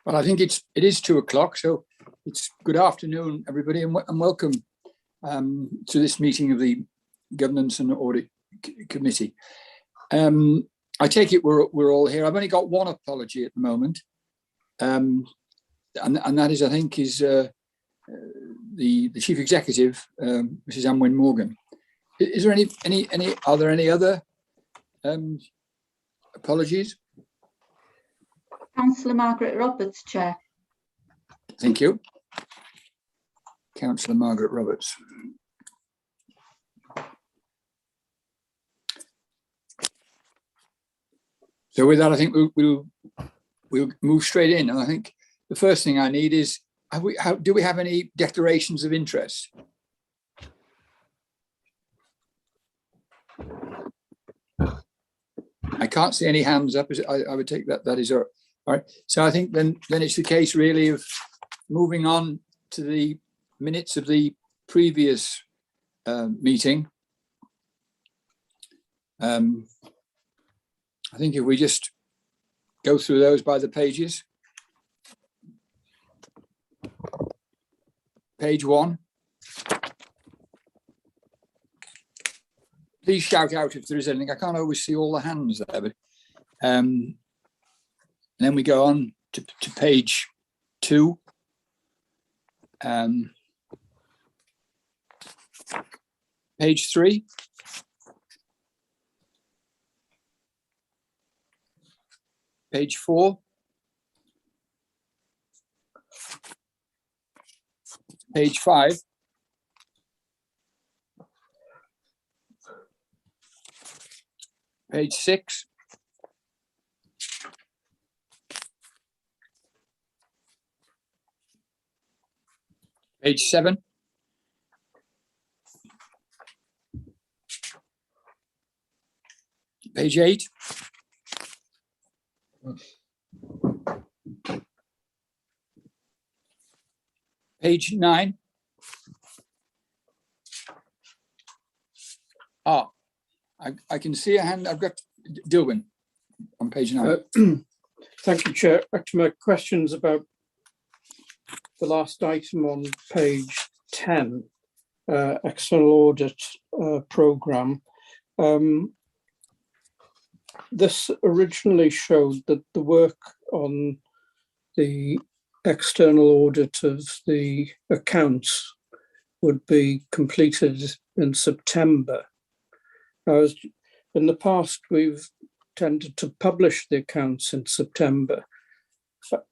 Well, I think it is 2 o'clock, so it's good afternoon, everybody, and welcome to this meeting of the Governance and Audit Committee. I take it we're all here. I've only got one apology at the moment, and that is, I think, the Chief Executive, Mrs. Anwen Morgan. Is there are there any other apologies? Councillor Margaret Roberts, Chair. Thank you. Councillor Margaret Roberts. So with that, I think we'll move straight in. And I think the first thing I need is, do we have any declarations of interest? I can't see any hands up. I would take that is all right. So I think then it's the case really of moving on to the minutes of the previous meeting. I think if we just go through those by the pages. Page 1. Please shout out if there is anything. I can't always see all the hands there, but and then we go on to page 2. Page 3. Page 4. Page 5. Page 6. Page 7. Page 8. Page 9. I can see a hand. I've got Dilwyn on page 9. Thank you, Chair. Actually, my question's about the last item on page 10, external audit programme. This originally showed that the work on the external audit of the accounts would be completed in September. As in the past, we've tended to publish the accounts in September.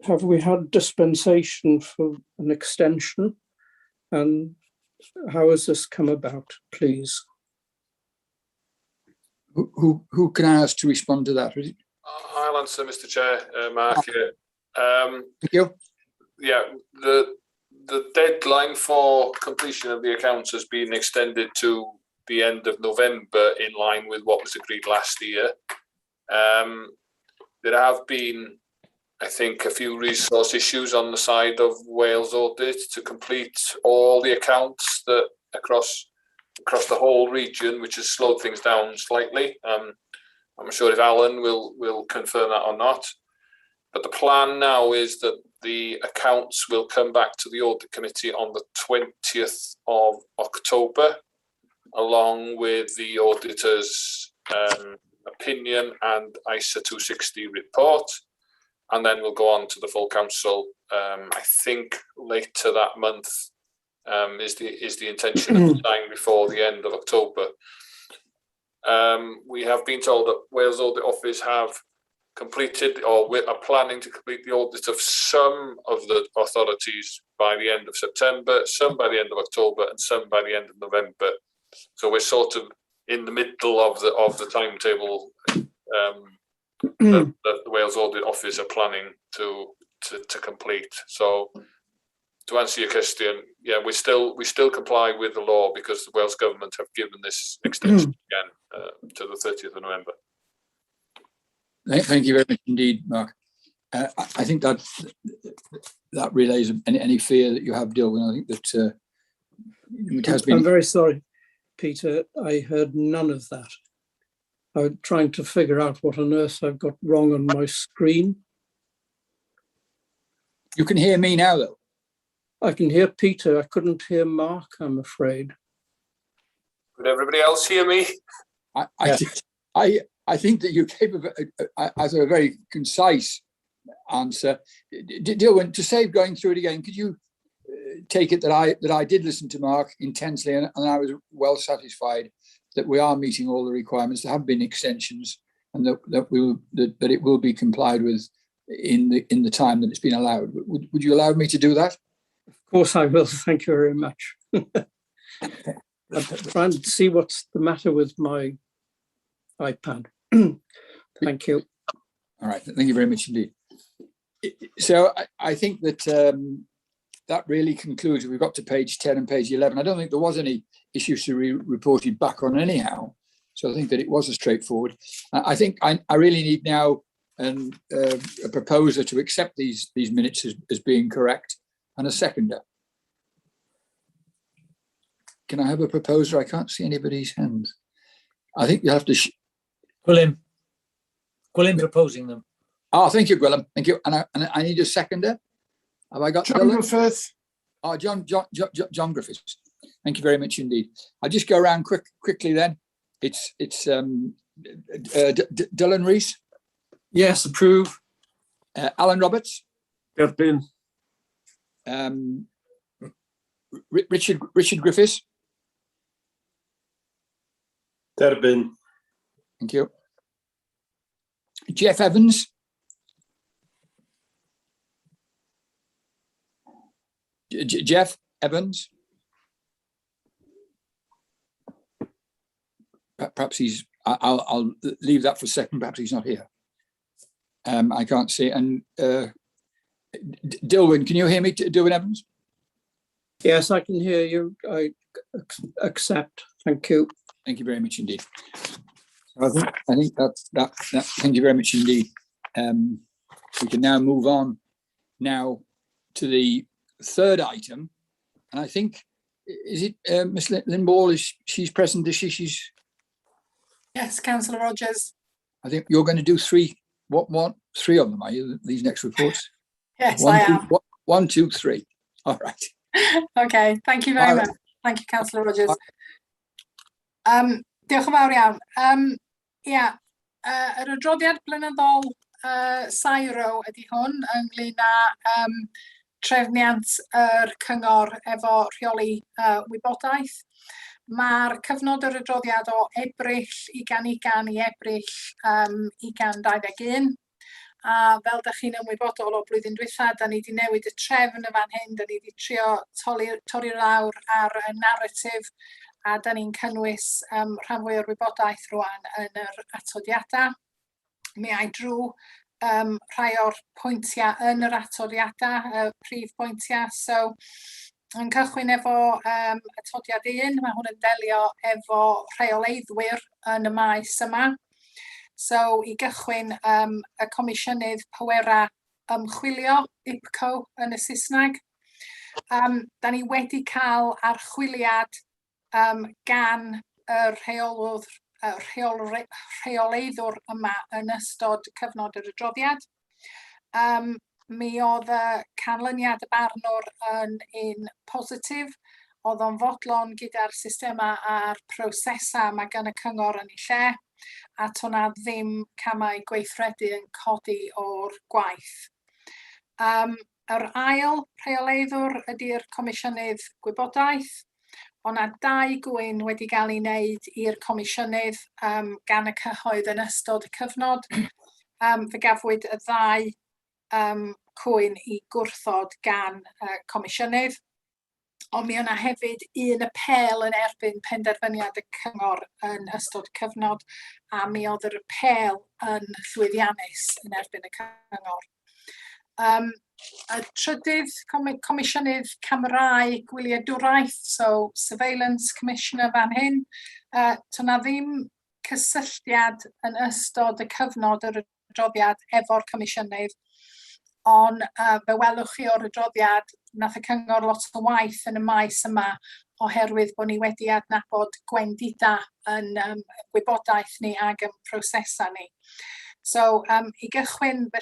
Have we had dispensation for an extension? And how has this come about, please? Who can I ask to respond to that? I'll answer, Mr. Chair, Mark. Thank you. Yeah, the deadline for completion of the accounts has been extended to the end of November, in line with what was agreed last year. There have been, I think, a few resource issues on the side of Wales Audit to complete all the accounts that across the whole region, which has slowed things down slightly. I'm not sure if Alan will confirm that or not. But the plan now is that the accounts will come back to the Audit Committee on the 20th of October, along with the auditor's opinion and ISA 260 report. And then we'll go on to the full council. I think later that month is the intention of the time, before the end of October. We have been told that Wales Audit Office have completed, or are planning to complete, the audit of some of the authorities by the end of September, some by the end of October, and some by the end of November. So we're sort of in the middle of the timetable that the Wales Audit Office are planning to complete. So to answer your question, yeah, we still comply with the law, because the Wales government have given this extension again to the 30th of November. Thank you very much indeed, Mark. I think that relays any fear that you have, Dilwyn. I think that it has been. I'm very sorry, Peter. I heard none of that. I'm trying to figure out what on earth I've got wrong on my screen. You can hear me now, though. I can hear Peter. I couldn't hear Mark, I'm afraid. Could everybody else hear me? I think that you gave a very concise answer. Dilwyn, to save going through it again, could you take it that I did listen to Mark intensely, and I was well satisfied that we are meeting all the requirements. There have been extensions, and that it will be complied with in the time that it's been allowed. Would you allow me to do that? Of course I will. Thank you very much. I'm trying to see what's the matter with my iPad. Thank you. All right. Thank you very much indeed. So I think that that really concludes. We've got to page 10 and page 11. I don't think there was any issues to be reported back on anyhow. So I think that it was a straightforward. I think I really need now a proposer to accept these minutes as being correct, and a seconder. Can I have a proposer? I can't see anybody's hands. I think you have to. Gwilym proposing them. Oh, thank you, Gwilym. Thank you. And I need a seconder. Have I got John Griffiths? Oh, John Griffiths. Thank you very much indeed. I'll just go around quickly then. It's Dylan Rees. Yes, approve. Alan Roberts. Derbyn. Richard Griffiths. Derbyn. Thank you. Jeff Evans. Jeff Evans. Perhaps he's. I'll leave that for a second. Perhaps he's not here. I can't see. And Dilwyn, can you hear me, Dilwyn Evans? Yes, I can hear you. I accept. Thank you. Thank you very much indeed. I think that. Thank you very much indeed. We can now move on now to the third item, and I think is it Miss Lynn Ball? She's present? Is she? She's. Yes, Councillor Rogers. I think you're going to do three. What? Three of them, are you? These next reports. Yes, I am. 1, 2, 3. All right. Okay. Thank you very much. Thank you, Councillor Rogers. Diolch yn fawr iawn. Yr adroddiad blynyddol Sairo ydy hwn ynglyn â trefniant yr cyngor efo rheoli wybodaeth. Mae'r cyfnod yr adroddiad o Ebrill 2020 i Ebrill 2021. A fel ydych chi'n ymwybodol o blwyddyn diwetha, da ni wedi newid y trefn y fan hyn, da ni wedi trio torri lawr ar y narratif, a da ni'n cynnwys rhan fwy o'r wybodaeth rwan yn yr atodiadau. Mi ai drwy rhai o'r pwyntiau yn yr atodiadau, y prif pwyntiau. So, yn cychwyn efo atodiad 1, mae hwn yn delio efo rheoleiddwyr yn y maes yma. So, I gychwyn, y Comisiynydd Pwera Ymchwilio, IPCO yn y Saesneg. Da ni wedi cael archwiliad gan yr rheoleiddwr yma yn ystod cyfnod yr adroddiad. Mi oedd y canlyniad y barnwr yn un positif, oedd o'n fodlon gyda'r systema a'r prosesau mae gan y cyngor yn ei lle, a to'na ddim camau gweithredu yn codi o'r gwaith. Yr ail rheoleiddwr ydy'r Comisiynydd Gwybodaeth. O'na 2 gwyn wedi cael ei wneud i'r Comisiynydd gan y cyhoedd yn ystod y cyfnod. Fe gafwyd y 2 cwyn i gwrthod gan Comisiynydd. Ond mi o'na hefyd un apel yn erbyn penderfyniad y cyngor yn ystod cyfnod, a mi oedd yr apel yn llwyddiannus yn erbyn y cyngor. Y trydydd Comisiynydd Cymraeg Gwyliadwraeth, so Surveillance Commissioner fan hyn, to'na ddim cysylltiad yn ystod y cyfnod yr adroddiad efo'r Comisiynydd, ond fe welwch chi o'r adroddiad, nath y cyngor lot o waith yn y maes yma oherwydd bod ni wedi adnabod gwendida yn gwybodaeth ni ag yn prosesau ni. So, I gychwyn, fe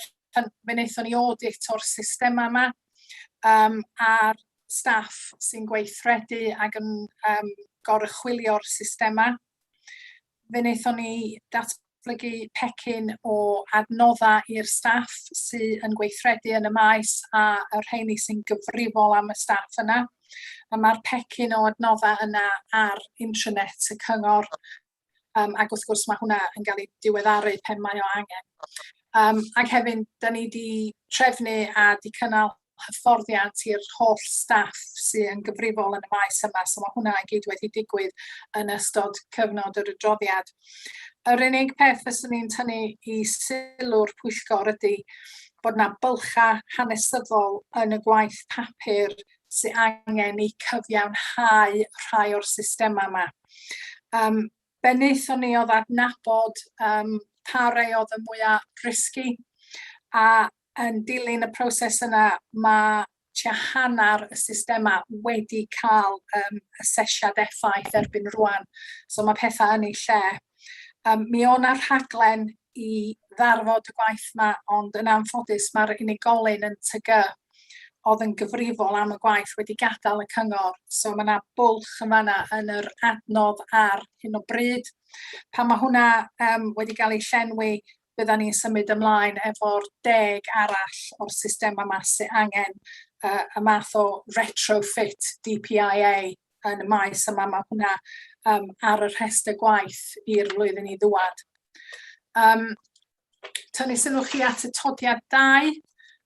wnaethon ni audit o'r systema yma, a'r staff sy'n gweithredu ac yn goruchwilio'r systema. Fe wnaethon ni datblygu pecyn o adnoddau i'r staff sy'n gweithredu yn y maes a y rheini sy'n gyfrifol am y staff yna. A mae'r pecyn o adnoddau yna ar intranet y cyngor, ac wrth gwrs mae hwnna yn cael ei diweddaru pen mae o angen. Ac hefyd, da ni wedi trefnu a wedi cynnal hyfforddiant i'r holl staff sy'n gyfrifol yn y maes yma, so mae hwnna i gyd wedi digwydd yn ystod cyfnod yr adroddiad. Yr unig peth fyswn ni'n tynnu i sylw'r Pwyllgor ydy bod yna bylcha hanesyddol yn y gwaith papur sy'n angen i cyfiawnhau rhai o'r systema yma. Be wnaethon ni oedd adnabod pa rei oedd y mwyaf risgi, a yn dilyn y proses yna mae hanner y systema wedi cael asesiad effaith erbyn rwan, so mae pethau yn ei lle. Mi o'n ar rhaglen i ddarfod y gwaith yma, ond yn anffodus mae'r unigolyn yn TG oedd yn gyfrifol am y gwaith wedi gadael y cyngor, so mae yna bwlch yn fanna yn yr adnodd ar hyn o bryd. Pan mae hwnna wedi cael ei llenwi, bydda ni'n symud ymlaen efo'r 10 arall o'r system yma sy'n angen y math o retrofit DPIA yn y maes yma. Mae hwnna ar y rhestr gwaith i'r flwyddyn i ddwad. Tynnu sylw chi at y todiad 2.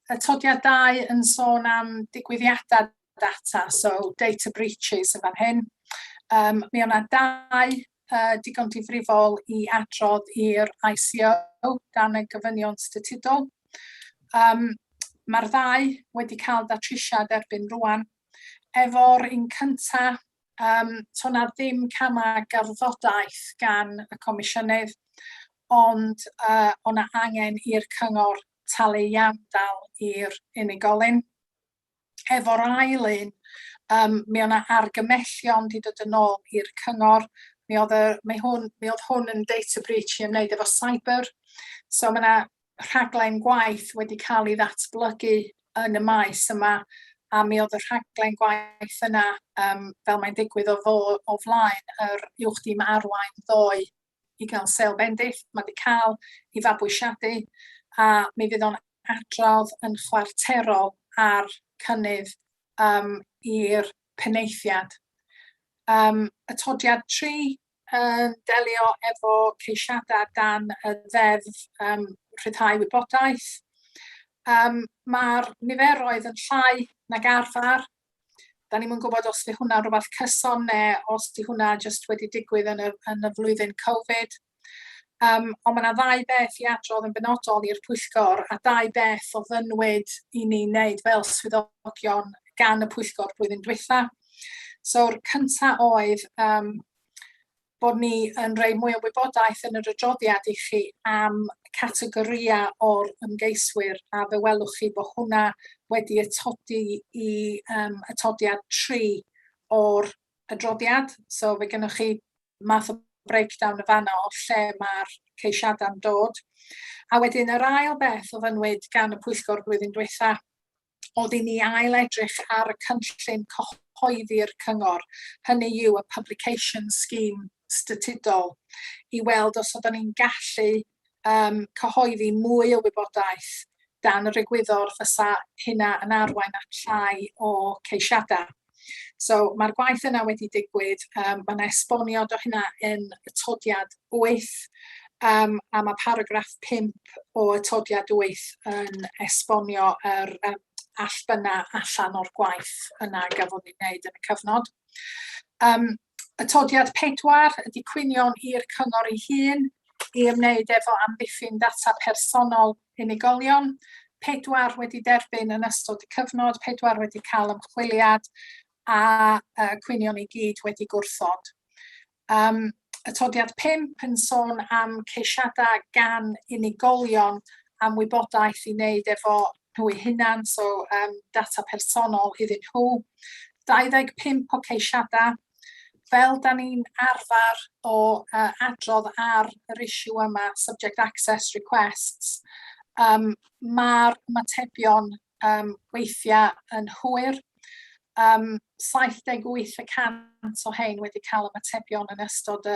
Y todiad 2 yn sôn am digwyddiadau data, so data breaches yn fan hyn. Mi o'na 2 digon difrifol i adrodd i'r ICO dan y gofynion statudol. Mae'r 2 wedi cael datrysiad erbyn rwan. Efo'r un cynta, to'na ddim camau gerddoriaeth gan y Comisiynydd, ond o'na angen i'r cyngor talu iawndal i'r unigolyn. Efo'r ail un, mi o'na argymellion wedi dod yn ôl i'r cyngor. Mi oedd hwn yn data breach i ymwneud efo cyber. So mae yna rhaglen gwaith wedi cael ei ddatblygu yn y maes yma, a mi oedd y rhaglen gwaith yna, fel mae'n digwydd o flaen, yr uwchdîm arwain ddoe i gael seil bendith. Mae wedi cael ei fabwysiadu, a mi fydd o'n adrodd yn chwarterol ar cynnydd i'r penaethiad. Y todiad 3 yn delio efo ceisiadau dan y ddeddf rhyddhau wybodaeth. Mae'r niferoedd yn llai nag arfer. Da ni'n gwybod os di hwnna rhywbeth cyson neu os di hwnna jyst wedi digwydd yn y flwyddyn Covid. Ond mae yna 2 beth i adrodd yn benodol i'r Pwyllgor, a 2 beth o ddynwyd i ni wneud fel swyddogion gan y Pwyllgor blwyddyn diwetha. So'r cyntaf oedd bod ni yn rhoi mwy o wybodaeth yn yr adroddiad i chi am categoria o'r ymgeiswyr, a fe welwch chi bod hwnna wedi atodi i atodiad 3 o'r adroddiad. So fe gennych chi math o breakdown y fanna o lle mae'r ceisiadau'n dod. A wedyn yr ail beth o ddynwyd gan y Pwyllgor blwyddyn diwetha oedd i ni ail-edrych ar y cynllun cyhoeddi'r cyngor, hynny yw y publication scheme statudol, i weld os oedden ni'n gallu cyhoeddi mwy o wybodaeth dan yr egwyddor fysa hynna yn arwain at llai o ceisiadau. So mae'r gwaith yna wedi digwydd, mae'n esbonio do hynna yn y todiad 8, a mae paragraff 5 o y todiad 8 yn esbonio yr allbynna allan o'r gwaith yna gafon ni'n wneud yn y cyfnod. Y todiad 4 ydy cwynion i'r cyngor ei hun i ymwneud efo amddiffyn data personol unigolion. 4 wedi derbyn yn ystod y cyfnod, 4 wedi cael ymchwiliad, a cwynion i gyd wedi gwrthod. Y todiad 5 yn sôn am ceisiadau gan unigolion am wybodaeth i wneud efo nhw eu hunan, so data personol iddyn nhw. 25 o ceisiadau. Fel da ni'n arfer o adrodd ar yr issue yma, subject access requests, mae'r ymatebion weithiau yn hwyr. 78% o hein wedi cael ymatebion yn ystod y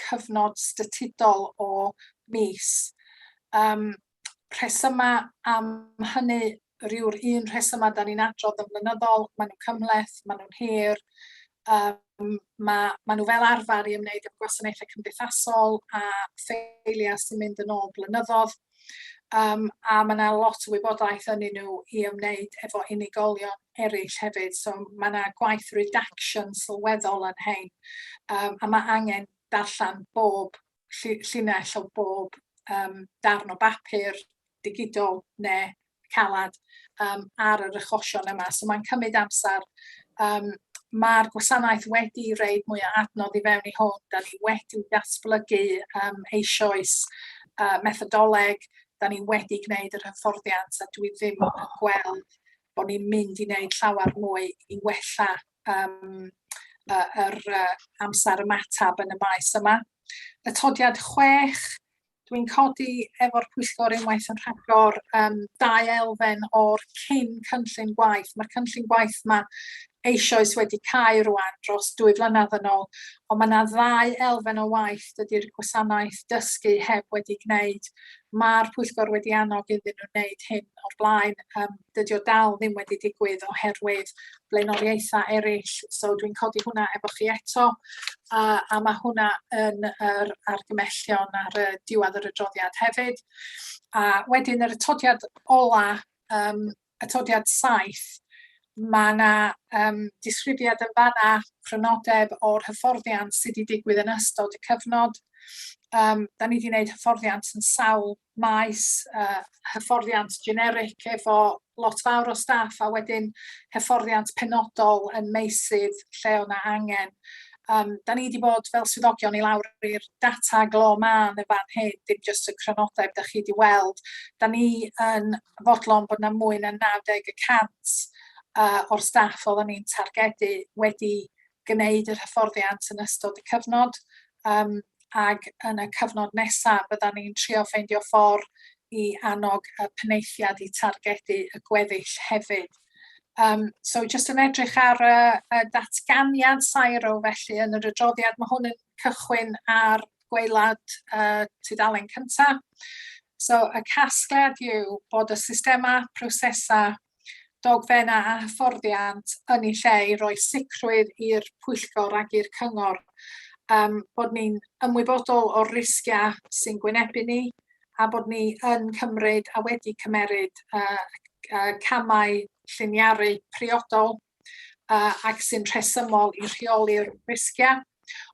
cyfnod statudol o mis. Rhesyma am hynny, ryw un rhesyma da ni'n adrodd yn flynyddol, maen nhw'n cymhleth, maen nhw'n hir, maen nhw fel arfer i ymwneud â gwasanaethau cymdeithasol a ffeiliau sy'n mynd yn ôl blynyddoedd. A mae yna lot o wybodaeth yn nhw i ymwneud efo unigolion eraill hefyd. So mae yna gwaith redaction sylweddol yn hein. A mae angen darllen bob llinell o bob darn o bapur, digidol neu calad ar yr achosion yma. So mae'n cymryd amser. Mae'r gwasanaeth wedi reid mwy o adnodd i fewn i hwn. Da ni wedi datblygu eisoes methodoleg. Da ni wedi gwneud yr hyfforddiant a dwi ddim yn gweld bod ni'n mynd i wneud llawer mwy i wella yr amser ymatab yn y maes yma. Atodiad 6, dwi'n codi efo'r Pwyllgor unwaith yn rhagor 2 elfen o'r cyn cynllun gwaith. Mae'r cynllun gwaith yma eisoes wedi cael rwan dros 2 flynedd yn ôl, ond mae yna 2 elfen o waith dydy'r gwasanaeth dysgu heb wedi gwneud. Mae'r Pwyllgor wedi annog iddyn nhw wneud hyn o'r blaen. Dydy o dal ddim wedi digwydd oherwydd blaenoriaethau eraill. So dwi'n codi hwnna efo chi eto. A mae hwnna yn yr argymellion ar y diwedd yr adroddiad hefyd. A wedyn yr atodiad ola, atodiad 7, mae yna disgrifiad yn fanna cronodeb o'r hyfforddiant sydd wedi digwydd yn ystod y cyfnod. Da ni wedi gwneud hyfforddiant yn sawl maes, hyfforddiant generic efo lot fawr o staff a wedyn hyfforddiant penodol yn meysydd lle o'na angen. Da ni wedi bod fel swyddogion i lawr i'r data glo man y fan hyn, dim jyst y cronodeb da chi wedi weld. Da ni yn fodlon bod yna mwy na 90% o'r staff oedden ni'n targedu wedi gwneud yr hyfforddiant yn ystod y cyfnod. Ac yn y cyfnod nesaf bydda ni'n trio ffeindio ffordd i annog y penaethiad i targedu y gweddill hefyd. So jyst yn edrych ar y datganiad sairo felly yn yr adroddiad, mae hwn yn cychwyn ar gwaelad tudalen cyntaf. So y casgliad yw bod y systema prosesa dogfenna a hyfforddiant yn ei lle i roi sicrwydd i'r Pwyllgor ac i'r Cyngor. Bod ni'n ymwybodol o'r risgiau sy'n gwynebu ni a bod ni yn cymryd a wedi cymeryd camau lliniaru priodol ac sy'n rhesymol i rheoli'r risgiau.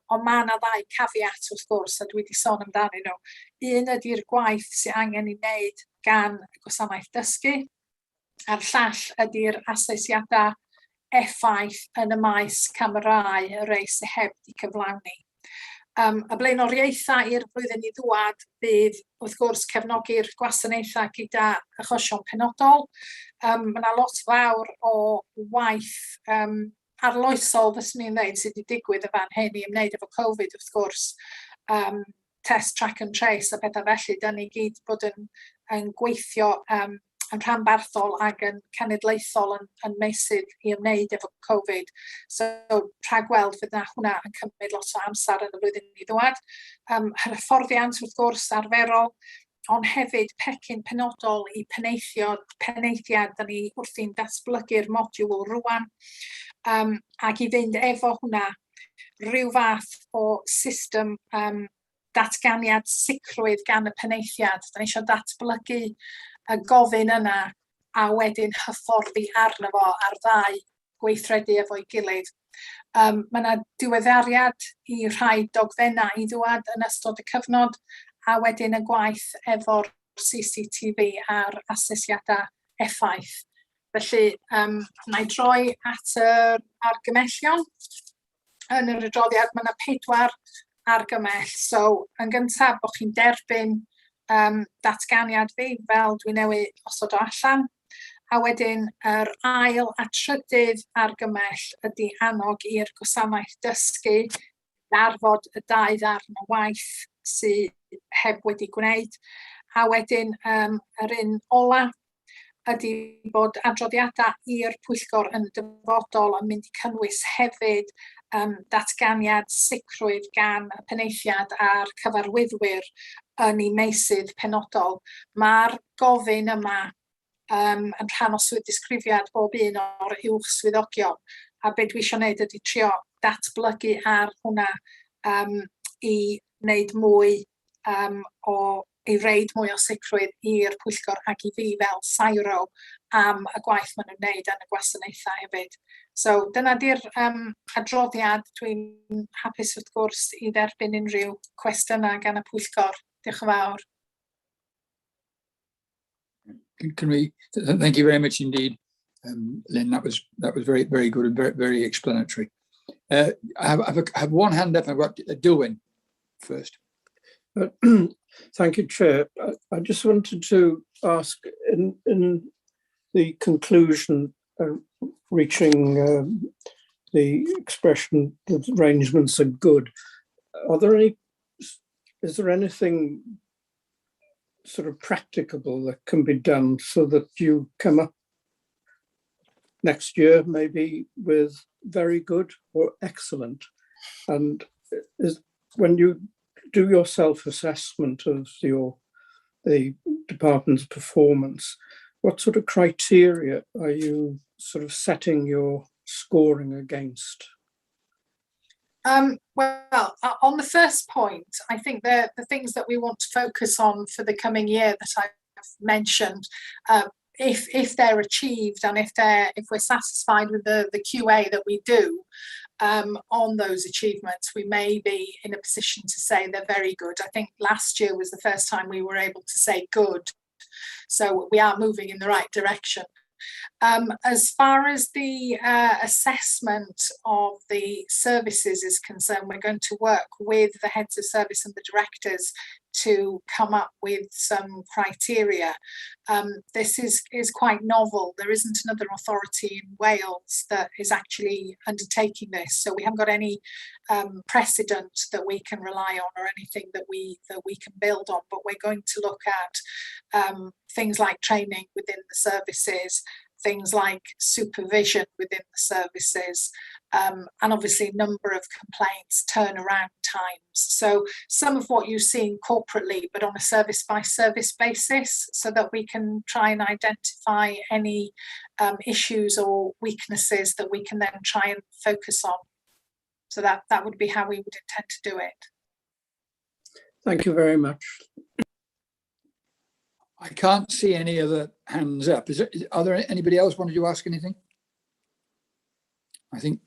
Ond mae yna 2 cafiat wrth gwrs a dwi wedi sôn amdanyn nhw. Un ydy'r gwaith sy'n angen i wneud gan y gwasanaeth dysgu, a'r llall ydy'r asesiadau effaith yn y maes camerâu y rei sy'n heb di cyflawni. Y blaenoriaethau i'r flwyddyn i ddwad bydd wrth gwrs cefnogi'r gwasanaethau gyda achosion penodol. Mae yna lot fawr o waith arloesol fyswn i'n dweud sydd wedi digwydd y fan hyn i ymwneud efo Covid wrth gwrs. Test, track and trace a pethau felly. Da ni gyd bod yn gweithio yn rhanbarthol ac yn cenedlaethol yn meysydd i ymwneud efo Covid. So, rhagweld fydd hwnna yn cymryd lot o amser yn y flwyddyn i ddwad. Hyfforddiant wrth gwrs arferol, ond hefyd pecyn penodol i penaethiad, da ni wrthi'n datblygu'r modiwl rwan, ac i fynd efo hwnna rhyw fath o system datganiad sicrwydd gan y penaethiad. Da ni eisiau datblygu y gofyn yna a wedyn hyfforddi arno fo ar 2 gweithredu efo'i gilydd. Mae yna diweddariad i rhai dogfennau i ddwad yn ystod y cyfnod a wedyn y gwaith efo'r CCTV a'r asesiadau effaith. Felly, na i droi at yr argymellion. Yn yr adroddiad, mae yna 4 argymell. So, yn gyntaf, bod chi'n derbyn datganiad fi fel dwi newydd osod o allan. A wedyn, yr ail a trydydd argymell ydy annog i'r gwasanaeth dysgu darfod y 2 ddarn o waith sydd heb wedi gwneud. A wedyn, yr un ola, ydy bod adroddiadau i'r Pwyllgor yn y dyfodol yn mynd i cynnwys hefyd datganiad sicrwydd gan y penaethiad a'r cyfarwyddwyr yn ei meysydd penodol. Mae'r gofyn yma yn rhan o swydd disgrifiad bob un o'r uwch swyddogion, a beth dwi eisiau gwneud ydy trio datblygu ar hwnna i wneud mwy i reid mwy o sicrwydd i'r Pwyllgor ac i fi fel sairo am y gwaith maen nhw'n wneud yn y gwasanaethau hefyd. So dyna di'r adroddiad. Dwi'n hapus wrth gwrs i dderbyn unrhyw cwestiynau gan y Pwyllgor. Diolch yn fawr. Thank you very much indeed, Lynn. That was very, very good and very, very explanatory. I have one hand up. I've got Dilwyn first. Thank you, Chair. I just wanted to ask, in the conclusion, reaching the expression that arrangements are good, is there anything sort of practicable that can be done so that you come up next year maybe with very good or excellent? And when you do your self-assessment of the department's performance, what sort of criteria are you sort of setting your scoring against? Well, on the first point, I think the things that we want to focus on for the coming year that I've mentioned, if they're achieved and if we're satisfied with the QA that we do on those achievements, we may be in a position to say they're very good. I think last year was the first time we were able to say good. So we are moving in the right direction. As far as the assessment of the services is concerned, we're going to work with the heads of service and the directors to come up with some criteria. This is quite novel. There isn't another authority in Wales that is actually undertaking this, so we haven't got any precedent that we can rely on or anything that we can build on. But we're going to look at things like training within the services, things like supervision within the services, and obviously number of complaints, turnaround times. So some of what you've seen corporately, but on a service by service basis, so that we can try and identify any issues or weaknesses that we can then try and focus on. So that would be how we would intend to do it. Thank you very much. I can't see any other hands up. Are there anybody else wanted to ask anything? I think,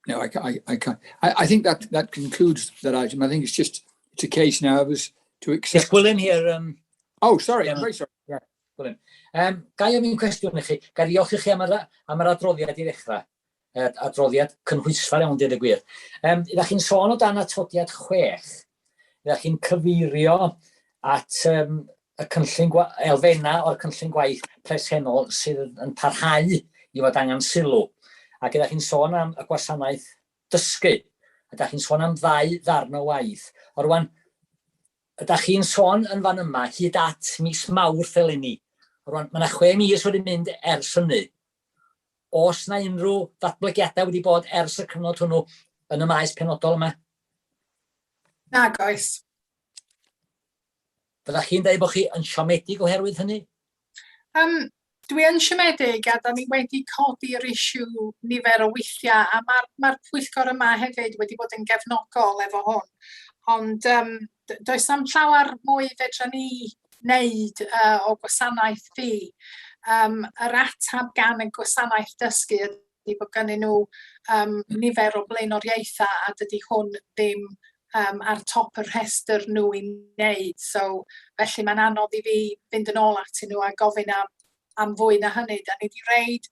no, I can't. I think that concludes that item. I think it's a case now of us to accept. Yes, Gwilym here. Oh, sorry, I'm very sorry. Yeah, Gwilym. Ga i ofyn cwestiwn i chi. Ga i diolch i chi am yr adroddiad i ddechrau. Adroddiad cynhwysfar iawn, deud y gwir. Ydych chi'n sôn o dan atodiad 6. Ydych chi'n cyfeirio at y cynllun elfenna o'r cynllun gwaith presennol sydd yn parhau i fod angen sylw. Ac ydych chi'n sôn am y gwasanaeth dysgu. Ydych chi'n sôn am 2 ddarn o waith. O rwan, ydych chi'n sôn yn fan yma hyd at mis Mawrth eleni. O rwan, mae yna 6 mis wedi mynd ers hynny. Oes na unrhyw ddatblygiadau wedi bod ers y cyfnod hwnnw yn y maes penodol yma? Nag oes. Fyddach chi'n dweud bod chi yn siomedig oherwydd hynny? Dwi yn siomedig, a da ni wedi codi'r isiw nifer o weithiau, a mae'r pwyllgor yma hefyd wedi bod yn gefnogol efo hwn. Ond does am llawer mwy fedra ni wneud o gwasanaeth fi. Yr atab gan y gwasanaeth dysgu ydy bod gennyn nhw nifer o blaenoriaethau, a dydy hwn ddim ar top y rhestr nhw i wneud. So, felly mae'n anodd i fi fynd yn ôl atyn nhw a gofyn am fwy na hynny. Da ni wedi reid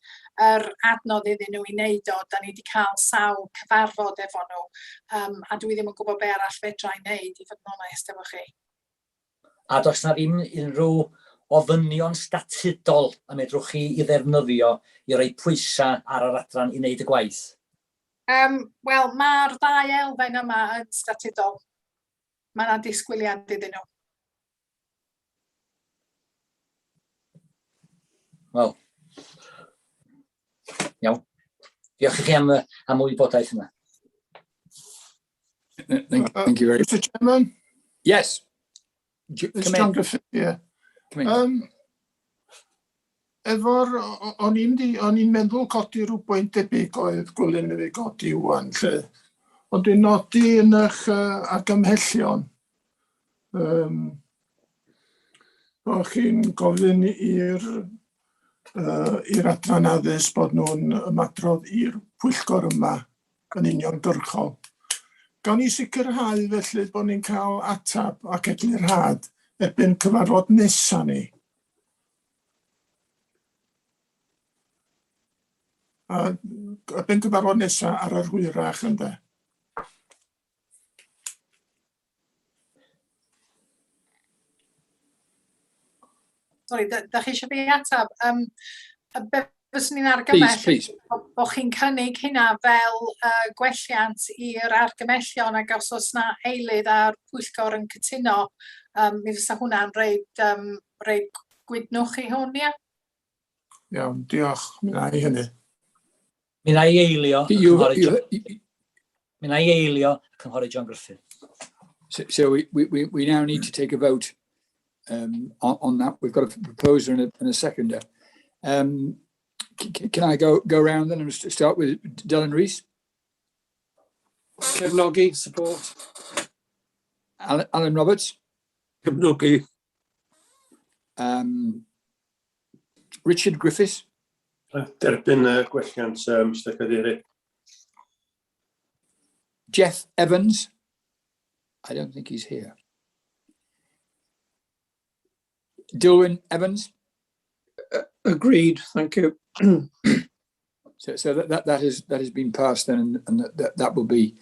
yr adnodd iddyn nhw i wneud o, da ni wedi cael sawl cyfarfod efo nhw, a dwi ddim yn gwybod be arall fedra i wneud i fod yn onest efo chi. A does na ddim unrhyw ofynion statudol a medrwch chi i ddefnyddio i roi pwysau ar yr adran i wneud y gwaith? Wel, mae'r 2 elfen yma yn statudol. Mae yna disgwyliad iddyn nhw. Wel. Iawn. Diolch i chi am y wybodaeth yna. Thank you very much. Mr Chairman, Yes. it's John Griffith here. Come in. O'n i'n meddwl codi rhywbeth debyg oedd gwylyn i fi codi wan, lle. Ond dwi'n nodi yn eich argymhellion. O'ch chi'n gofyn i'r adran addysg bod nhw'n ymadrodd i'r pwyllgor yma yn uniongyrchol. Gawn ni sicrhau felly bod ni'n cael atab ac eglurhad erbyn cyfarfod nesa ni. Erbyn cyfarfod nesa ar yr hwyrach ynde. Sorry, da chi eisiau fi atab? Be fyswn ni'n argymell bod chi'n cynnig hynna fel gwelliant i'r argymellion ac os oes na eilydd a'r pwyllgor yn cytuno, mi fysa hwnna'n reid gwydnwch i hwn, ia? Iawn, diolch. Mi na i hynny. Mi na i eilio cynghorydd John Griffith. So we now need to take a vote on that. We've got a proposer and a seconder. Can I go around then and start with Dylan Rees? Cefnogi, support. Alan Roberts? Cefnogi. Richard Griffiths? Derbyn gwelliant, Mr Cadeirydd. Jeff Evans? I don't think he's here. Dilwyn Evans? Agreed, thank you. So that has been passed then, and that will be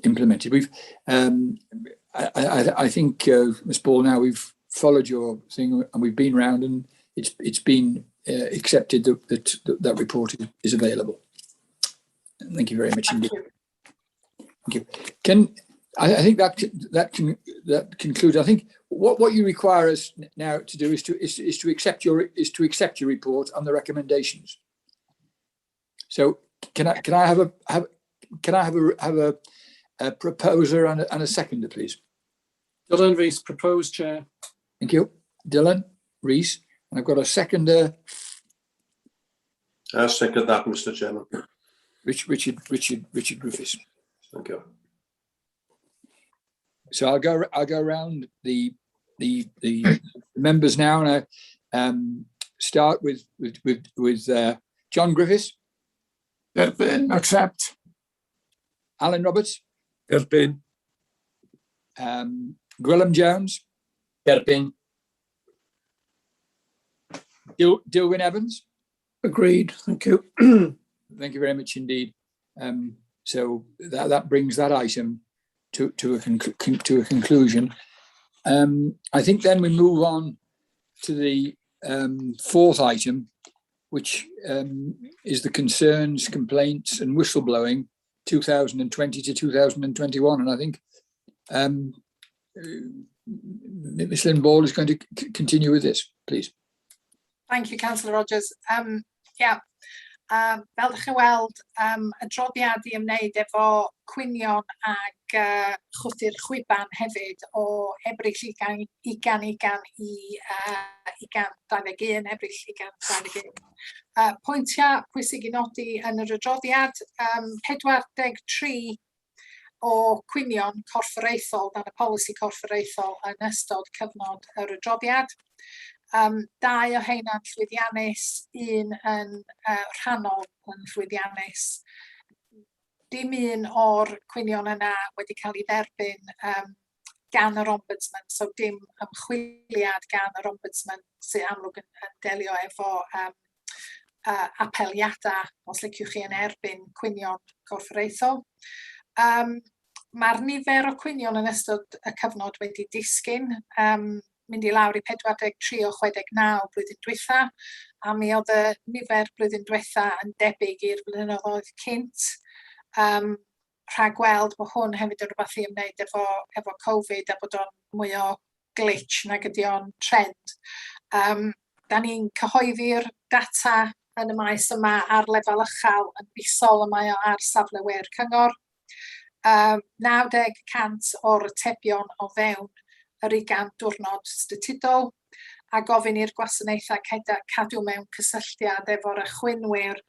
implemented. We've I think Ms. Ball, now we've followed your thing and we've been round and it's been accepted that report is available. Thank you very much indeed. Thank you. I think that concludes. I think what you require us now to do is to accept your report on the recommendations. So can I have a proposer and a seconder, please? Dylan Rees, proposed, Chair. Thank you, Dylan Rees, and I've got a seconder. I'll second that, Mr Chairman. Richard Griffiths. Thank you. So I'll go around the members now, and I start with John Griffiths. Derbyn, accept. Alan Roberts. Derbyn. Gwilym Jones. Derbyn. Dilwyn Evans. Agreed, thank you. Thank you very much indeed. So that brings that item to a conclusion. I think then we move on to the fourth item, which is the concerns, complaints and whistleblowing 2020 to 2021. And I think Ms Lynn Ball is going to continue with this, please. Thank you, Councillor Rogers. Yeah. Fel ydych chi'n weld, adroddiad i ymwneud efo cwynion ag chwthu'r chwiban hefyd o Ebrill 2021 i 2021, Ebrill 2021. Pwyntiau pwysig i nodi yn yr adroddiad, 43 o cwynion corfforaethol dan y polisi corfforaethol yn ystod cyfnod yr adroddiad. 2 o heina'n llwyddiannus, 1 yn rhannol yn llwyddiannus. Dim un o'r cwynion yna wedi cael ei dderbyn gan yr Ombudsman, so dim ymchwiliad gan yr Ombudsman sy'n amlwg yn delio efo apeliadau, os liciwch chi, yn erbyn cwynion corfforaethol. Mae'r nifer o cwynion yn ystod y cyfnod wedi disgyn, mynd i lawr i 43 o 69 blwyddyn diwetha, a mi oedd y nifer blwyddyn diwetha yn debyg i'r blynyddoedd cynt. Rhag gweld bod hwn hefyd yn rhywbeth i ymwneud efo Covid a bod o'n mwy o glitch nag ydi o'n trend. Da ni'n cyhoeddi'r data yn y maes yma ar lefel uchel yn fusol, y mae o ar safle we'r cyngor. 90% o'r atebion o fewn yr 20 diwrnod statudol, a gofyn i'r gwasanaethau cadw mewn cysylltiad efo'r achwynwyr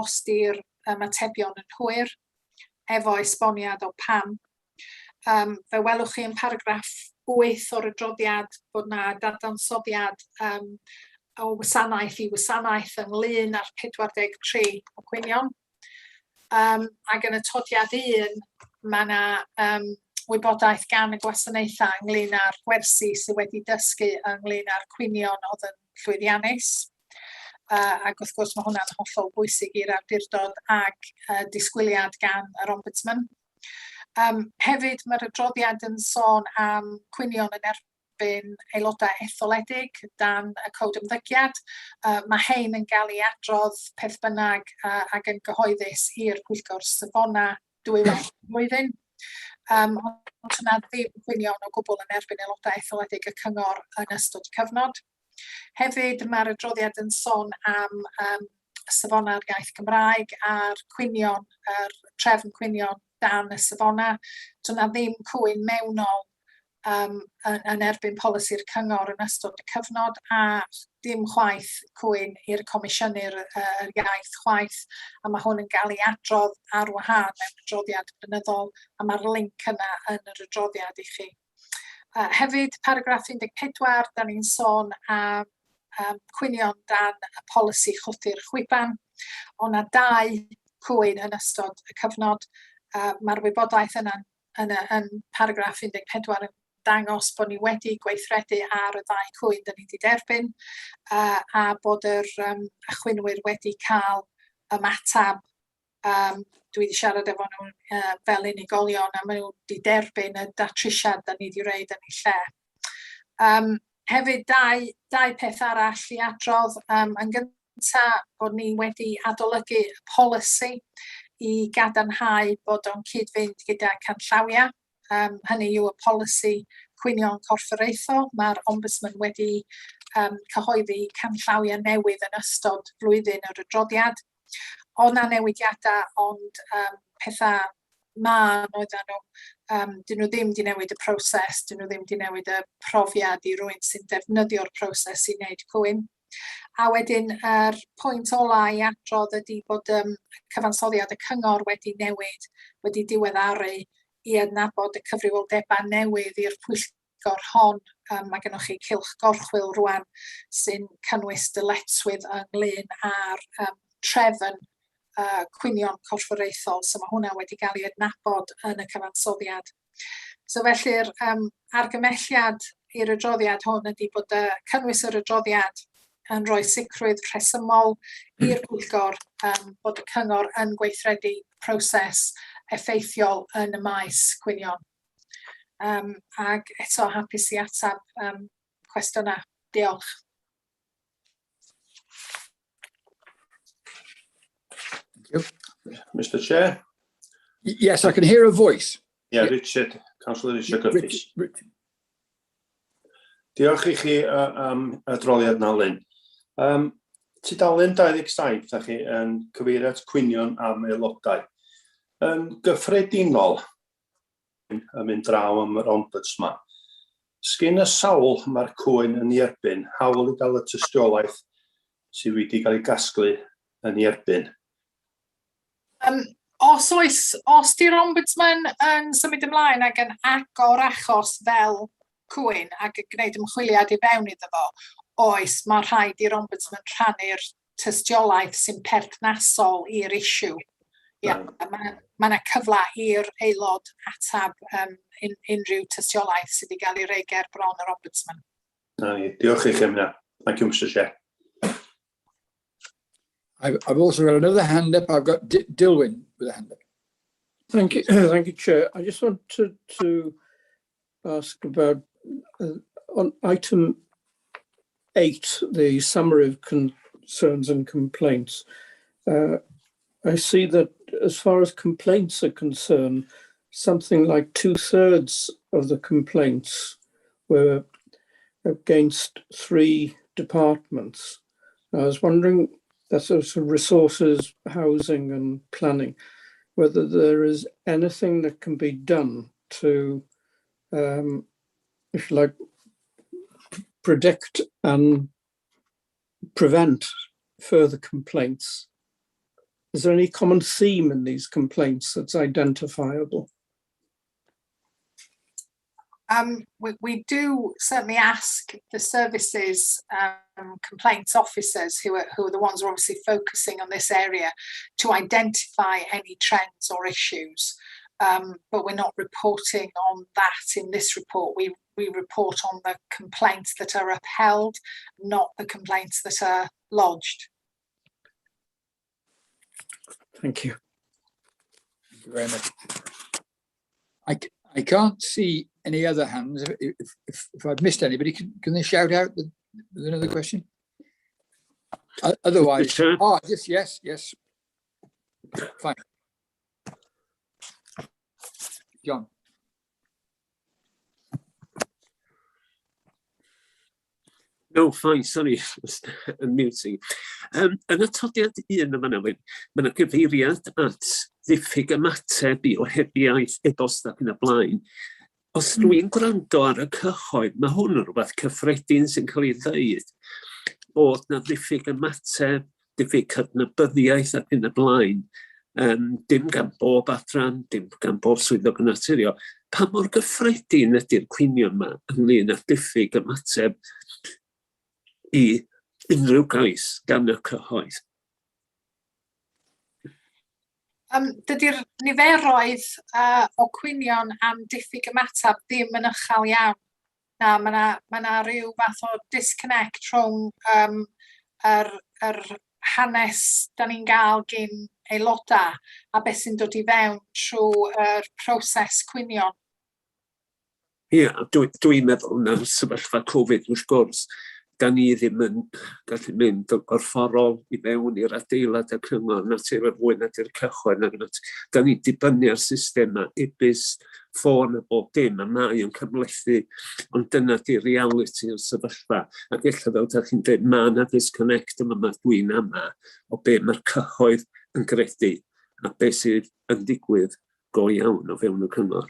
os di'r atebion yn hwyr, efo esboniad o pam. Fe welwch chi yn paragraff 8 o'r adroddiad bod na dadansoddiad o wasanaeth i wasanaeth ynglyn â'r 43 o cwynion. Ac yn y todiad 1, mae yna wybodaeth gan y gwasanaethau ynglyn â'r gwersi sydd wedi dysgu ynglyn â'r cwynion oedd yn llwyddiannus. Ac wrth gwrs mae hwnna'n hollol bwysig i'r awdurdod ac disgwyliad gan yr Ombudsman. Hefyd mae'r adroddiad yn sôn am cwynion yn erbyn aelodau etholedig dan y cod ymddygiad. Mae hein yn cael ei adrodd peth bynnag ac yn gyhoeddus i'r Pwyllgor Safona dwywaith blwyddyn. Ond yna ddim cwynion o gwbl yn erbyn aelodau etholedig y cyngor yn ystod y cyfnod. Hefyd mae'r adroddiad yn sôn am Safona'r Iaith Cymraeg a'r cwynion, trefn cwynion dan y Safona. Dyna ddim cwyn mewnol yn erbyn polisi'r cyngor yn ystod y cyfnod, a dim chwaith cwyn i'r Comisiyny'r Iaith chwaith, a mae hwn yn cael ei adrodd ar wahân mewn adroddiad blynyddol, a mae'r linc yna yn yr adroddiad i chi. Hefyd, paragraff 14, da ni'n sôn am cwynion dan y polisi chwthu'r chwiban. O'na 2 cwyn yn ystod y cyfnod. Mae'r wybodaeth yna yn paragraff 14 yn dangos bod ni wedi gweithredu ar y 2 cwyn da ni wedi derbyn, a bod yr achwynwyr wedi cael ymatab. Dwi wedi siarad efo nhw fel unigolion, a maen nhw wedi derbyn y datrisiad da ni wedi reid yn ei lle. Hefyd, 2 peth arall i adrodd. Yn gyntaf, bod ni wedi adolygu y polisi i gadarnhau bod o'n cyd-fynd gyda canllawiau. Hynny yw y polisi cwynion corfforaethol. Mae'r Ombudsman wedi cyhoeddi canllawiau newydd yn ystod flwyddyn yr adroddiad. O'na newidiadau, ond pethau ma'n oedden nhw. Dyn nhw ddim wedi newid y proses, dyn nhw ddim wedi newid y profiad i rywun sy'n defnyddio'r proses i wneud cwyn. A wedyn, yr pwynt ola i adrodd ydy bod cyfansoddiad y cyngor wedi newid, wedi diweddaru i adnabod y cyfrifoldebau newydd i'r Pwyllgor hon. Mae gennych chi cylch gorchwil rwan sy'n cynnwys dyletswydd ynglyn â'r trefn cwynion corfforaethol, so mae hwnna wedi cael ei adnabod yn y cyfansoddiad. So felly'r argymelliad i'r adroddiad hwn ydy bod cynnwys yr adroddiad yn rhoi sicrwydd rhesymol i'r Pwyllgor bod y cyngor yn gweithredu proses effeithiol yn y maes cwynion. Ag eto hapus i atab cwestiynau. Diolch. Mr. Chair? Yes, I can hear a voice. Yeah, Richard, Councillor Richard Griffiths. Diolch i chi am adroddiad na, Lyn. Tudalen 27, da chi yn cyfeirio at cwynion am aelodau. Yn gyffredinol, yn mynd draw am yr Ombudsman, sgyn y sawl mae'r cwyn yn ei erbyn, hawl i gael y tystiolaeth sydd wedi cael ei gasglu yn ei erbyn. Os di'r Ombudsman yn symud ymlaen ac yn agor achos fel cwyn ac yn gwneud ymchwiliad i fewn iddo fo, oes, mae rhaid i'r Ombudsman rhannu'r tystiolaeth sy'n perthnasol i'r isiw. Mae yna cyfle i'r aelod atab unrhyw tystiolaeth sydd wedi cael ei roi ger bron yr Ombudsman. Diolch i chi am hynna. Thank you, Mr. Chair. I've also got another hand up. I've got Dilwyn with a hand up. Thank you, Chair. I just wanted to ask about on item 8, the summary of concerns and complaints. I see that as far as complaints are concerned, something like 2/3 of the complaints were against 3 departments. I was wondering, that's sort of resources, housing and planning, whether there is anything that can be done to, if you like, predict and prevent further complaints. Is there any common theme in these complaints that's identifiable? We do certainly ask the services complaints officers who are the ones who are obviously focusing on this area to identify any trends or issues. But we're not reporting on that in this report. We report on the complaints that are upheld, not the complaints that are lodged. Thank you. Thank you very much. I can't see any other hands. If I've missed anybody, can they shout out with another question? Otherwise, yes. Fine. John. No, fine, sorry, unmuting. Yn atodiad 1 yma nawr, mae yna gyfeiriad at ddiffyg ymateb I ohebiaeth e-bost ac yn y blaen. Os dwi'n gwrando ar y cyhoedd, mae hwn yn rhywbeth cyffredin sy'n cael ei ddeud bod na ddiffyg ymateb, diffyg cydnabyddiaeth ac yn y blaen. Dim gan bob adran, dim gan bob swyddog yn naturiol. Pa mor gyffredin ydy'r cwynion yma ynglyn â diffyg ymateb I unrhyw gais gan y cyhoedd? Dydy'r niferoedd o cwynion am diffyg ymateb ddim yn uchel iawn. Na, mae na ryw fath o disconnect rhwng yr hanes da ni'n gael gyn aelodau a beth sy'n dod I fewn trwy'r proses cwynion. Ie, dwi'n meddwl na sefyllfa Covid wrth gwrs, da ni ddim yn gallu mynd o'r fforol I fewn i'r adeilad y cyngor natur o'r fwy na'r cyhoedd. Da ni'n dibynnu ar system e-byst, ffôn a bob dim, a mae yn cymlethu, ond dyna di reality o'r sefyllfa. Ac eich fel da chi'n dweud, mae yna disconnect yma dwi'n ama o be mae'r cyhoedd yn gredu a be sydd yn digwydd go iawn o fewn y cyngor.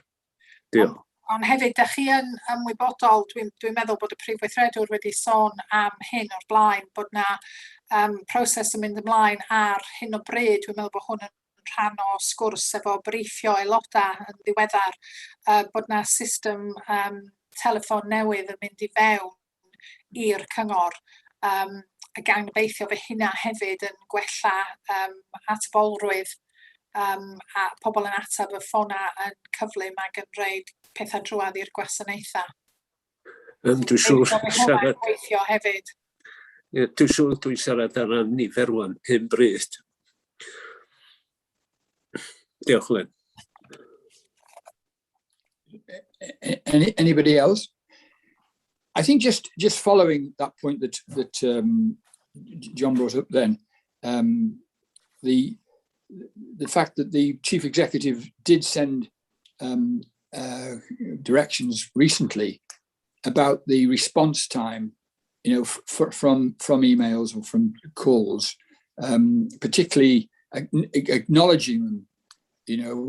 Diolch. Ond hefyd, da chi yn ymwybodol, dwi'n meddwl bod y Prif Weithredwr wedi sôn am hyn o'r blaen, bod na proses yn mynd ymlaen ar hyn o bryd. Dwi'n meddwl bod hwn yn rhan o sgwrs efo briffio aelodau yn ddiweddar, bod na system teleffon newydd yn mynd I fewn i'r cyngor. A gan gobeithio fe hynna hefyd yn gwella atbolrwydd a pobl yn atab y ffona yn cyflym ac yn rhaid pethau drwad i'r gwasanaethau. Dwi'n siŵr siarad... Dwi'n siŵr dwi'n siarad ar ran nifer rwan hyn bryd. Diolch, Len. Anybody else? I think just following that point that John brought up then, the fact that the chief executive did send directions recently about the response time, from emails or from calls, particularly acknowledging them,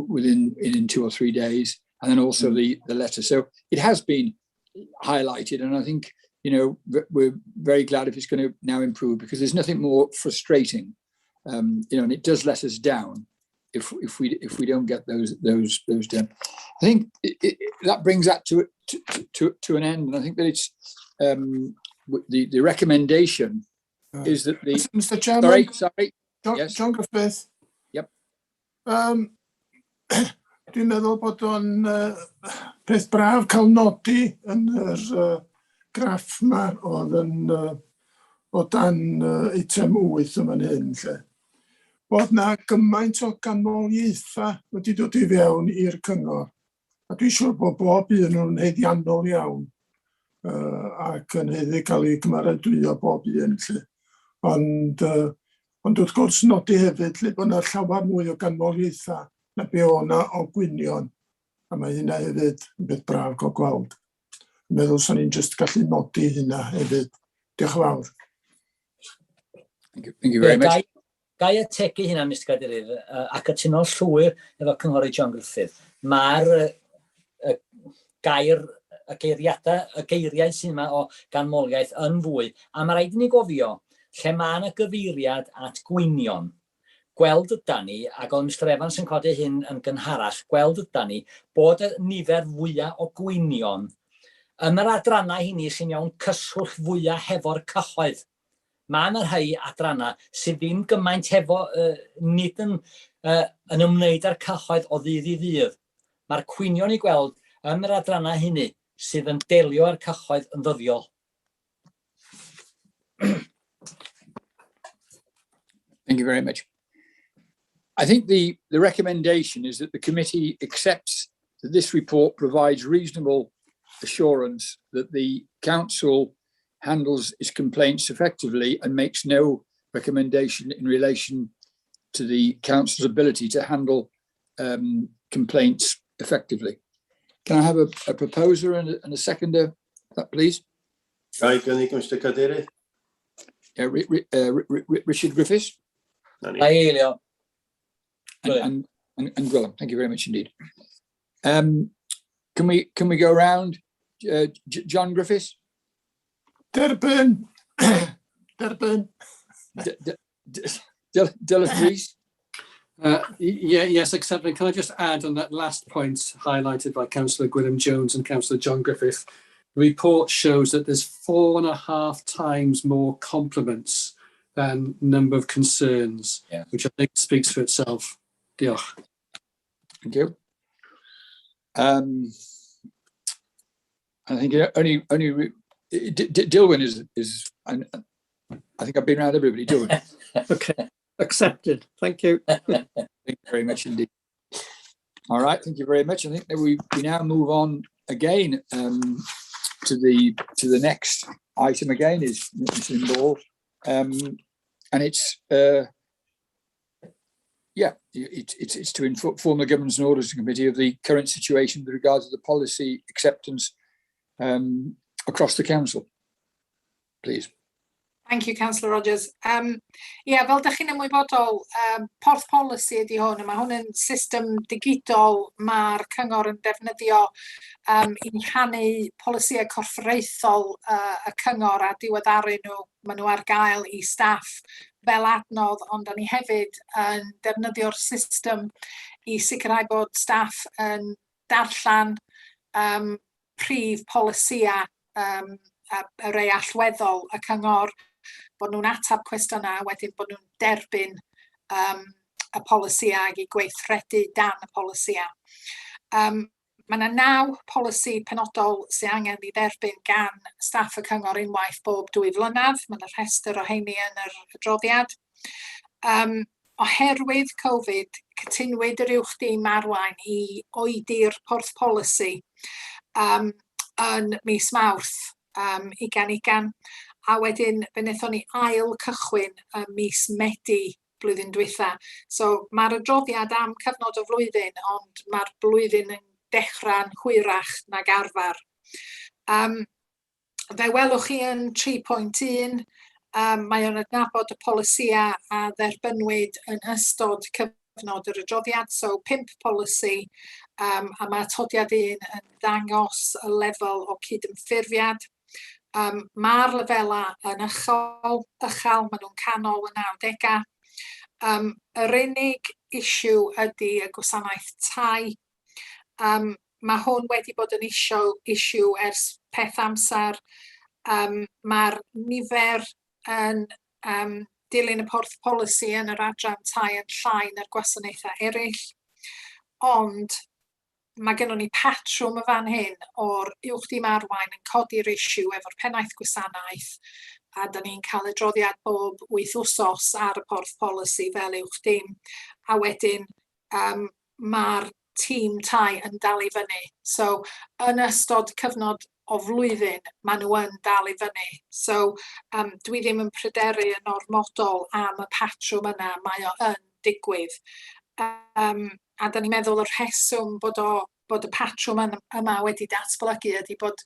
within 2 or 3 days, and then also the letter. So it has been highlighted, and I think we're very glad if it's going to now improve, because there's nothing more frustrating, and it does let us down if we don't get those done. I think that brings that to an end, and I think that it's the recommendation is that the Mr. Chairman. Sorry. Yes. John Griffith. Yep. Dwi'n meddwl bod o'n peth braf cael nodi yn yr graff yma o dan eitem 8 yma'n hyn, lle. Bod na gymaint o ganmoliaethau wedi dod I fewn i'r cyngor. A dwi'n siŵr bod bob un nhw'n heddiannol iawn ac yn heddi cael ei gymaradwyo bob un, lle. Ond wrth gwrs nodi hefyd lle bod yna llawer mwy o ganmoliaethau na be o'na o gwynion. A mae hynna hefyd yn beth braf cael gweld. Dwi'n meddwl sa'n ni'n just gallu nodi hynna hefyd Diolch yn fawr. Thank you very much. Gai ategu hynna, Mr Cadeirydd, ac ytuno'n llwyr efo cynghorydd John Griffith. Mae'r gair, y geiriau sy'n yma o ganmoliaeth yn fwy, a mae rhaid i ni gofio lle mae yna gyfeiriad at gwynion. Gweld yda ni, ac oedd Mr Evans yn codi hyn yn gynharach, gweld yda ni bod y nifer fwyaf o gwynion yn yr adrannau hynny sy'n iawn cyswllt fwyaf hefo'r cyhoedd. Mae yna rhai adrannau sydd ddim gymaint hefo, nid yn ymwneud â'r cyhoedd o ddydd i ddydd. Mae'r cwynion i gweld yn yr adrannau hynny sydd yn delio â'r cyhoedd yn ddyddiol. Thank you very much. I think the recommendation is that the committee accepts that this report provides reasonable assurance that the council handles its complaints effectively and makes no recommendation in relation to the council's ability to handle complaints effectively. Can I have a proposer and a seconder, please? Gai gynnig, Mr Cadeirydd. Richard Griffiths. Archwilio. And Gwilym. Thank you very much indeed. Can we go around? John Griffiths. Derbyn. Derbyn. Dylan Rees. Yes, accepting. Can I just add on that last point highlighted by Councillor Gwilym Jones and Councillor John Griffith? The report shows that there's 4.5 times more compliments than number of concerns, which I think speaks for itself. Diolch. Thank you. I think only Dilwyn is I think I've been around everybody. Dilwyn. Okay, accepted. Thank you. Thank you very much indeed. All right, thank you very much. I think that we now move on again to the next item again is involved, and it's it's to inform the Governance and Orders Committee of the current situation with regard to the policy acceptance across the council. Please. Thank you, Councillor Rogers. Fel ydych chi'n ymwybodol, porth polisi ydi hwn, a mae hwn yn system digidol mae'r cyngor yn defnyddio i rhannu polisïau corfforaethol y cyngor a diweddaru nhw. Maen nhw ar gael i staff fel adnodd, ond da ni hefyd yn defnyddio'r system i sicrhau bod staff yn darllen prif polisïau y rei allweddol y cyngor, bod nhw'n atab cwestiynau, wedyn bod nhw'n derbyn y polisïau ag i gweithredu dan y polisïau. Mae yna 9 polisi penodol sy'n angen i dderbyn gan staff y cyngor unwaith bob 2 flynedd. Mae yna rhestr o heini yn yr adroddiad. Oherwydd Covid, cytunwyd yr uwch dim arwain i oedi'r porth polisi yn mis Mawrth 2020, a wedyn fe wnaethon ni ail cychwyn mis Medi blwyddyn dwytha. So mae'r adroddiad am cyfnod o flwyddyn, ond mae'r blwyddyn yn dechrau'n hwyrach nag arfer. Fe welwch chi yn 3.1, mae o'n adnabod y polisïau a dderbynwyd yn ystod cyfnod yr adroddiad, so 5 polisi, a mae atodiad un yn dangos y lefel o cydymffurfiad. Mae'r lefelau yn uchel, maen nhw'n canol yn 90au. Yr unig issue ydy y gwasanaeth tai. Mae hwn wedi bod yn issue ers peth amser. Mae'r nifer yn dilyn y porth polisi yn yr adran tai yn llai na'r gwasanaethau eraill, ond mae gennym ni patrwm y fan hyn o'r uwch dim arwain yn codi'r issue efo'r pennaeth gwasanaeth, a da ni'n cael adroddiad bob 8 wsos ar y porth polisi fel uwch dim, a wedyn mae'r tîm tai yn dal i fyny. So yn ystod cyfnod o flwyddyn, maen nhw yn dal i fyny. So dwi ddim yn pryderu yn ormodol am y patrwm yna, mae o yn digwydd. A da ni'n meddwl y rheswm bod y patrwm yma wedi datblygu ydy bod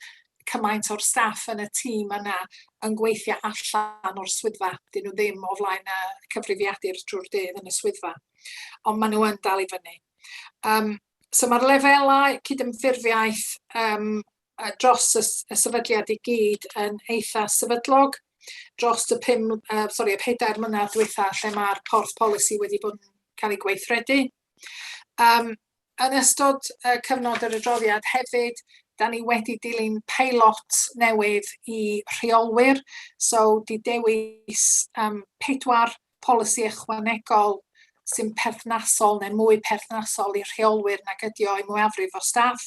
cymaint o'r staff yn y tîm yna yn gweithio allan o'r swyddfa. Dyn nhw ddim o flaen y cyfrifiadur drwy'r dydd yn y swyddfa, ond maen nhw yn dal i fyny. So mae'r lefelau cydymffurfiaeth dros y sefydliad i gyd yn eitha sefydlog, dros y 4 mlynedd diwetha lle mae'r porth polisi wedi bod yn cael ei gweithredu. Yn ystod cyfnod yr adroddiad hefyd, da ni wedi dilyn peilot newydd i rheolwyr, so di dewis 4 polisi ychwanegol sy'n perthnasol neu mwy perthnasol i rheolwyr nag ydi o i mwyafrif o staff.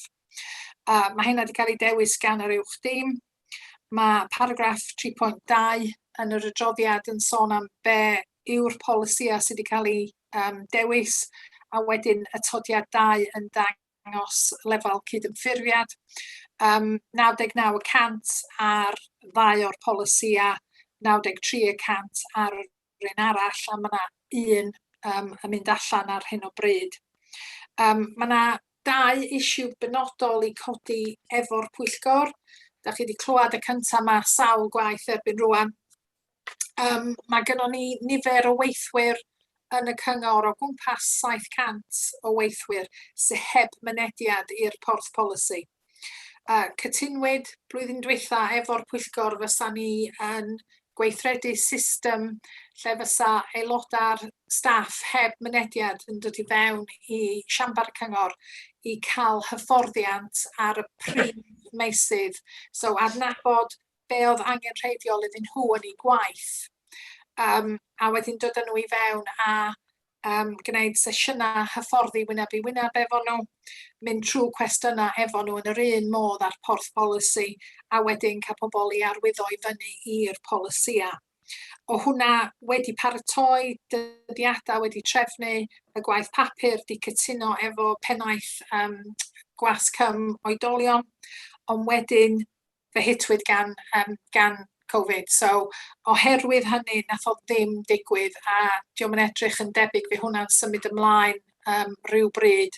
Mae hynna wedi cael ei dewis gan yr uwch dîm. Mae paragraff 3.2 yn yr adroddiad yn sôn am be yw'r polisia sydd wedi cael ei dewis, a wedyn y todiad 2 yn dangos lefel cydymffurfiad. 99% ar 2 o'r polisia, 93% ar un arall, a mae yna 1 yn mynd allan ar hyn o bryd. Mae yna 2 isiw benodol i codi efo'r Pwyllgor. Da chi wedi clywed y cyntaf yma sawl gwaith erbyn rwan. Mae gennym ni nifer o weithwyr yn y cyngor o gwmpas 700 o weithwyr sydd heb mynediad i'r porth polisi. Cytunwyd blwyddyn diwetha efo'r Pwyllgor fysa ni yn gweithredu system lle fysa aelodau'r staff heb mynediad yn dod i fewn i siambar cyngor i cael hyfforddiant ar y prif meysydd. So adnabod be oedd angen rheidiol iddyn nhw yn eu gwaith. A wedyn dod â nhw i fewn a gwneud sesiynau hyfforddi wyneb i wyneb efo nhw, mynd trwy cwestiynau efo nhw yn yr un modd ar porth polisi, a wedyn cael pobl i arwyddo i fyny i'r polisia. O hwnna wedi paratoi, dyddiadau wedi trefnu, y gwaith papur di cytuno efo pennaeth gwasg oedolion, ond wedyn fe hitwyd gan Covid. So, oherwydd hynny, nath o ddim digwydd, a diolch yn edrych yn debyg fe hwnna'n symud ymlaen rhyw bryd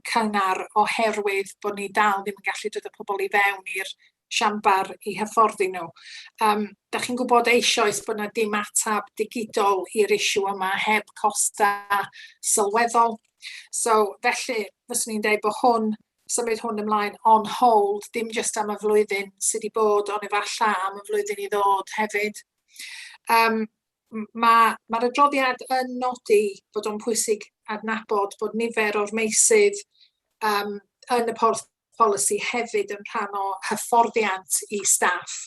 cynnar oherwydd bod ni dal ddim yn gallu dod y pobl i fewn i'r siambar i hyfforddi nhw. Da chi'n gwybod eisoes bod yna dim atab digidol i'r isiw yma heb costa sylweddol. So, felly, fyswn ni'n dweud bod symud hwn ymlaen on hold, dim jyst am y flwyddyn sydd wedi bod, ond efallai am y flwyddyn i ddod hefyd. Mae'r adroddiad yn nodi bod o'n pwysig adnabod bod nifer o'r meysydd yn y porth polisi hefyd yn rhan o hyfforddiant i staff.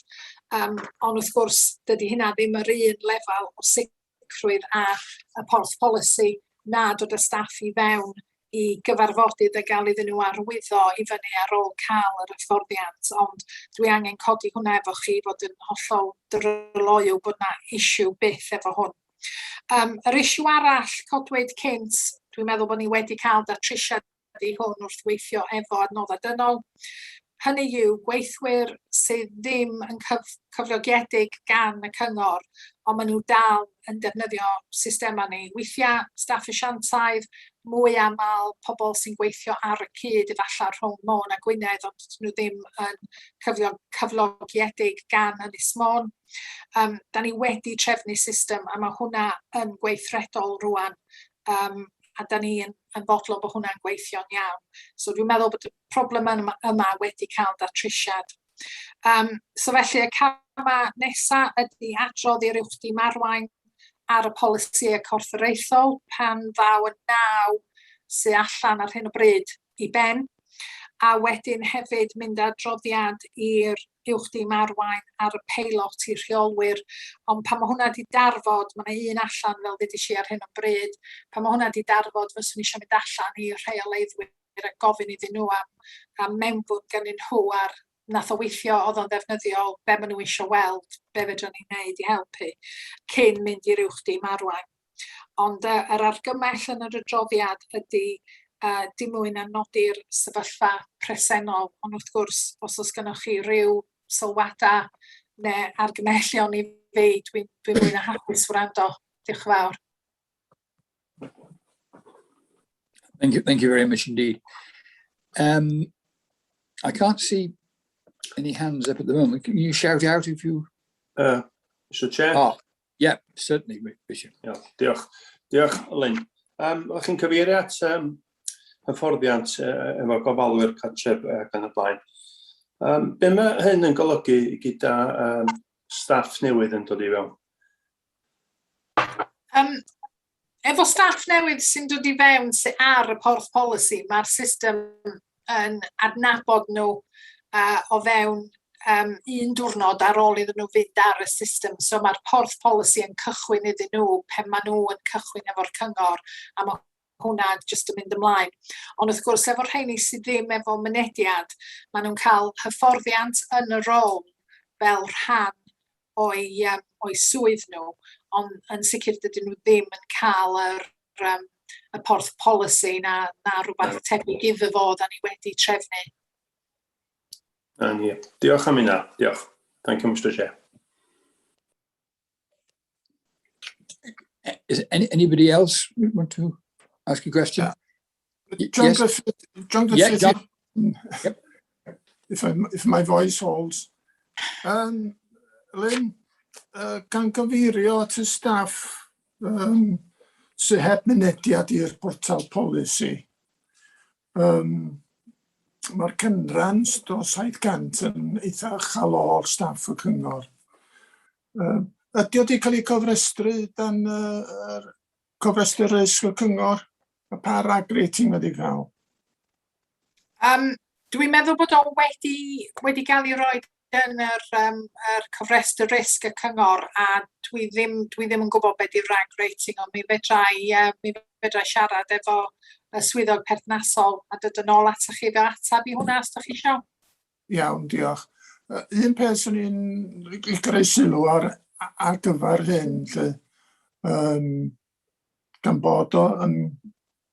Ond wrth gwrs, dydy hynna ddim yr un lefel o sicrwydd a y porth polisi na dod y staff i fewn i gyfarfodydd a gael iddyn nhw arwyddo i fyny ar ôl cael yr hyfforddiant, ond dwi angen codi hwnna efo chi fod yn hollol dryloyw bod yna isiw byth efo hwn. Yr isiw arall codwyd cynt, dwi'n meddwl bod ni wedi cael datrisiad i hwn wrth weithio efo adnoddau dynol. Hynny yw gweithwyr sydd ddim yn cyflogiedig gan y cyngor, ond maen nhw dal yn defnyddio systema ni. Weithiau staff asiantaidd, mwy aml pobl sy'n gweithio ar y cyd efallai rhwng Môn a Gwynedd, ond nhw ddim yn cyflogiedig gan Ynys Môn. Da ni wedi trefnu system a mae hwnna yn gweithredol rwan. A da ni yn fodlon bod hwnna'n gweithio'n iawn. So dwi'n meddwl bod y problem yma wedi cael datrisiad. So felly y camau nesaf ydy adrodd i'r uwch dîm arwain ar y polisïau corfforaethol pan ddaw y 9 sy'n allan ar hyn o bryd i ben. A wedyn hefyd mynd adroddiad i'r uwch dîm arwain ar y peilot i'r rheolwyr, ond pan mae hwnna wedi darfod, mae yna un allan fel ddudais i ar hyn o bryd, pan mae hwnna wedi darfod, fyswn i eisiau mynd allan i'r rheoleiddwyr a gofyn iddyn nhw am mewnbwn gennyn nhw ar nath o weithio oedd o'n ddefnyddiol, be maen nhw eisiau weld, be fedrwn ni'n neud i helpu, cyn mynd i'r uwch dîm arwain. Ond yr argymell yn yr adroddiad ydy dim mwy na nodi'r sefyllfa presennol, ond wrth gwrs, os oes gennych chi ryw sylwadau neu argymellion i fi, dwi'n mwy na hapus wrando. Diolch yn fawr. Thank you very much indeed. I can't see any hands up at the moment. Can you shout out if you... Mr Chair? Oh, yeah, certainly, Bishop. Yeah, diolch. Diolch, Lynn. O'ch chi'n cyfeirio at hyfforddiant efo gofalwyr cartref gan y blaen. Be mae hyn yn golygu gyda staff newydd yn dod i fewn? Efo staff newydd sy'n dod i fewn sy'n ar y porth polisi, mae'r system yn adnabod nhw o fewn un diwrnod ar ôl iddyn nhw fynd ar y system. So mae'r porth polisi yn cychwyn iddyn nhw pen maen nhw yn cychwyn efo'r cyngor, a mae hwnna jyst yn mynd ymlaen. Ond wrth gwrs, efo'r rheini sydd ddim efo mynediad, maen nhw'n cael hyfforddiant yn y rôl fel rhan o'i swydd nhw, ond yn sicr dydyn nhw ddim yn cael y porth polisi na rhywbeth tebyg iddo fo da ni wedi trefnu. Diolch am hynna. Diolch. Thank you, Mr Chair. Is anybody else want to ask a question? John Griffith. John Griffith. Yeah, John. Yep. If my voice holds. Lynn, gan gyfeirio at y staff sy'n heb mynediad i'r portal polisi, mae'r cynrans o 700 yn eitha uchel o'r staff y cyngor. Ydy wedi cael ei cofrestru dan cofrestru risg y cyngor? A pa rag rating wedi cael? Dwi'n meddwl bod o wedi cael ei roi yn yr cofrestr risg y cyngor, a dwi ddim yn gwybod beth yw'r rag rating, ond mi fedrai siarad efo y swyddog perthnasol a dod yn ôl atoch chi fe atab i hwnna os ydych chi isio. Iawn, diolch. Un peth sy'n ni'n greu sylw ar gyfer hyn, gan bod o'n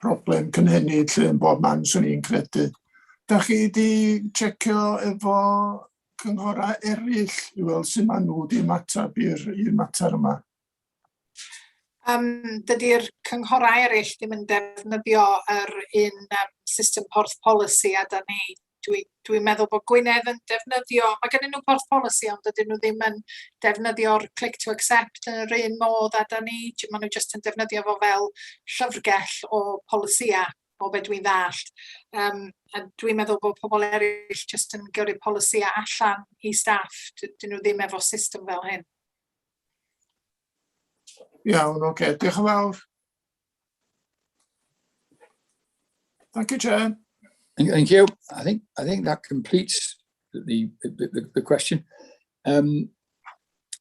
problem cynhenid yn bob man sy'n ni'n credu. Da chi wedi checio efo cynghorau eraill i weld sy'n maen nhw wedi ymateb i'r mater yma? Dydy'r cynghorau eraill ddim yn defnyddio yr un system porth polisi a da ni. Dwi'n meddwl bod Gwynedd yn defnyddio, mae gen nhw porth polisi, ond dydyn nhw ddim yn defnyddio'r click to accept yn yr un modd a da ni. Maen nhw jyst yn defnyddio fo fel llyfrgell o polisia o beth dwi'n ddallt. A dwi'n meddwl bod pobl eraill jyst yn gyrru polisia allan i staff. Dyn nhw ddim efo system fel hyn. Iawn, oce. Diolch yn fawr. Thank you, Chair. Thank you. I think that completes the question. And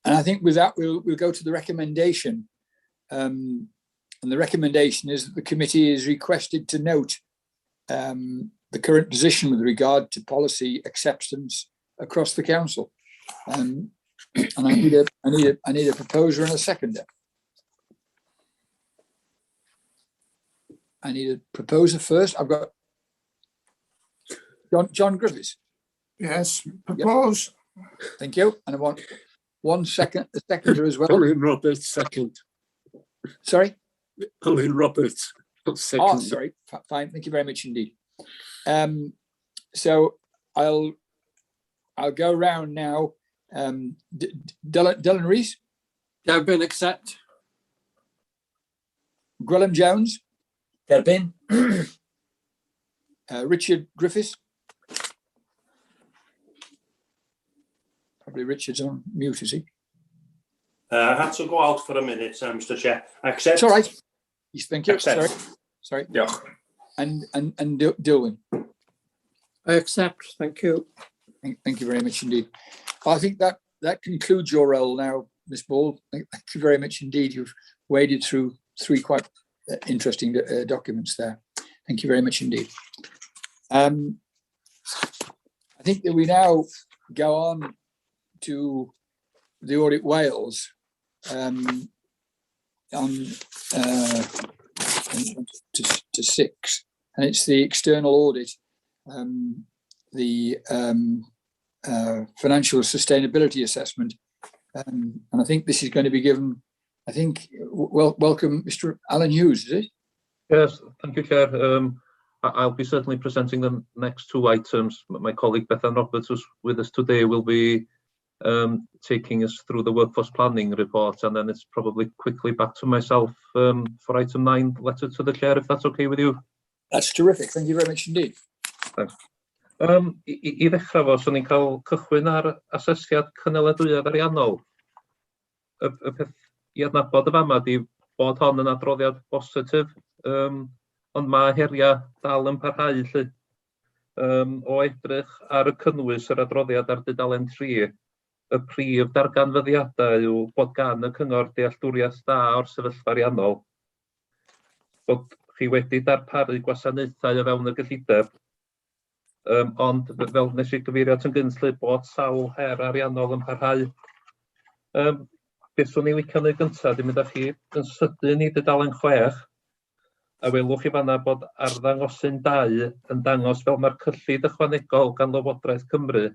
I think with that we'll go to the recommendation. And the recommendation is that the committee is requested to note the current position with regard to policy acceptance across the council. And I need a proposer and a seconder. I need a proposer first. I've got John Griffiths. Yes, propose. Yep. Thank you. And I want a seconder as well. Colin Roberts, second. Sorry? Colin Roberts, second. Oh, sorry. Fine. Thank you very much indeed. So I'll go round now. Dylan Rees. Derbyn, accept. Gwelym Jones. Derbyn. Richard Griffiths. Probably Richard's on mute, is he? I had to go out for a minute, Mr Chair. Accept. It's all right. Thank you. Accept. Sorry. Diolch. And Dilwyn. I accept, thank you. Thank you very much indeed. I think that concludes your role now, Ms. Ball. Thank you very much indeed. You've waded through 3 quite interesting documents there. Thank you very much indeed. I think that we now go on to the Audit Wales on to 6, and it's the external audit, the financial sustainability assessment, and I think this is going to be given. I think welcome, Mr. Alan Hughes, is it? Yes, thank you, Chair. I'll be certainly presenting the next two items. My colleague Bethan Roberts, who's with us today, will be taking us through the workforce planning report, and then it's probably quickly back to myself for item 9, letter to the chair, if that's okay with you. That's terrific. Thank you very much indeed. Thanks. I ddechrau fo, so ni'n cael cychwyn ar asesiad cynaladwyedd ariannol. Y peth i adnabod y fama di bod hon yn adroddiad positif, ond mae heriau dal yn parhau lly. O edrych ar y cynnwys yr adroddiad ar dudalen 3, y prif darganfyddiadau yw bod gan y cyngor dealltwriaeth da o'r sefyllfa ariannol, bod chi wedi darparu gwasanaethau o fewn y gyllideb, ond fel nes i gyfeirio at yn gyntlu bod sawl her ariannol yn parhau. Beth swn i licio neud gyntaf, di mynd â chi yn sydyn i dudalen 6, a welwch chi fanna bod arddangosyn 2 yn dangos fel mae'r cyllid ychwanegol gan Llywodraeth Cymru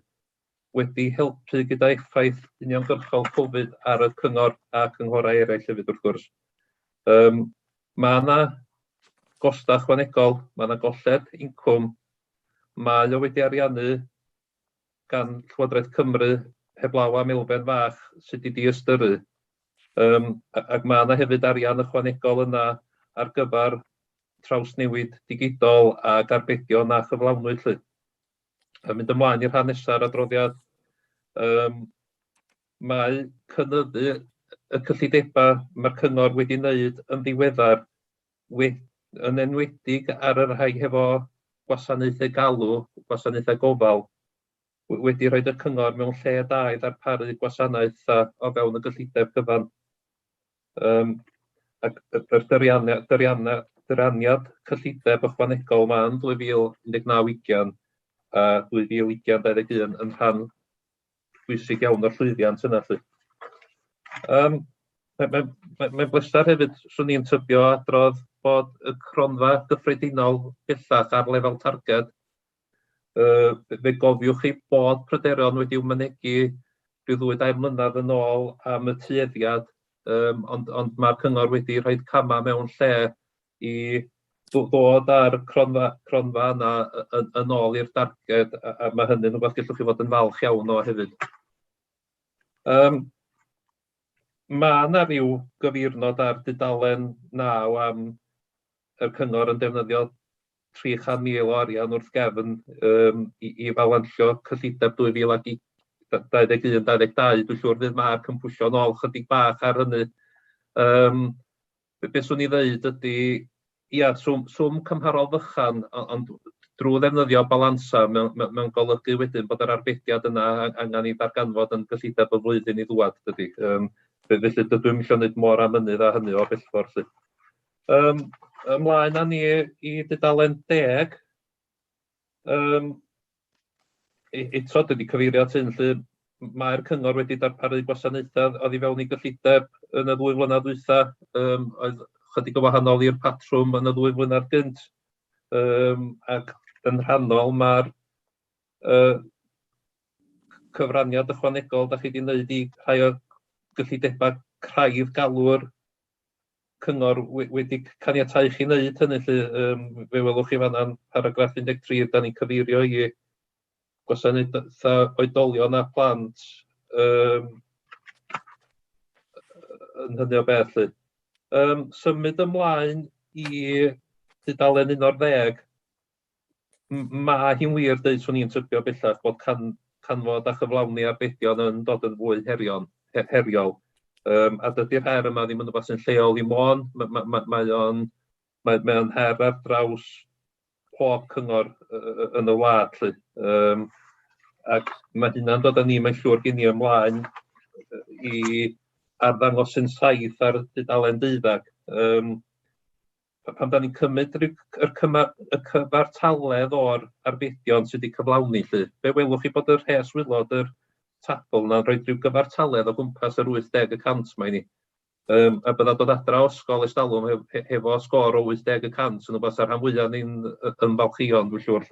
wedi helpu gyda effaith uniongyrchol Covid ar y cyngor a cynghorau eraill hefyd wrth gwrs. Mae yna gosta ychwanegol, mae yna golled incwm, mae o wedi ariannu gan Llywodraeth Cymru heblaw am elfen fach sydd wedi ystyru. Ac mae yna hefyd arian ychwanegol yna ar gyfer trawsnewid digidol ac arbedion a chyflawnwyd lly. A mynd ymlaen i'r rhan nesaf adroddiad, mae cynyddu y cyllidebau mae'r cyngor wedi wneud yn ddiweddar yn enwedig ar y rhai hefo gwasanaethau galw, gwasanaethau gofal, wedi rhoi y cyngor mewn lle da i ddarparu gwasanaeth o fewn y gyllideb gyfan. Ac yr dyraniad cyllideb ychwanegol ma yn 2019-20 a 2020-2021 yn rhan bwysig iawn o'r llwyddiant yna. Mae'n bleser hefyd, swn i'n tybio adrodd bod y cronfa gyffredinol bellach ar lefel targed. Fe gofiwch chi bod pryderon wedi ymynegu rhyw 2-3 mlynedd yn ôl am y tueddiad, ond mae'r cyngor wedi rhoi cama mewn lle i ddod ar cronfa yna yn ôl i'r darged, a mae hynny'n rhywbeth gallwch chi fod yn falch iawn o hefyd. Mae yna ryw gyfurnod ar dudalen 9 am y cyngor yn defnyddio 300,000 o arian wrth gefn i falancio cyllideb 2021-2022. Dwi'n siŵr fydd mae'r cympwysio nôl chydig bach ar hynny. Beth swn i ddeud ydy, swm cymharol fychan, ond drwy ddefnyddio balansa mewn golygu wedyn bod yr arbediad yna angen i ddarganfod yn gyllideb y flwyddyn i ddwad dydy. Felly dydw i'm eisiau gwneud mor amynydd a hynny o bellfordd. Ymlaen â ni i dudalen 10. Eto dydy cyfeirio at hyn, mae'r cyngor wedi darparu gwasanaethau oddi fewn i gyllideb yn y 2 flynedd dwytha, oedd chydig o wahanol i'r patrwm yn y 2 flynedd gynt, ac yn rhannol mae'r cyfraniad ychwanegol da chi wedi wneud i rhai o gyllidebau craidd galw'r cyngor wedi caniatáu chi wneud hynny. Fe welwch chi fanna'n paragraff 13, da ni'n cyfeirio i gwasanaethau oedolion a plant yn hynny o beth. Symud ymlaen i dudalen 11, mae hi'n wir dweud swn i'n tybio bellach bod canfod a chyflawni arbedion yn dod yn fwy heriol. A dydy'r her yma ddim yn rhywbeth sy'n lleol i mon, mae'n her ar draws pob cyngor yn y wlad. Ac mae hynna'n dod â ni, mae'n siŵr gen i ymlaen i arddangosyn 7 ar dudalen 12. Pan da ni'n cymryd y cyfartaledd o'r arbedion sydd wedi cyflawni, fe welwch chi bod yr rhes wilod yr tabl na'n rhoi rhyw gyfartaledd o gwmpas yr 80% mae ni. A bydda dod adra o ysgol Estalwm hefo sgôr o 80% yn rhywbeth ar rhan fwyaf ni'n ymfalchion, dwi'n siŵr.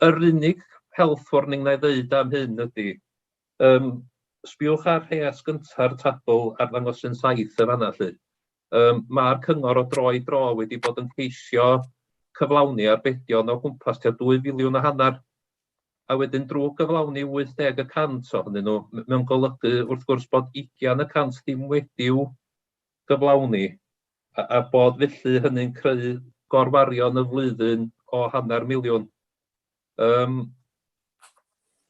Yr unig health warning na i ddeud am hyn ydy, sbiwch ar rhes gynta'r tabl ar ddangosyn 7 y fanna. Mae'r cyngor o dro i dro wedi bod yn ceisio cyflawni arbedion o gwmpas tua 2 filiwn a hanner. A wedyn drwy gyflawni 80% ohonyn nhw, mewn golygu wrth gwrs bod 20% ddim wedi'w gyflawni, a bod felly hynny'n creu gorwarion y flwyddyn o 500,000.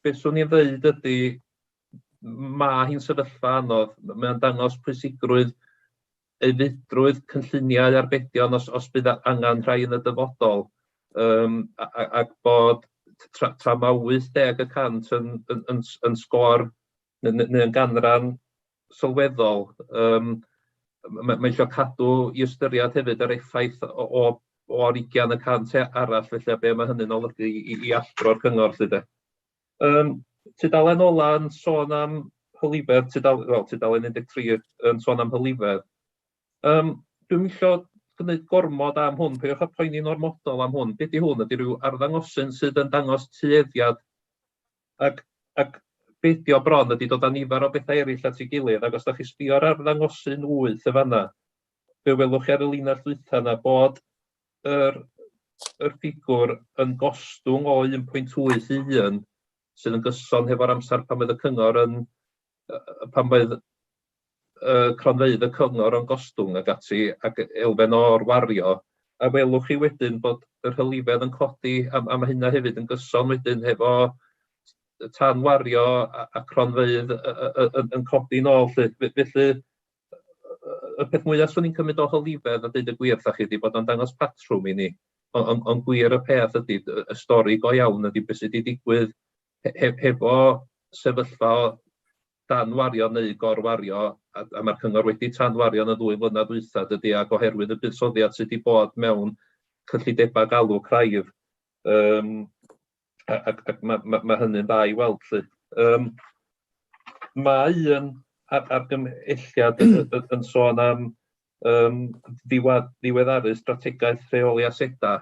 Beth swn i'n dweud ydy, mae hi'n sefyllfa anodd, mae'n dangos pwysigrwydd aeddfedrwydd cynlluniau arbedion os bydd angen rhai yn y dyfodol, ac bod tra mae 80% yn sgôr neu'n ganran sylweddol, mae eisiau cadw i ystyried hefyd yr effaith o'r 20% arall, felly be mae hynny'n olygu i allro'r cyngor. Tudalen ola yn sôn am hylifedd, tudalen 13 yn sôn am hylifedd. Dwi'n mysio gwneud gormod am hwn, peidiwch â poeni'n ormodol am hwn. Be di hwn? Ydy rhyw arddangosyn sydd yn dangos tueddiad, ac be di o bron ydy dod â nifer o bethau eraill at ei gilydd, ac os da chi sbio'r arddangosyn 8 y fanna, fe welwch chi ar y linell ddwytha yna bod yr ffigwr yn gostwng o 1.81 sydd yn gyson hefo'r amser pan bydd y cyngor pan bydd cronfeydd y cyngor yn gostwng ag ati, ac elfen o'r wario, a welwch chi wedyn bod yr hylifedd yn codi, a mae hynna hefyd yn gyson wedyn hefo tan wario a cronfeydd yn codi nôl. Felly, y peth mwyaf swn i'n cymryd o hylifedd a dweud y gwir tha chi ydy bod o'n dangos patrwm i ni, ond gwir y peth ydy, y stori go iawn ydy beth sydd wedi digwydd hefo sefyllfa dan wario neu gorwario, a mae'r cyngor wedi tanwario yn y 2 flynedd dwytha dydy, ac oherwydd y buddsoddiad sydd wedi bod mewn cyllidebau galw craidd, ac mae hynny'n dda i weld. Mae un argymhelliad yn sôn am ddiweddaru strategaeth rheoli aseda,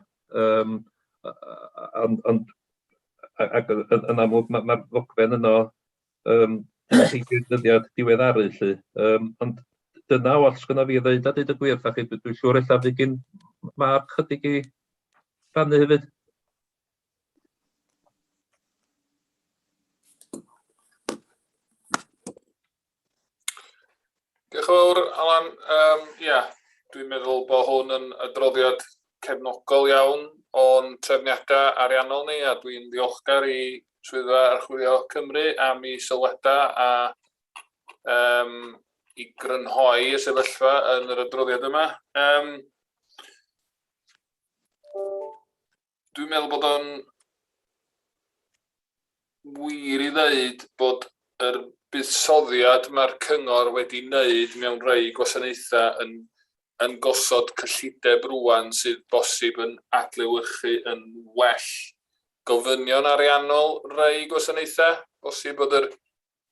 ac yn amlwg mae'r ddogfen yno dyddiad diweddaru. Ond dyna os gynna fi ddeud a dweud y gwir, dwi'n siŵr eilla fydd gyn Mark chydig i rannu hefyd. Diolch yn fawr, Alan. Dwi'n meddwl bod hwn yn adroddiad cefnogol iawn o'n trefniadau ariannol ni, a dwi'n ddiolchgar i Swyddfa Archwilio Cymru am ei sylwadau a i grynhoi y sefyllfa yn yr adroddiad yma. Dwi'n meddwl bod o'n wir i ddeud bod yr buddsoddiad mae'r cyngor wedi wneud mewn rhai gwasanaethau yn gosod cyllideb rwan sydd bosib yn adlewyrchu yn well gofynion ariannol rhai gwasanaethau. Bosib bod yr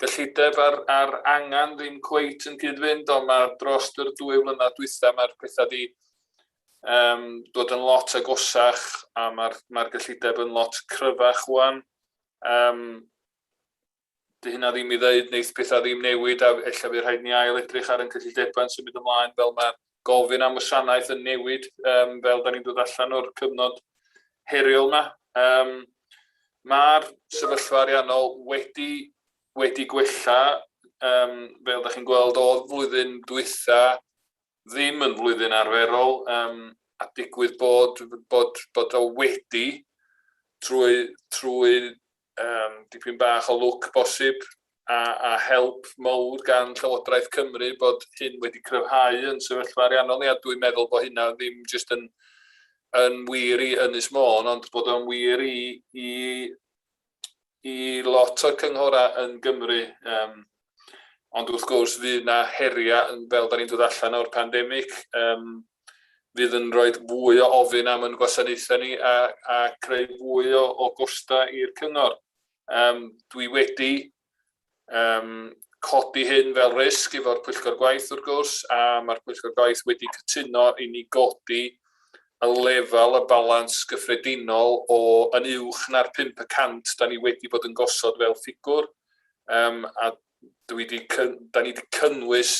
gyllideb ar angan ddim cweit yn cyd-fynd, ond mae dros yr 2 flynedd dwytha mae'r pethau wedi dod yn lot agosach, a mae'r gyllideb yn lot cryfach rwan. Dy hynna ddim i ddeud wneith pethau ddim newid, a ella fydd rhaid ni ail edrych ar yn cyllidebau'n symud ymlaen fel mae'r gofyn am wasanaeth yn newid, fel da ni'n dod allan o'r cyfnod heriol yma. Mae'r sefyllfa ariannol wedi gwella, fel da chi'n gweld o'r flwyddyn dwytha ddim yn flwyddyn arferol, a digwydd bod o wedi trwy dipyn bach o lwc bosib a help mowr gan Llywodraeth Cymru bod hyn wedi cryfhau yn sefyllfa ariannol ni, a dwi'n meddwl bod hynna ddim jyst yn wir i Ynys Môn, ond bod o'n wir i lot o'r cynghorau yn Gymru. Ond wrth gwrs fydd yna heriau, fel da ni'n dod allan o'r pandemig, fydd yn rhoi fwy o ofyn am yn gwasanaethau ni a creu fwy o gosta i'r cyngor. Dwi wedi codi hyn fel risg efo'r Pwyllgor Gwaith wrth gwrs, a mae'r Pwyllgor Gwaith wedi cytuno i ni godi y lefel y balans gyffredinol yn uwch na'r 5% da ni wedi bod yn gosod fel ffigwr, a da ni wedi cynnwys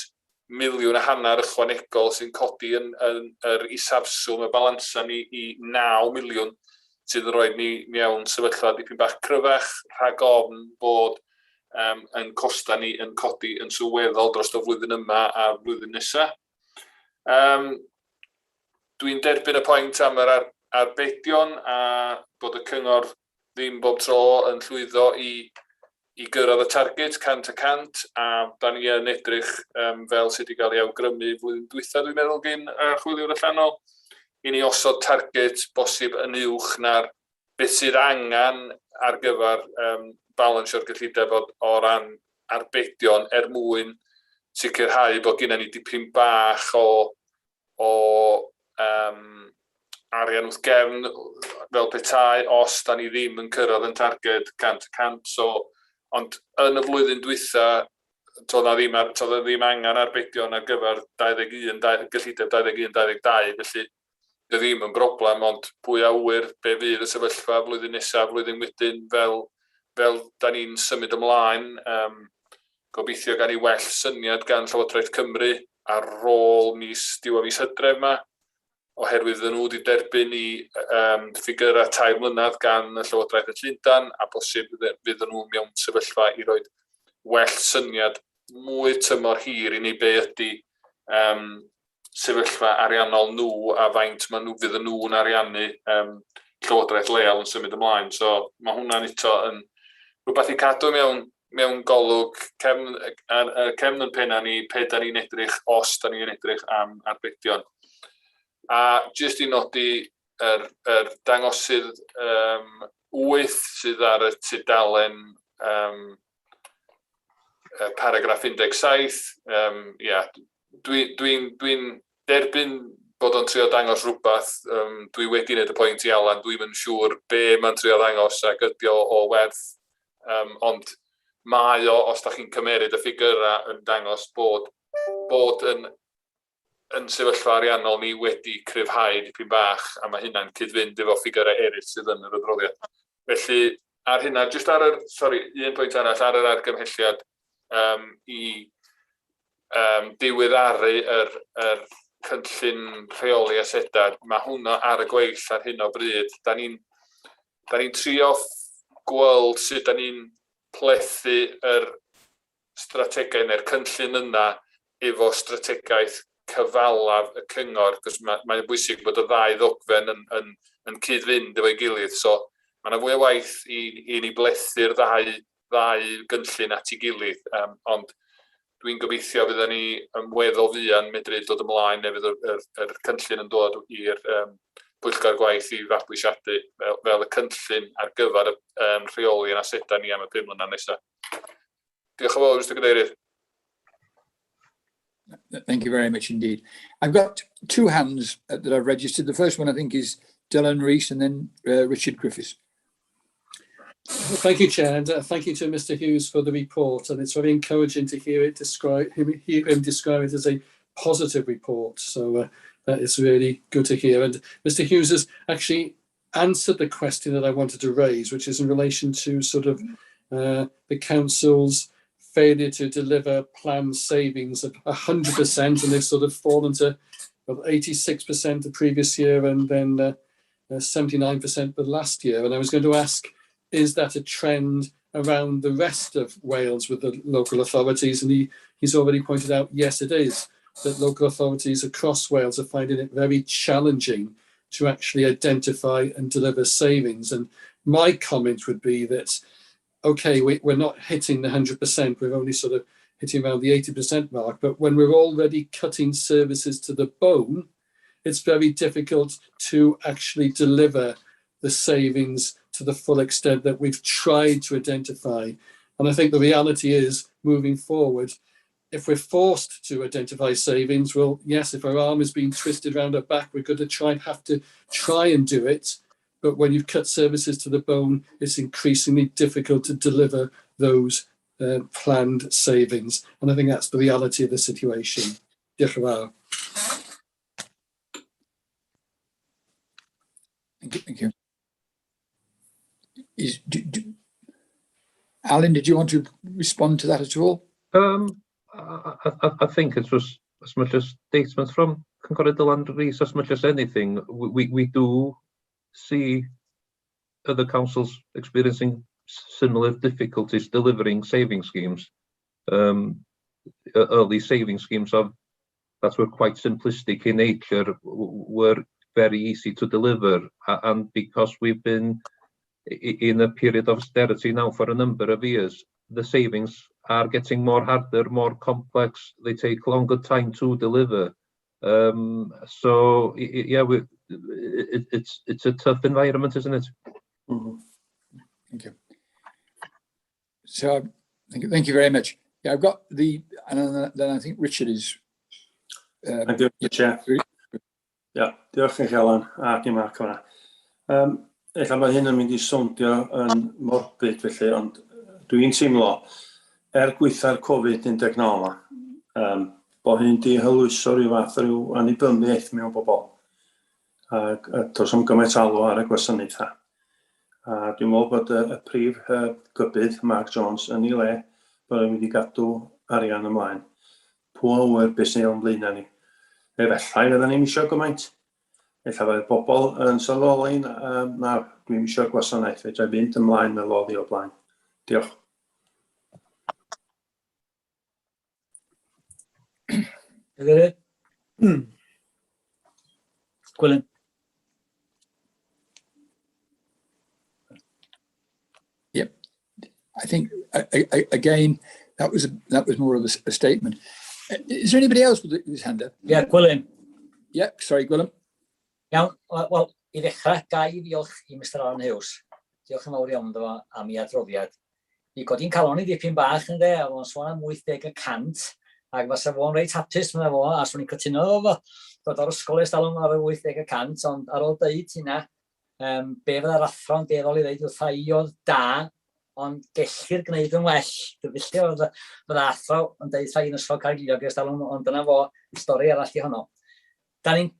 miliwn a hanner ychwanegol sy'n codi yn yr isafswm y balansa ni i 9 miliwn sydd yn rhoi ni mewn sefyllfa dipyn bach cryfach rhag ofn bod yn costa ni yn codi yn sylweddol dros y flwyddyn yma a flwyddyn nesaf. Dwi'n derbyn y pwynt am yr arbedion a bod y cyngor ddim bob tro yn llwyddo i gyrraedd y target 100%, a da ni yn edrych fel sydd wedi cael ei awgrymu flwyddyn dwytha, dwi'n meddwl, gyn Archwilio'r allanol, i ni osod target bosib yn uwch na'r beth sydd angen ar gyfer balansio'r gyllideb o ran arbedion mwyn sicrhau bod gennym ni dipyn bach o arian wrth gefn fel petai os da ni ddim yn cyrraedd yn target 100%. Ond yn y flwyddyn dwytha, toedd ddim angen arbedion ar gyfer gyllideb 21-22, felly dy ddim yn broblem, ond pwy a wyr be fydd y sefyllfa flwyddyn nesaf, flwyddyn wedyn fel da ni'n symud ymlaen. Gobeithio gan i well syniad gan Llywodraeth Cymru ar ôl diwedd mis Hydref yma, oherwydd nhw wedi derbyn i ffigurau 2 mlynedd gan y Llywodraeth y Llundain, a bosib fydd nhw mewn sefyllfa i roi well syniad mwy tymor hir i ni be ydy sefyllfa ariannol nhw a faint fydd nhw'n ariannu Llywodraeth leol yn symud ymlaen. So mae hwnna'n eto yn rhywbeth i cadw mewn golwg cefn yn penna ni pe da ni'n edrych os da ni'n edrych am arbedion. A jyst i nodi yr dangosydd 8 sydd ar y tudalen paragraff 17. Dwi'n derbyn bod o'n trio dangos rhywbeth, dwi wedi wneud y pwynt i Alan, dwi'n yn siŵr be mae'n trio dangos ac ydi o werth, ond mae o, os da chi'n cymeryd y ffigurau, yn dangos bod yn sefyllfa ariannol ni wedi cryfhau dipyn bach, a mae hynna'n cydfynd efo ffigurau eraill sydd yn yr adroddiad. Felly, ar hynna, jyst un pwynt arall ar yr argymhelliad i diweddaru yr cynllun rheoli asedau, mae hwnna ar y gweill ar hyn o bryd. Da ni'n trio gweld sut da ni'n plethu yr strategaeth neu'r cynllun yna efo strategaeth cyfalaf y cyngor, cos mae'n bwysig bod y ddau ddogfen yn cyd-fynd efo'i gilydd. So, mae yna fwy o waith i ni blethu'r ddau gynllun at ei gilydd, ond dwi'n gobeithio fydda ni yn weddol fuan medru dod ymlaen neu fydd yr cynllun yn dod i'r Pwyllgor gwaith i fabwysiadu fel y cynllun ar gyfer rheoli yn asedau ni am y 5 mlynedd nesaf. Diolch yn fawr, Mr. Cadeirydd. Thank you very much indeed. I've got 2 hands that I've registered. The first one I think is Dylan Rees and then Richard Griffiths. Thank you, Chair, and thank you to Mr. Hughes for the report. And it's very encouraging to hear him describe it as a positive report. So that is really good to hear. And Mr. Hughes has actually answered the question that I wanted to raise, which is in relation to sort of the council's failure to deliver planned savings of 100%, and they've sort of fallen to 86% the previous year and then 79% the last year. And I was going to ask, is that a trend around the rest of Wales with the local authorities? And he's already pointed out, yes, it is, that local authorities across Wales are finding it very challenging to actually identify and deliver savings. And my comment would be that, okay, we're not hitting the 100%, we're only sort of hitting around the 80% mark, but when we're already cutting services to the bone, it's very difficult to actually deliver the savings to the full extent that we've tried to identify. And I think the reality is, moving forward, if we're forced to identify savings, well, yes, if our arm is being twisted around our back, we're going to have to try and do it. But when you've cut services to the bone, it's increasingly difficult to deliver those planned savings. And I think that's the reality of the situation. Diolch yn fawr. Thank you. Alan, did you want to respond to that at all? I think it was as much a statement from Cynghorydd Dylan Rees as much as anything. We do see other councils experiencing similar difficulties delivering saving schemes. Early saving schemes that were quite simplistic in nature were very easy to deliver, and because we've been in a period of austerity now for a number of years, the savings are getting more harder, more complex. They take longer time to deliver. So yeah, it's a tough environment, isn't it? Mm-hmm. Thank you. So thank you very much. Yeah, I've got and then I think Richard is. Thank you, Chair. Yeah, diolch yn Helen ac i Mark hwnna. Ella mae hyn yn mynd I sowndio yn morbid felly, ond dwi'n teimlo gweitha'r Covid-19 yma, bod hyn di hylwyso rhyw fath o ryw annibyniaeth mewn bobl. Ac does am gymaint alw ar y gwasanaethau. A dwi'n meddwl bod y prif gybydd, Mark Jones, yn ei le, bod yn mynd I gadw arian ymlaen. Pwy awyr beth sy'n o'n blaenau ni. Efallai fydden ni'n isio gymaint. Ella fydd bobl yn sylweddoli, na, dwi'n isio gwasanaeth, fedrai fynd ymlaen y loddi o blaen. Diolch. Gwilym. Yep. I think again that was more of a statement. Is there anybody else with his hand up? Yeah, Gwilym. Yeah, sorry, Gwilym. Iawn, wel, I ddechrau, gai ddiolch I Mr Alan Hughes. Diolch yn fawr iawn am ei adroddiad. I godi'n calon I dipyn bach yn de, a fo'n sôn am 80%, ac fasa fo'n reit hapus fyna fo, a swn i'n cytuno fo, dod o'r ysgol ers dalwm ar y 80%, ond ar ôl deud hynna, be fydda'r athro'n deddol I ddeud wrtha I oedd da, ond gellir gwneud yn well. Dyfyllio fydda athro yn deud rhai yn ysgol Archwilio ers dalwm, ond dyna fo, stori arall I honno. Da ni'n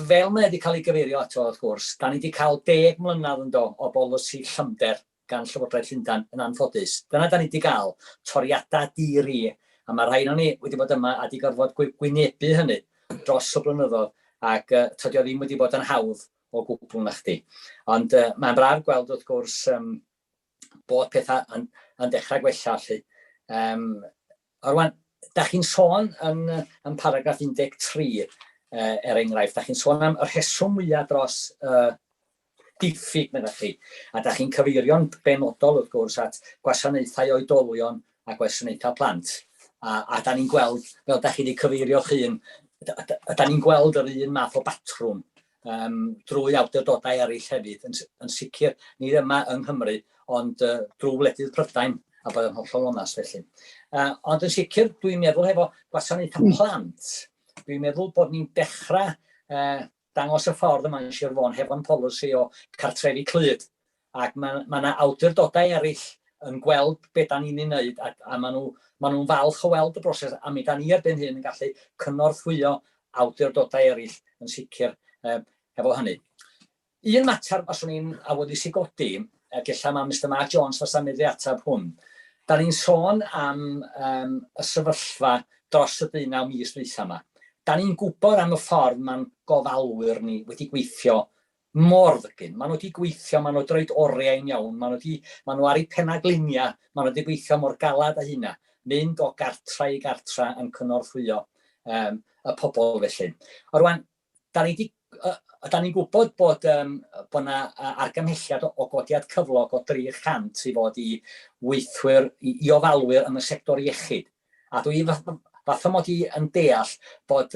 fel mae wedi cael ei gyfeirio ato, wrth gwrs, da ni wedi cael 10 mlynedd yn do o bolisi llyfnder gan Llywodraeth Llundain yn anffodus. Dyna da ni wedi cael toriadau diri, a mae rhain o'n ni wedi bod yma a wedi gorfod gwynebu hynny dros y blynyddoedd, ac tydio ddim wedi bod yn hawdd o gwbl na chdi. Ond mae'n braf gweld, wrth gwrs, bod pethau yn dechrau gwella lly. Rwan, da chi'n sôn yn paragraff 13, enghraifft, da chi'n sôn am y rheswm mwyaf dros diffyg meddwl chi, a da chi'n cyfeirio'n benodol wrth gwrs at gwasanaethau oedolion a gwasanaethau plant. A da ni'n gweld, fel da chi wedi cyfeirio chi'n, da ni'n gweld yr un math o batrwm drwy awdurdodau eraill hefyd, yn sicr ni yma yng Nghymru, ond drwy wledydd Prydain, a bod yn hollol onast felly. Ond yn sicr, dwi'n meddwl hefo gwasanaethau plant, dwi'n meddwl bod ni'n dechrau dangos y ffordd yma yn Sir Fôn hefo'n polisi o cartrefi clud. Ac mae yna awdurdodau eraill yn gweld beth da ni'n ei wneud, a maen nhw'n falch o weld y broses, a mi da ni erbyn hyn yn gallu cynorthwyo awdurdodau eraill yn sicr efo hynny. Un mater, os o'n i'n awyddus I godi, gella mae Mr Mark Jones fas am ei atab hwn, da ni'n sôn am y sefyllfa dros y 19 mis dwytha yma. Da ni'n gwybod am y ffordd mae'n gofalwyr ni wedi gweithio mor ddygyn. Maen nhw wedi gweithio, maen nhw wedi rhoi oriau'n iawn, maen nhw ar eu penaglinia, maen nhw wedi gweithio mor galad â hynna, mynd o gartra I gartra yn cynorthwyo y pobl felly. O rwan, da ni'n gwybod bod yna argymhelliad o godiad cyflog o 300 I fod I weithwyr, I ofalwyr yn y sector iechyd. A dwi fath o mod I yn deall bod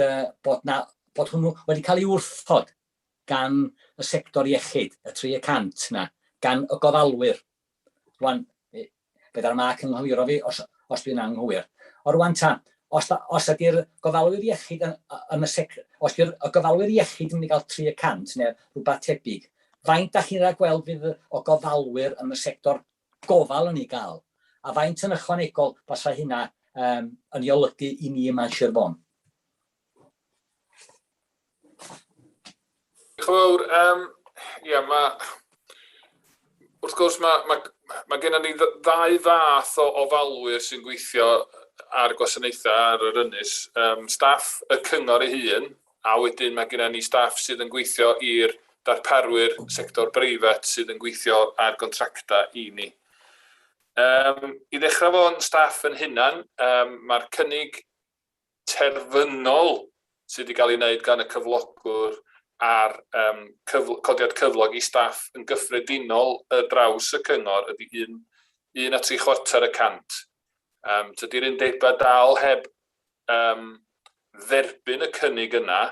hwnnw wedi cael ei wrthod gan y sector iechyd, y 300 yna, gan y gofalwyr. Rwan, byddai'r marc yn nghywiro fi os dwi'n anghywir. O rwan ta, os ydy'r gofalwyr iechyd os ydy'r gofalwyr iechyd yn mynd I gael 300 neu rhywbeth tebyg, faint da chi'n rhagweld fydd o gofalwyr yn y sector gofal yn ei gael, a faint yn ychwanegol basa hynna yn ei olygu I ni yma yn Sir Fôn. Diolch yn fawr. Wrth gwrs mae gennym ni ddau fath o ofalwyr sy'n gweithio ar gwasanaethau ar yr ynys, staff y cyngor ei hun, a wedyn mae gennym ni staff sydd yn gweithio i'r darparwyr sector breifat sydd yn gweithio ar gontracta i ni. I ddechrau fo'n staff yn hunan, mae'r cynnig terfynol sydd wedi cael ei wneud gan y cyflogwr ar codiad cyflog i staff yn gyffredinol y draws y cyngor ydy 1.75%. Tydy'r undeba dal heb dderbyn y cynnig yna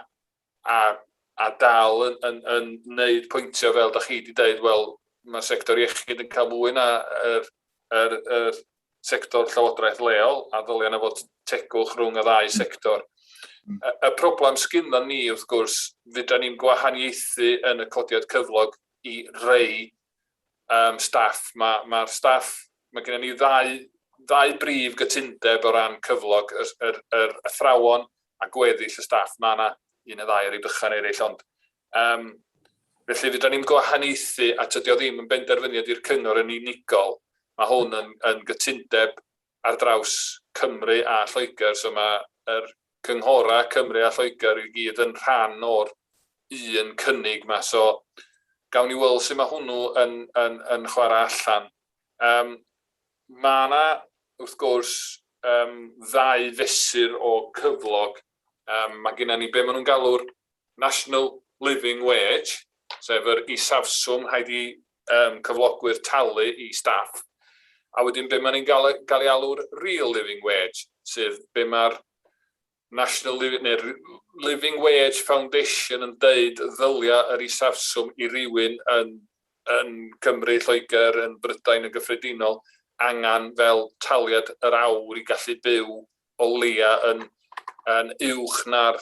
a dal yn wneud pwyntio fel da chi wedi dweud, wel, mae'r sector iechyd yn cael mwy na yr sector llywodraeth leol a ddylia na fod tegwch rhwng y ddau sector. Y problem sgynno ni, wrth gwrs, fydda ni'n gwahaniaethu yn y codiad cyflog i rei staff. Mae'r staff, mae gennym ni ddau brif gytundeb o ran cyflog, yr athrawon a gweddill y staff. Mae yna un neu ddau ar ei bychan eraill, ond felly fydda ni'n gwahaniaethu a tydio ddim yn benderfyniad i'r cyngor yn unigol. Mae hwn yn gytundeb ar draws Cymru a Lloegr, so mae'r cynghora Cymru a Lloegr i gyd yn rhan o'r un cynnig yma, so gawn ni weld sut mae hwnnw yn chwarae allan. Mae yna, wrth gwrs, ddau fesur o cyflog. Mae gennym ni be maen nhw'n galw'r National Living Wage, sef yr isafswm rhaid i cyflogwyr talu i staff. A wedyn be maen nhw'n cael ei alw'r Real Living Wage, sef be mae'r National Living Wage Foundation yn deud ddylia yr isafswm i rywun yn Cymru, Lloegr, yn Brydain yn gyffredinol angan fel taliad yr awr i gallu byw o leia yn uwch na'r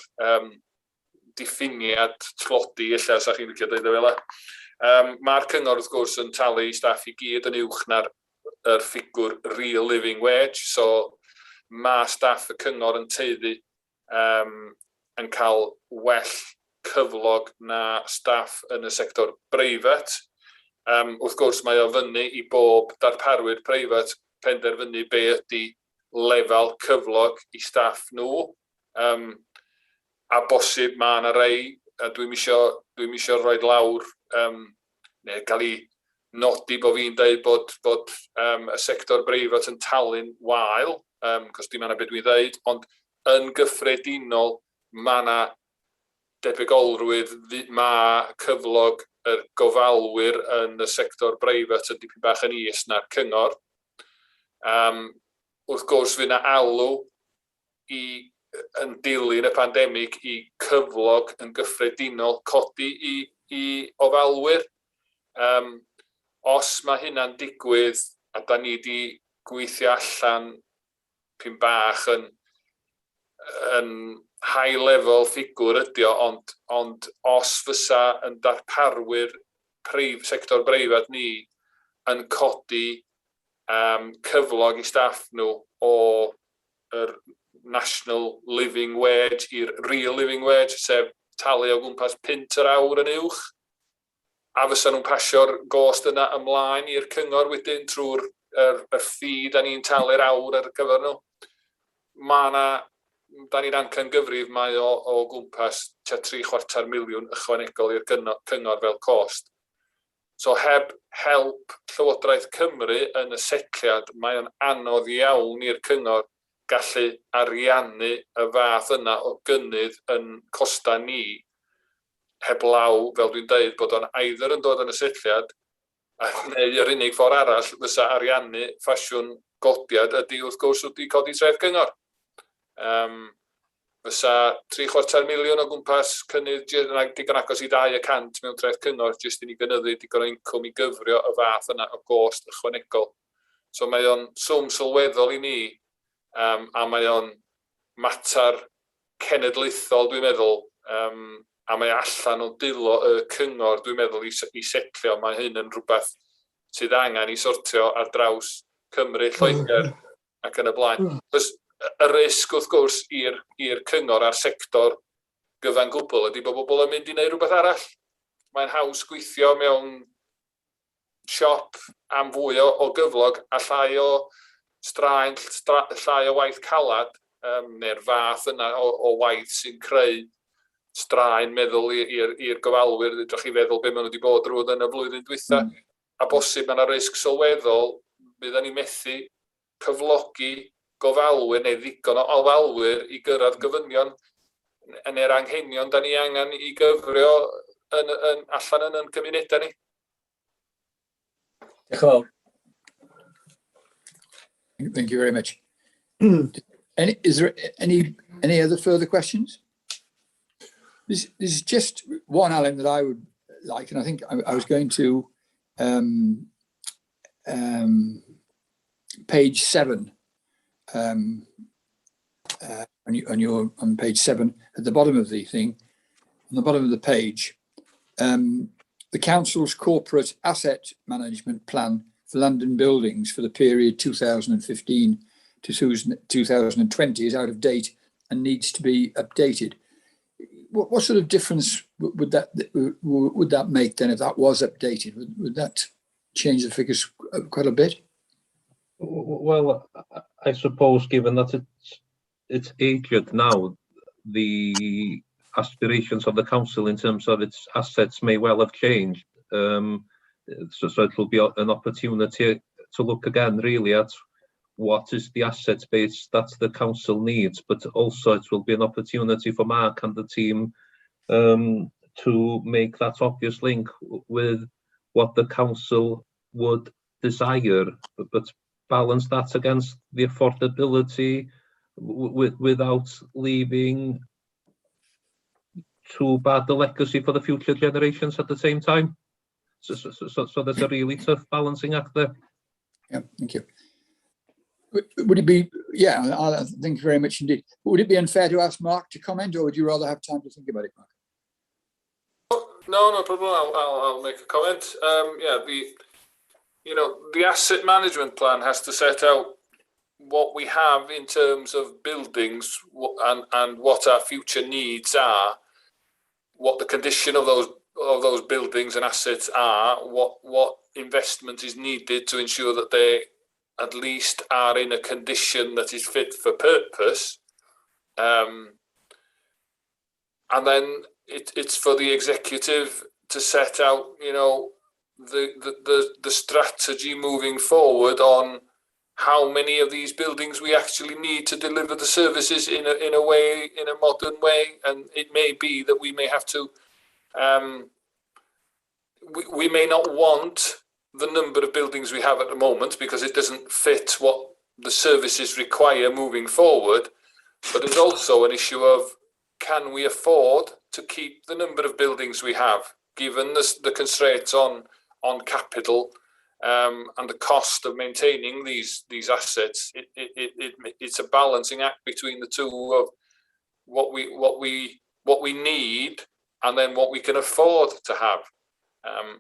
diffiniad tlodi, illa, sa chi'n licio dweud o fel. Mae'r cyngor, wrth gwrs, yn talu i staff i gyd yn uwch na'r ffigwr Real Living Wage, so mae staff y cyngor yn teuddu yn cael well cyflog na staff yn y sector breifat. Wrth gwrs, mae o fyny i bob darparwyr preifat penderfynu be ydy lefel cyflog i staff nhw. A bosib mae yna rei, dwi'n isio rhoi lawr, neu cael ei nodi bod fi'n dweud bod y sector breifat yn talu'n wael, cos dim yna beth dwi'n dweud, ond yn gyffredinol mae yna debygolrwydd, mae cyflog y gofalwyr yn y sector breifat yn dipyn bach yn is na'r cyngor. Wrth gwrs, fydd yna alw yn dilyn y pandemig i cyflog yn gyffredinol codi i ofalwyr. Os mae hynna'n digwydd, a da ni wedi gweithio allan pyn bach yn high level ffigwr ydi o, ond os fysa yn darparwyr sector breifat ni yn codi cyflog i staff nhw o yr National Living Wage i'r Real Living Wage, sef talu o gwmpas £5 yr awr yn uwch, a fysa nhw'n pasio'r gost yna ymlaen i'r cyngor wedyn trwy'r ffi da ni'n talu'r awr ar gyfer nhw. Da ni'n ancan gyfrif mae o gwmpas £750,000 ychwanegol i'r cyngor fel cost. So heb help Llywodraeth Cymru yn y setliad, mae o'n anodd iawn i'r cyngor gallu ariannu y fath yna o gynnydd yn costa ni, heblaw, fel dwi'n dweud, bod o'n either yn dod yn y setliad, neu yr unig ffordd arall fysa ariannu ffasiwn godiad ydy wrth gwrs wedi codi treth cyngor. Fysa £750,000 o gwmpas cynnydd digon agos i 200 mewn treth cyngor jyst i ni gynyddu digon o incwm i gyfrio y fath yna o gost ychwanegol. So mae o'n swm sylweddol i ni, a mae o'n mater cenedlaethol, dwi'n meddwl, a mae allan o dilo y cyngor, dwi'n meddwl, i setlio. Mae hyn yn rhywbeth sydd angen i sortio ar draws Cymru, Lloegr ac yn y blaen. Y risg, wrth gwrs, i'r cyngor a'r sector gyfan gwbl ydy bod bobl yn mynd i wneud rhywbeth arall. Mae'n haws gweithio mewn siop am fwy o gyflog a llai o straen llai o waith calad, neu'r fath yna o waith sy'n creu straen meddwl i'r gofalwyr, ydych chi feddwl beth maen nhw wedi bod drwy yn y flwyddyn dwytha, a bosib yna risg sylweddol, byddwn ni methu cyflogi gofalwyr neu ddigon o ofalwyr i gyrraedd gofynion yn yr anghenion da ni angen i gyfrio allan yn cymunedau ni. Diolch yn fawr. Thank you very much. Is there any other further questions? This is just one, Alan, that I would like, and I think I was going to page 7. On page 7 at the bottom of the thing, on the bottom of the page, the council's corporate asset management plan for London buildings for the period 2015 to 2020 is out of date and needs to be updated. What sort of difference would that make then if that was updated? Would that change the figures quite a bit? Well, I suppose given that it's aged now, the aspirations of the council in terms of its assets may well have changed. So it will be an opportunity to look again really at what is the asset base that the council needs, but also it will be an opportunity for Mark and the team to make that obvious link with what the council would desire, but balance that against the affordability without leaving too bad the legacy for the future generations at the same time. So there's a really tough balancing act there. Yeah, thank you. Would it be, yeah, thank you very much indeed. Would it be unfair to ask Mark to comment, or would you rather have time to think about it, Mark? No problem. I'll make a comment. The asset management plan has to set out what we have in terms of buildings and what our future needs are, what the condition of those buildings and assets are, what investment is needed to ensure that they at least are in a condition that is fit for purpose, and then it's for the executive to set out, the strategy moving forward on how many of these buildings we actually need to deliver the services in a modern way. And it may be that we may have to, we may not want the number of buildings we have at the moment because it doesn't fit what the services require moving forward. But there's also an issue of, can we afford to keep the number of buildings we have, given the constraints on capital and the cost of maintaining these assets? It's a balancing act between the two of what we need and then what we can afford to have.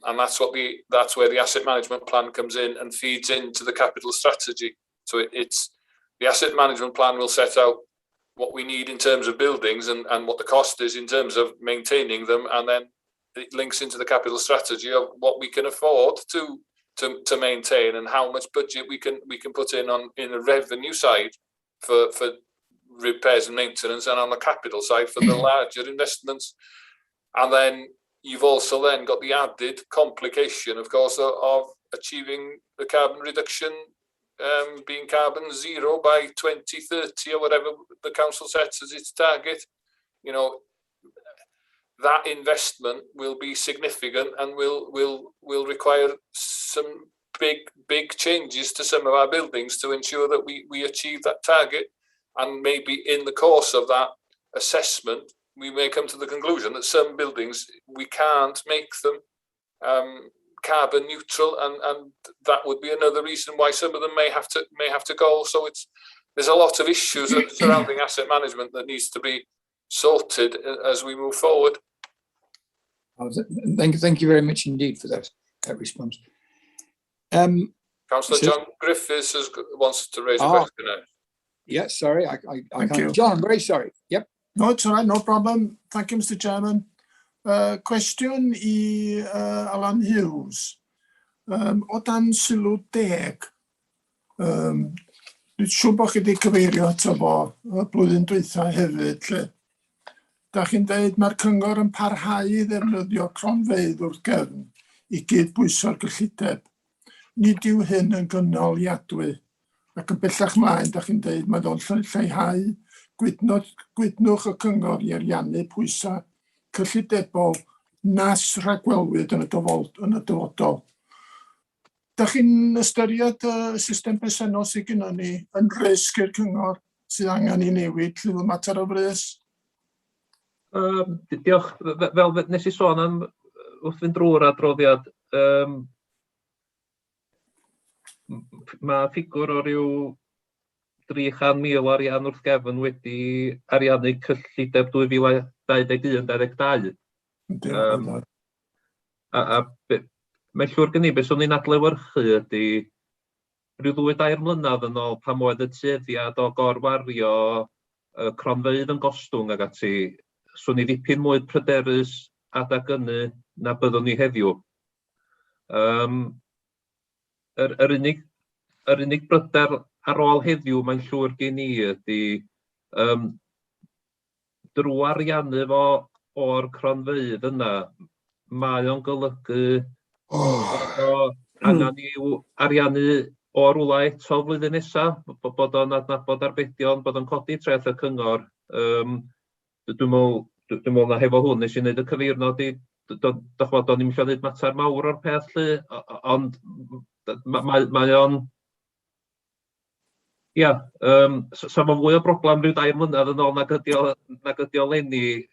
And that's where the asset management plan comes in and feeds into the capital strategy. So it's the asset management plan will set out what we need in terms of buildings and what the cost is in terms of maintaining them, and then it links into the capital strategy of what we can afford to maintain and how much budget we can put in the revenue side for repairs and maintenance, and on the capital side for the larger investments. And then you've also then got the added complication, of course, of achieving the carbon reduction, being carbon zero by 2030 or whatever the council sets as its target. That investment will be significant and will require some big changes to some of our buildings to ensure that we achieve that target. And maybe in the course of that assessment, we may come to the conclusion that some buildings, we can't make them carbon neutral, and that would be another reason why some of them may have to go. So there's a lot of issues surrounding asset management that needs to be sorted as we move forward. Thank you very much indeed for that response. Councillor John Griffiths wants to raise a question now. Yeah, sorry, I Thank can't. you. John, I'm very sorry. Yep. No, it's all right, no problem. Thank you, Mr. Chairman. Cwestiwn I Alan Hughes. O dan sylw 10, Dwi'n siŵr bod chi wedi cyfeirio ato fo y blwyddyn dwytha hefyd, lle. Da chi'n dweud mae'r cyngor yn parhau i ddefnyddio cronfeydd wrth gefn i gydbwyso'r gyllideb. Nid yw hyn yn gynaliadwy, ac yn bellach mlaen da chi'n dweud mae o'n lleihau gwydnwch y cyngor i ariannu pwysau cyllidebol nas rhagwelwyd yn y dyfodol. Da chi'n ystyried y system presennol sydd gyda ni yn risg i'r cyngor sydd angen i newid lle fy mater o frys? Diolch. Fel nes I sôn am wrth fynd drwy'r adroddiad, mae ffigwr o ryw 300,000 arian wrth gefn wedi ariannu cyllideb 2021-2022. Mae'n siŵr gen I beth o'n i'n adlewyrchu ydy rhyw 2-3 mlynedd yn ôl pan oedd y tueddiad o gorwario cronfeydd yn gostwng ag ati, swn I ddipyn mwy pryderus adag ynny na byddwn ni heddiw. Yr unig bryder ar ôl heddiw mae'n siŵr gen I ydy drwy ariannu fo o'r cronfeydd yna, mae o'n golygu angen i'w ariannu o rwla eto flwyddyn nesaf, bod o'n adnabod arbedion, bod o'n codi treth y cyngor. Dwi'n meddwl na hefo hwn nes I wneud y cyfeirnod I, do'n i'n eisiau wneud mater mawr o'r peth lle, ond mae o'n... Ia, so mae fwy o broblem rhyw 2 mlynedd yn ôl nag ydi o lenni.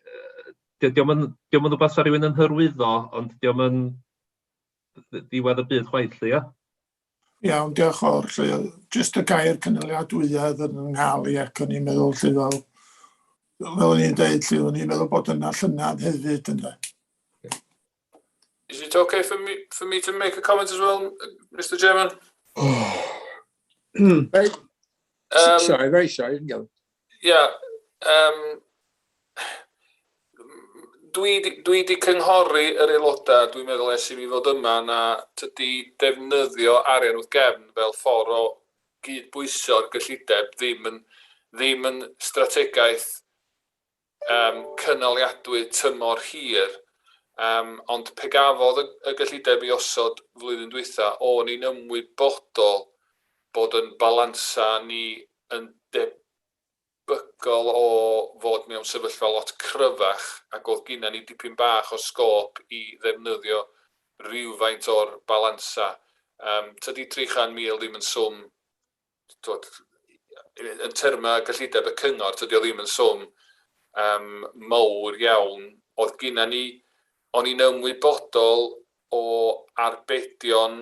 Diolch yn rhywbeth sa rhywun yn hyrwyddo, ond diolch yn diwedd y byd chwaith, ia? Iawn, diolch o'r lle. Just y gair cynaliadwyedd yn nghael I ac o'n i'n meddwl lle fel o'n i'n dweud lle o'n i'n meddwl bod yna llynad hefyd yna. Is it okay for me to make a comment as well, Mr. Chairman? Sorry, very sorry, didn't go. Yeah. Dwi di cynghori yr aelodau, dwi'n meddwl I mi fod yma na tydi defnyddio arian wrth gefn fel ffordd o gydbwyso'r gyllideb ddim yn strategaeth cynaliadwy tymor hir, ond pe gafodd y gyllideb I osod flwyddyn dwytha, o'n i'n ymwybodol bod yn balansa ni yn debygol o fod mewn sefyllfa lot cryfach ac oedd gynna ni dipyn bach o sgôp I ddefnyddio rhywfaint o'r balansa. Tydi 300,000 ddim yn swm, yn termau gyllideb y cyngor, tydi o ddim yn swm mawr iawn. Oedd gynna ni, o'n i'n ymwybodol o arbedion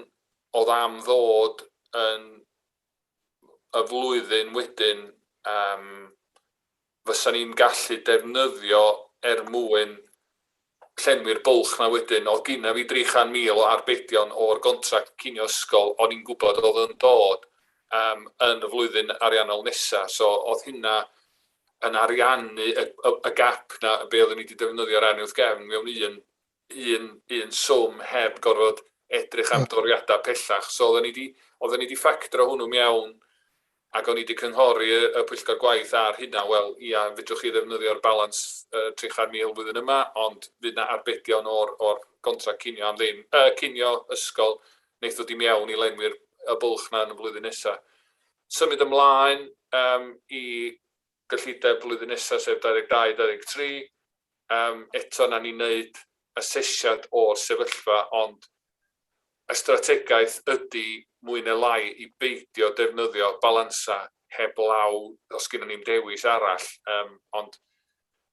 oedd am ddod yn y flwyddyn wedyn fysa ni'n gallu defnyddio mwyn llenwi'r bwlch na wedyn. Oedd gynna fi 300,000 o arbedion o'r gontract cinio ysgol, o'n i'n gwybod oedd yn dod yn y flwyddyn ariannol nesaf. So oedd hynna yn ariannu y gap na be oedden ni wedi defnyddio'r arian wrth gefn mewn un swm heb gorfod edrych am doriadau pellach. So oedden ni di ffactro hwnnw mewn ac o'n i wedi cynghori y pwyllgor gwaith ar hynna, wel, ia, fedrwch chi ddefnyddio'r balans 300,000 flwyddyn yma, ond fydd na arbedion o'r gontract cinio am ddim, cinio ysgol, wneith ddod I mewn I lenwi'r bwlch na yn y flwyddyn nesaf. Symud ymlaen I gyllideb flwyddyn nesaf, sef 22-23, eto na ni wneud asesiad o'r sefyllfa, ond y strategaeth ydy mwy neu lai I beidio defnyddio balansa heb law os gyda ni'n dewis arall, ond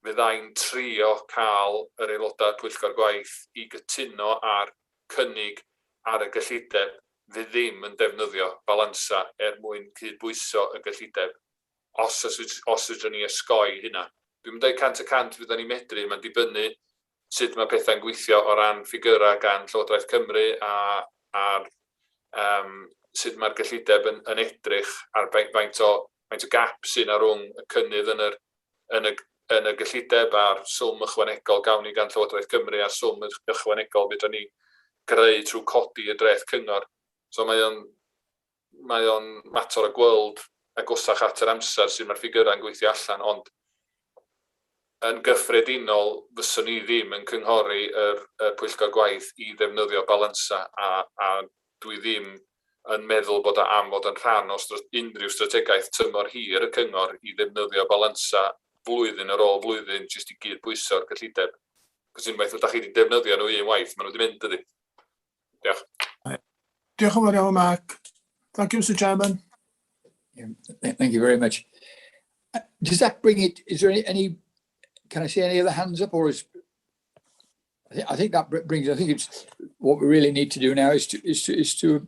fyddai'n trio cael yr aelodau pwyllgor gwaith I gytuno ar cynnig ar y gyllideb fydd ddim yn defnyddio balansa mwyn cydbwyso y gyllideb os ydyn ni ysgoi hynna. Dwi'n dweud 100% fyddwn ni medru, mae'n dibynnu sut mae pethau'n gweithio o ran ffigurau gan Llywodraeth Cymru a sut mae'r gyllideb yn edrych ar faint o gap sy'n ar rhwng y cynnydd yn y gyllideb a'r swm ychwanegol gawn ni gan Llywodraeth Cymru a swm ychwanegol fydden ni greu trwy codi y dreth cyngor. So mae o'n mater o gweld agosach at yr amser sydd mae'r ffigurau'n gweithio allan, ond yn gyffredinol fyswn ni ddim yn cynghori y pwyllgor gwaith i ddefnyddio balansa a dwi ddim yn meddwl bod am fod yn rhan o unrhyw strategaeth tymor hir y cyngor i ddefnyddio balansa flwyddyn ar ôl flwyddyn jyst i gyd-bwyso'r gyllideb. Cos unwaith ydych chi wedi defnyddio nhw un waith, maen nhw wedi mynd ydy. Diolch. Diolch yn fawr iawn, Mark. Thank you, Mr. Chairman. Thank you very much. Does that bring it, is there any can I see any other hands up, or is, I think that brings, I think it's what we really need to do now is to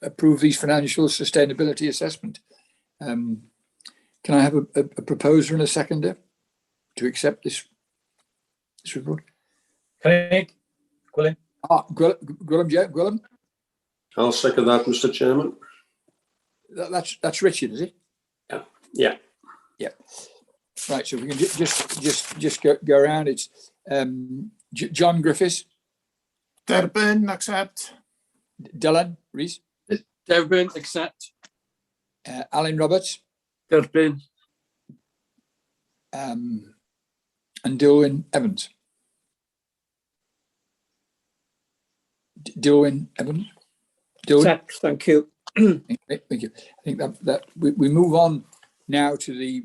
approve these financial sustainability assessment. Can I have a proposer and a seconder to accept this report? Cynnig, Gwilym. Gwilym. I'll second that, Mr. Chairman. That's Richard, is it? Yeah. Right, so we can just go around. It's John Griffiths. Derbyn, accept. Dylan Rees. Derbyn, accept. Alan Roberts. Derbyn. And Dilwyn Evans. Dilwyn Evans. Accept, thank you. Thank you. I think that we move on now to the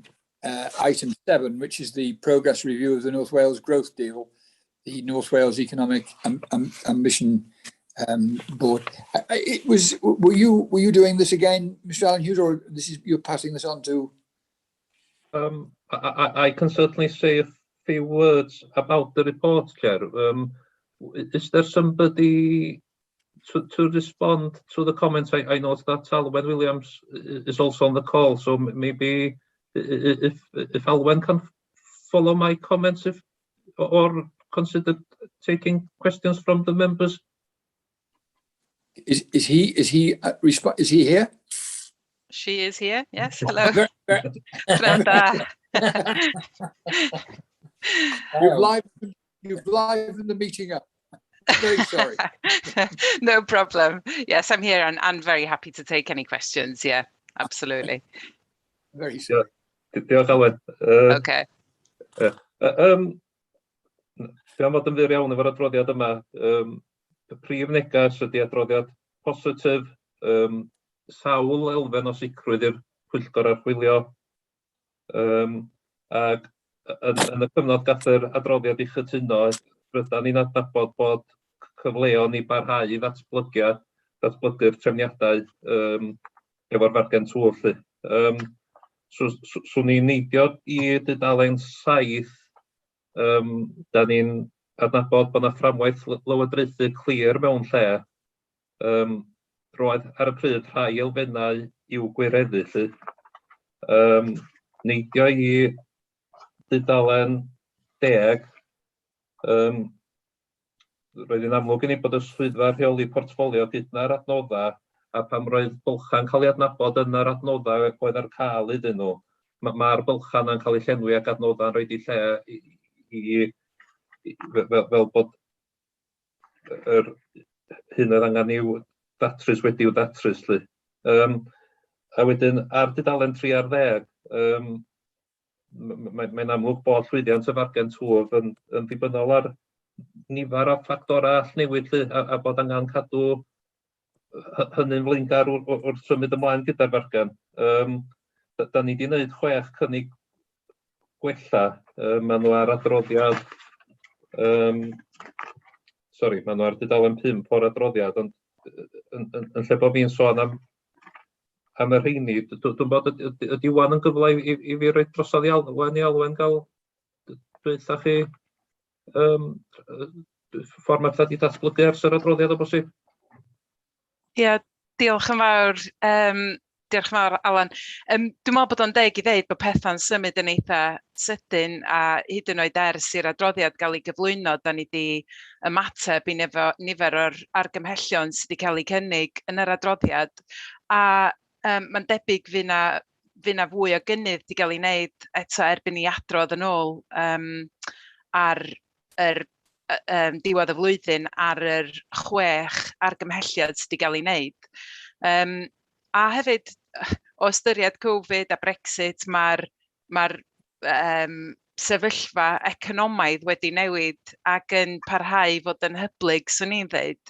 item 7, which is the progress review of the North Wales Growth Deal, the North Wales Economic Ambition Board. Were you doing this again, Mr. Alan Hughes, or you're passing this on to? I can certainly say a few words about the report, Chair. Is there somebody to respond to the comments? I know that Alwyn Williams is also on the call, so maybe if Alwyn can follow my comments or consider taking questions from the members. Is he here? She is here. Yes. Hello. You've livened the meeting up. I'm very sorry. No problem. Yes, I'm here and very happy to take any questions. Yeah, absolutely. Very sorry. Diolch, Alwyn. Okay. Diolch fod yn fyr iawn efo'r adroddiad yma. Y prif neges ydy adroddiad positif, sawl elfen o sicrwydd i'r Pwyllgor Archwilio, ac yn y cyfnod gath yr adroddiad i chytuno, rydan ni'n adnabod bod cyfleon i barhau i ddatblygu'r trefniadau efo'r fargen twr. Swn i'n neidio i dudalen 7, da ni'n adnabod bod yna fframwaith Llywodraethu clir mewn lle. Roedd ar y pryd rhai elfennau i'w gwireddu. Neidio i dudalen 10, roedd yn amlwg i ni bod y swyddfa rheoli portffolio gydna'r adnoddau, a pam roedd bylchan cael ei adnabod yn yr adnoddau oedd ar cael iddyn nhw. Mae'r bylchan yn cael ei llenwi ac adnoddau'n rhoid i lle fel bod hyn oedd angen i'w datrys wedi'w datrys. A wedyn ar dudalen 3 ar 10, mae'n amlwg bod llwyddiant y fargen twf yn ddibynnol ar nifer o ffactorau allnewid a bod angen cadw hynny'n flaengar wrth symud ymlaen gyda'r fargen. Da ni wedi gwneud 6 cynnig gwella. Maen nhw ar adroddiad, maen nhw ar dudalen 5 o'r adroddiad, ond yn lle bod fi'n sôn am yr rheini, dwi'n bod ydy wan yn gyfle i fi roi drosodd i Alwyn gael dweitha chi ffordd mae wedi datblygu ers yr adroddiad o bosib. Ie, diolch yn fawr. Diolch yn fawr, Alan. Dwi'n meddwl bod o'n deg i ddeud bod pethau'n symud yn eitha sydyn a hyd yn oed ers i'r adroddiad gael ei gyflwyno, da ni wedi ymateb i nifer o'r argymhellion sydd wedi cael ei cynnig yn yr adroddiad. A mae'n debyg fydd na fwy o gynnydd wedi cael ei wneud eto erbyn i adrodd yn ôl ar diwedd y flwyddyn ar yr 6 argymhelliad sydd wedi cael ei wneud. A hefyd, o ystyried Covid a Brexit, mae'r sefyllfa economaidd wedi newid ac yn parhau fod yn hyblyg, swn i'n dweud.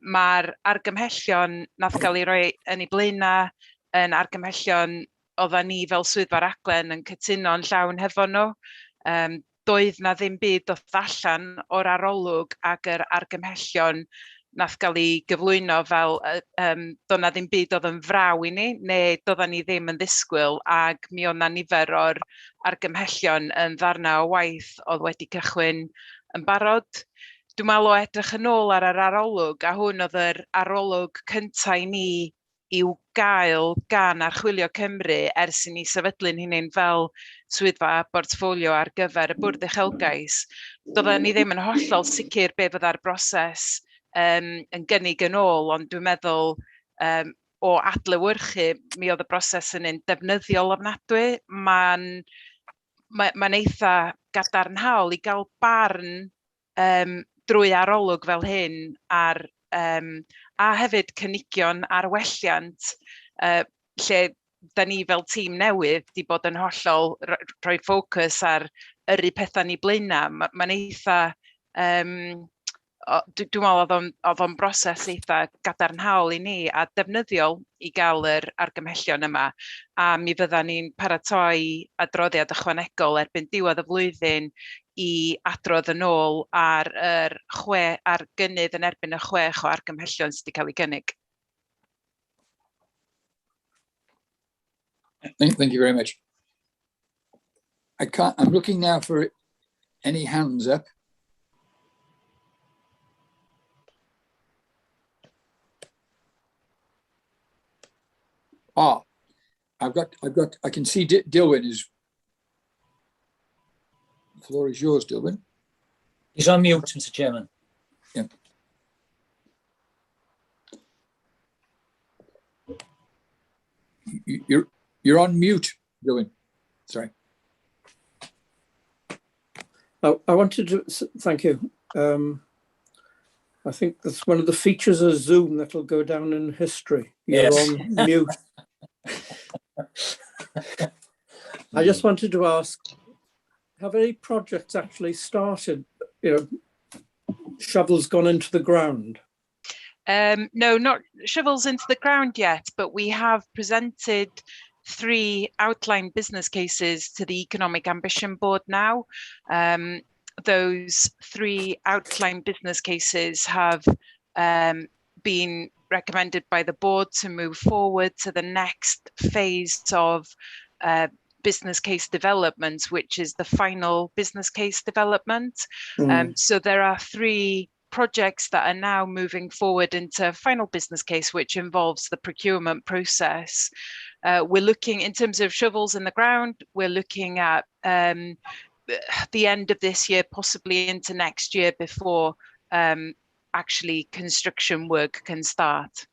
Mae'r argymhellion nath gael ei roi yn ei blaenau yn argymhellion oedden ni fel swyddfa raglen yn cytuno'n llawn hefo nhw. Doedd na ddim byd oedd allan o'r arolwg ac yr argymhellion nath gael ei gyflwyno fel doedd na ddim byd oedd yn fraw i ni, neu doedden ni ddim yn ddisgwyl, ac mi oedd na nifer o'r argymhellion yn ddarna o waith oedd wedi cychwyn yn barod. Dwi'n meddwl o edrych yn ôl ar yr arolwg, a hwn oedd yr arolwg cyntaf i ni i'w gael gan Archwilio Cymru ers i ni sefydlu'n hunain fel swyddfa portffolio ar gyfer y bwrdd uchelgais. Doedden ni ddim yn hollol sicr be fydda'r broses yn gynnig yn ôl, ond dwi'n meddwl o adlewyrchu mi oedd y broses yn un defnyddiol ofnadwy. Mae'n eitha gadarnhaol i gael barn drwy arolwg fel hyn a hefyd cynigion ar welliant, lle da ni fel tîm newydd di bod yn hollol rhoi ffocws ar yrru pethau ni blaenau. Mae'n eitha, dwi'n meddwl oedd o'n broses eitha gadarnhaol i ni a defnyddiol i gael yr argymhellion yma, a mi fyddan ni'n paratoi adroddiad ychwanegol erbyn diwedd y flwyddyn i adrodd yn ôl ar gynnydd yn erbyn y 6 o argymhellion sydd wedi cael ei gynnig. Thank you very much. I'm looking now for any hands up. I can see Dilwyn is. The floor is yours, Dilwyn. He's on mute, Mr. Chairman. Yeah. You're on mute, Dilwyn. Sorry. I wanted to thank you. I think that's one of the features of Zoom that'll go down in history. You're on mute. I just wanted to ask, have any projects actually started? Shovels gone into the ground? No, not shovels into the ground yet, but we have presented 3 outline business cases to the Economic Ambition Board now. Those 3 outline business cases have been recommended by the board to move forward to the next phase of business case development, which is the final business case development. So there are 3 projects that are now moving forward into final business case, which involves the procurement process. We're looking, in terms of shovels in the ground, we're looking at the end of this year, possibly into next year, before actually construction work can start.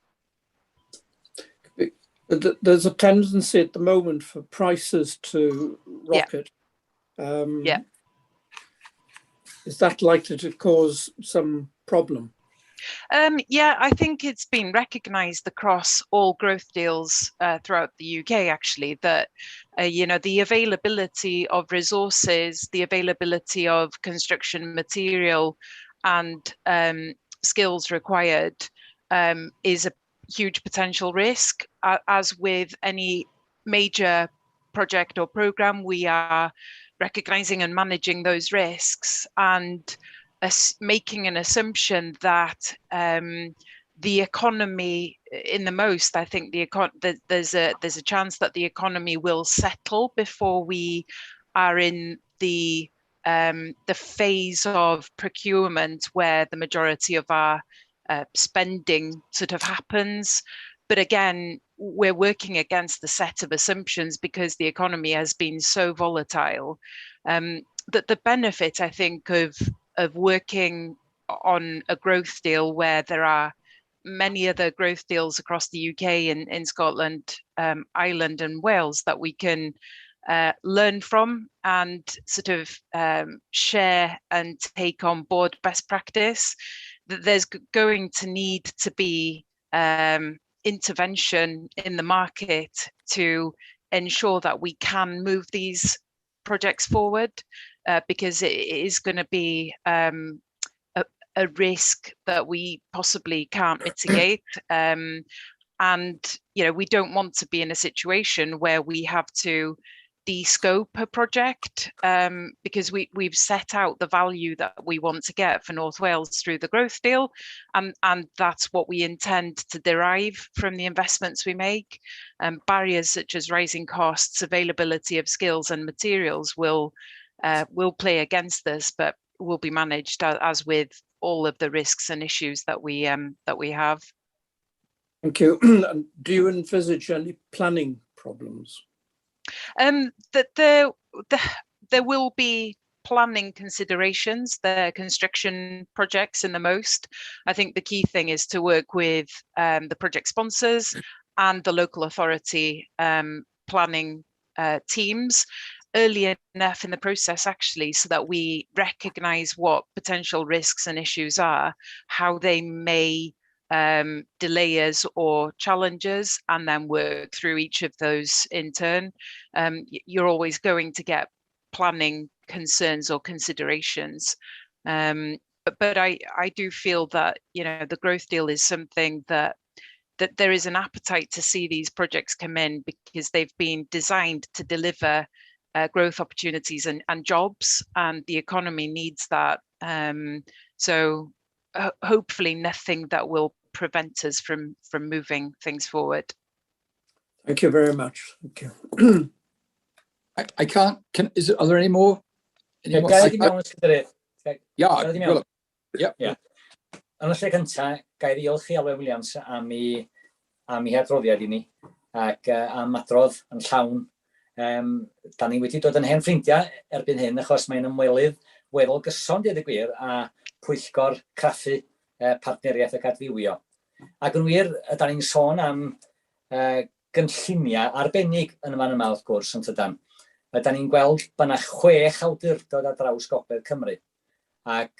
There's a tendency at the moment for prices to rocket. Is that likely to cause some problem? Yeah, I think it's been recognised across all growth deals throughout the UK, actually, that the availability of resources, the availability of construction material and skills required is a huge potential risk. As with any major project or programme, we are recognising and managing those risks and making an assumption that the economy, in the most, I think there's a chance that the economy will settle before we are in the phase of procurement where the majority of our spending sort of happens. But again, we're working against the set of assumptions because the economy has been so volatile. That the benefit, I think, of working on a growth deal where there are many other growth deals across the UK and in Scotland, Ireland and Wales that we can learn from and sort of share and take on board best practice. That there's going to need to be intervention in the market to ensure that we can move these projects forward, because it is going to be a risk that we possibly can't mitigate. And we don't want to be in a situation where we have to de-scope a project, because we've set out the value that we want to get for North Wales through the growth deal, and that's what we intend to derive from the investments we make. Barriers such as rising costs, availability of skills and materials will play against this, but will be managed as with all of the risks and issues that we have. Thank you. Do you envisage any planning problems? That there will be planning considerations. There are construction projects in the most. I think the key thing is to work with the project sponsors and the local authority planning teams early enough in the process, actually, so that we recognise what potential risks and issues are, how they may delay us or challenges, and then work through each of those in turn. You're always going to get planning concerns or considerations, but I do feel that the growth deal is something that there is an appetite to see these projects come in, because they've been designed to deliver growth opportunities and jobs, and the economy needs that. So hopefully nothing that will prevent us from moving things forward. Thank you very much. Thank you. I can't. Are there any more? Yeah. Yn y lle cyntaf, gai ddiolch i Alwe Williams am ei adroddiad I ni, ac am adrodd yn llawn. Da ni wedi dod yn hen ffrindiau erbyn hyn, achos mae'n ymwelydd weddol gyson, dweud y gwir, a Pwyllgor craffu partneriaeth ac adfywio. Ac yn wir, da ni'n sôn am gynlluniau arbennig yn yma wrth gwrs yn tydan. Da ni'n gweld bod yna 6 awdurdod ar draws gogledd Cymru. Ac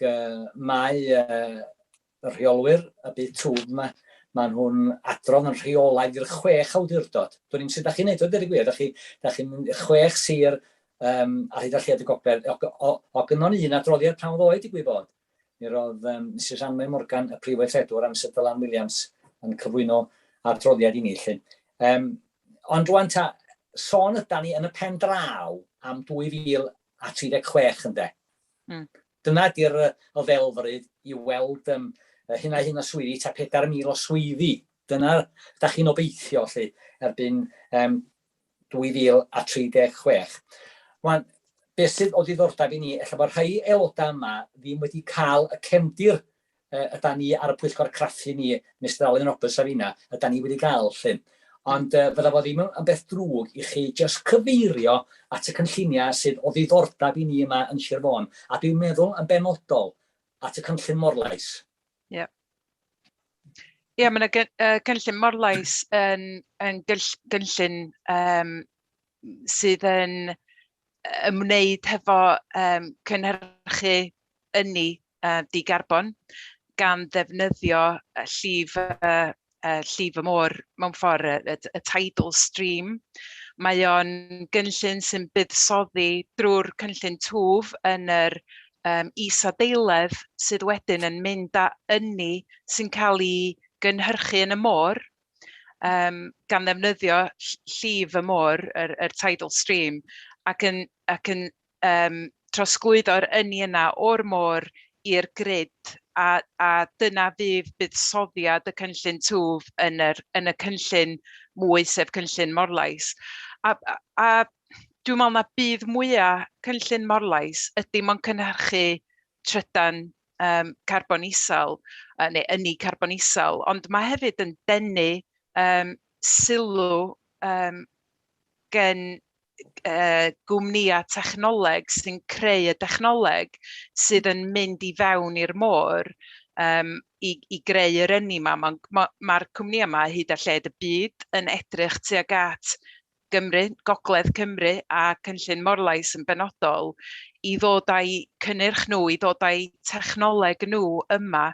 mae rheolwyr y byd twf yma, mae nhw'n adrodd yn rheolaidd i'r 6 awdurdod. Dwi'n sydd da chi'n neud o, dweud y gwir, da chi'n 6 sir ar hyd a lled y gogledd. O gynnon un adroddiad pan oedd I gwybod. Mi roedd Mrs Anne Morgan, y prif weithredwr, amser Dylan Williams yn cyflwyno adroddiad I ni. Ond rwan ta, sôn yda ni yn y pen draw am 2036 ynde. Dyna di'r ddelfryd I weld hynna o swyddi, ta 4,000 o swyddi. Dyna da chi'n obeithio erbyn 2036. Wan, beth sydd o ddiddordeb I ni, ella bod rhai aelodau yma ddim wedi cael y cefndir yda ni ar y Pwyllgor craffu ni, Mr Alun Roberts a finna, yda ni wedi cael. Ond fydda fo ddim yn beth drwg I chi just cyfeirio at y cynlluniau sydd o ddiddordeb I ni yma yn Sir Fôn. A dwi'n meddwl yn benodol at y cynllun Morlais. Ie, mae yna cynllun Morlais yn gynllun sydd yn ymwneud hefo cynhyrchu ynni di-garbon gan ddefnyddio llif y môr mewn ffordd, y tidal stream. Mae o'n gynllun sy'n buddsoddi drwy'r cynllun twf yn yr is-adeiledd sydd wedyn yn mynd â ynni sy'n cael ei gynhyrchu yn y môr gan ddefnyddio llif y môr, yr tidal stream, ac yn trosglwyddo'r ynni yna o'r môr i'r grid, a dyna fydd buddsoddiad y cynllun twf yn y cynllun mwy, sef cynllun Morlais. A dwi'n meddwl na bydd mwyaf cynllun Morlais ydy mo'n cynhyrchu trydan carbon isel, neu ynni carbon isel, ond mae hefyd yn denu sylw gen gwmnïau technoleg sy'n creu y dechnoleg sydd yn mynd I fewn i'r môr I greu yr ynni yma. Mae'r cwmnïau yma hyd a lled y byd yn edrych tuag at Gymru, Gogledd Cymru a cynllun Morlais yn benodol I ddod â'i cynnyrch nhw, I ddod â'i technoleg nhw yma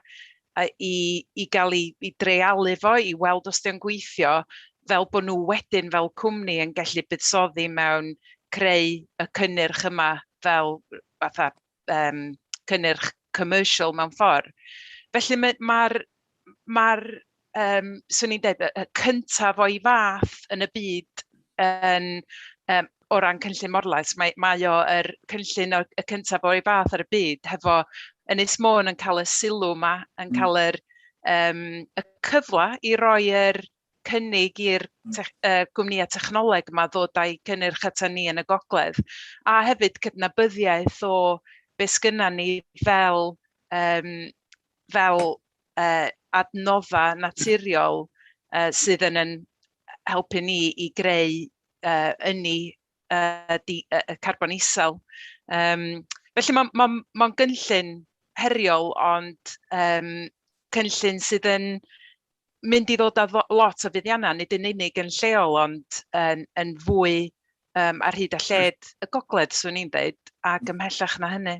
i gael i dreialu fo, i weld os di'n gweithio, fel bod nhw wedyn fel cwmni yn gallu buddsoddi mewn creu y cynnyrch yma fel fatha cynnyrch commercial mewn ffordd. Felly swn i'n dweud, y cyntaf o'i fath yn y byd o ran cynllun morlais, mae o'r cynllun y cyntaf o'i fath ar y byd, hefo Ynys Môn yn cael y sylw yma, yn cael y cyfle i roi'r cynnig i'r gwmnïau technoleg yma ddod â'i cynnyrch ata ni yn y gogledd. A hefyd cydnabyddiaeth o beth sgynna ni fel adnodda naturiol sydd yn helpu ni i greu carbon isel. Felly mae'n gynllun heriol, ond cynllun sydd yn mynd i ddod â lot o fuddiannau, nid yn unig yn lleol, ond yn fwy ar hyd a lled y gogledd, swn i'n dweud, ac ymhellach na hynny.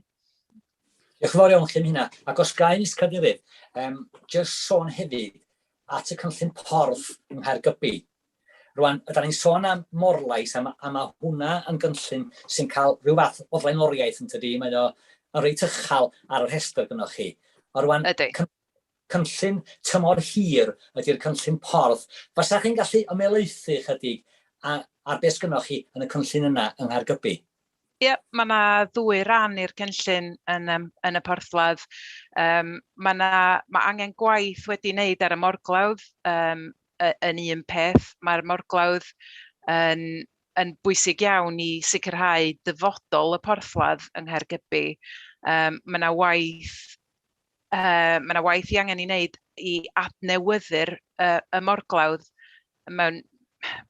Diolch yn fawr iawn chi am hynna. Ac os gael Ms Cadeirydd, jyst sôn hefyd at y cynllun porth yng Nghaergybi. Rwan, ydyn ni'n sôn am morlais, a mae hwnna yn gynllun sy'n cael rhyw fath o flaenoriaeth yn tydi, mae o reit uchal ar y rhestr gynnwch chi. O rwan, cynllun tymor hir ydy'r cynllun porth. Fasa chi'n gallu ymelaethu chydig ar beth gynnwch chi yn y cynllun yna yng Nghaergybi? Ie, mae yna ddwy ran i'r cynllun yn y porthladd. Mae angen gwaith wedi wneud ar y morglawdd yn un peth. Mae'r morglawdd yn bwysig iawn i sicrhau dyfodol y porthladd yng Nghaergybi. Mae yna waith i angen i wneud i adnewyddu'r y morglawdd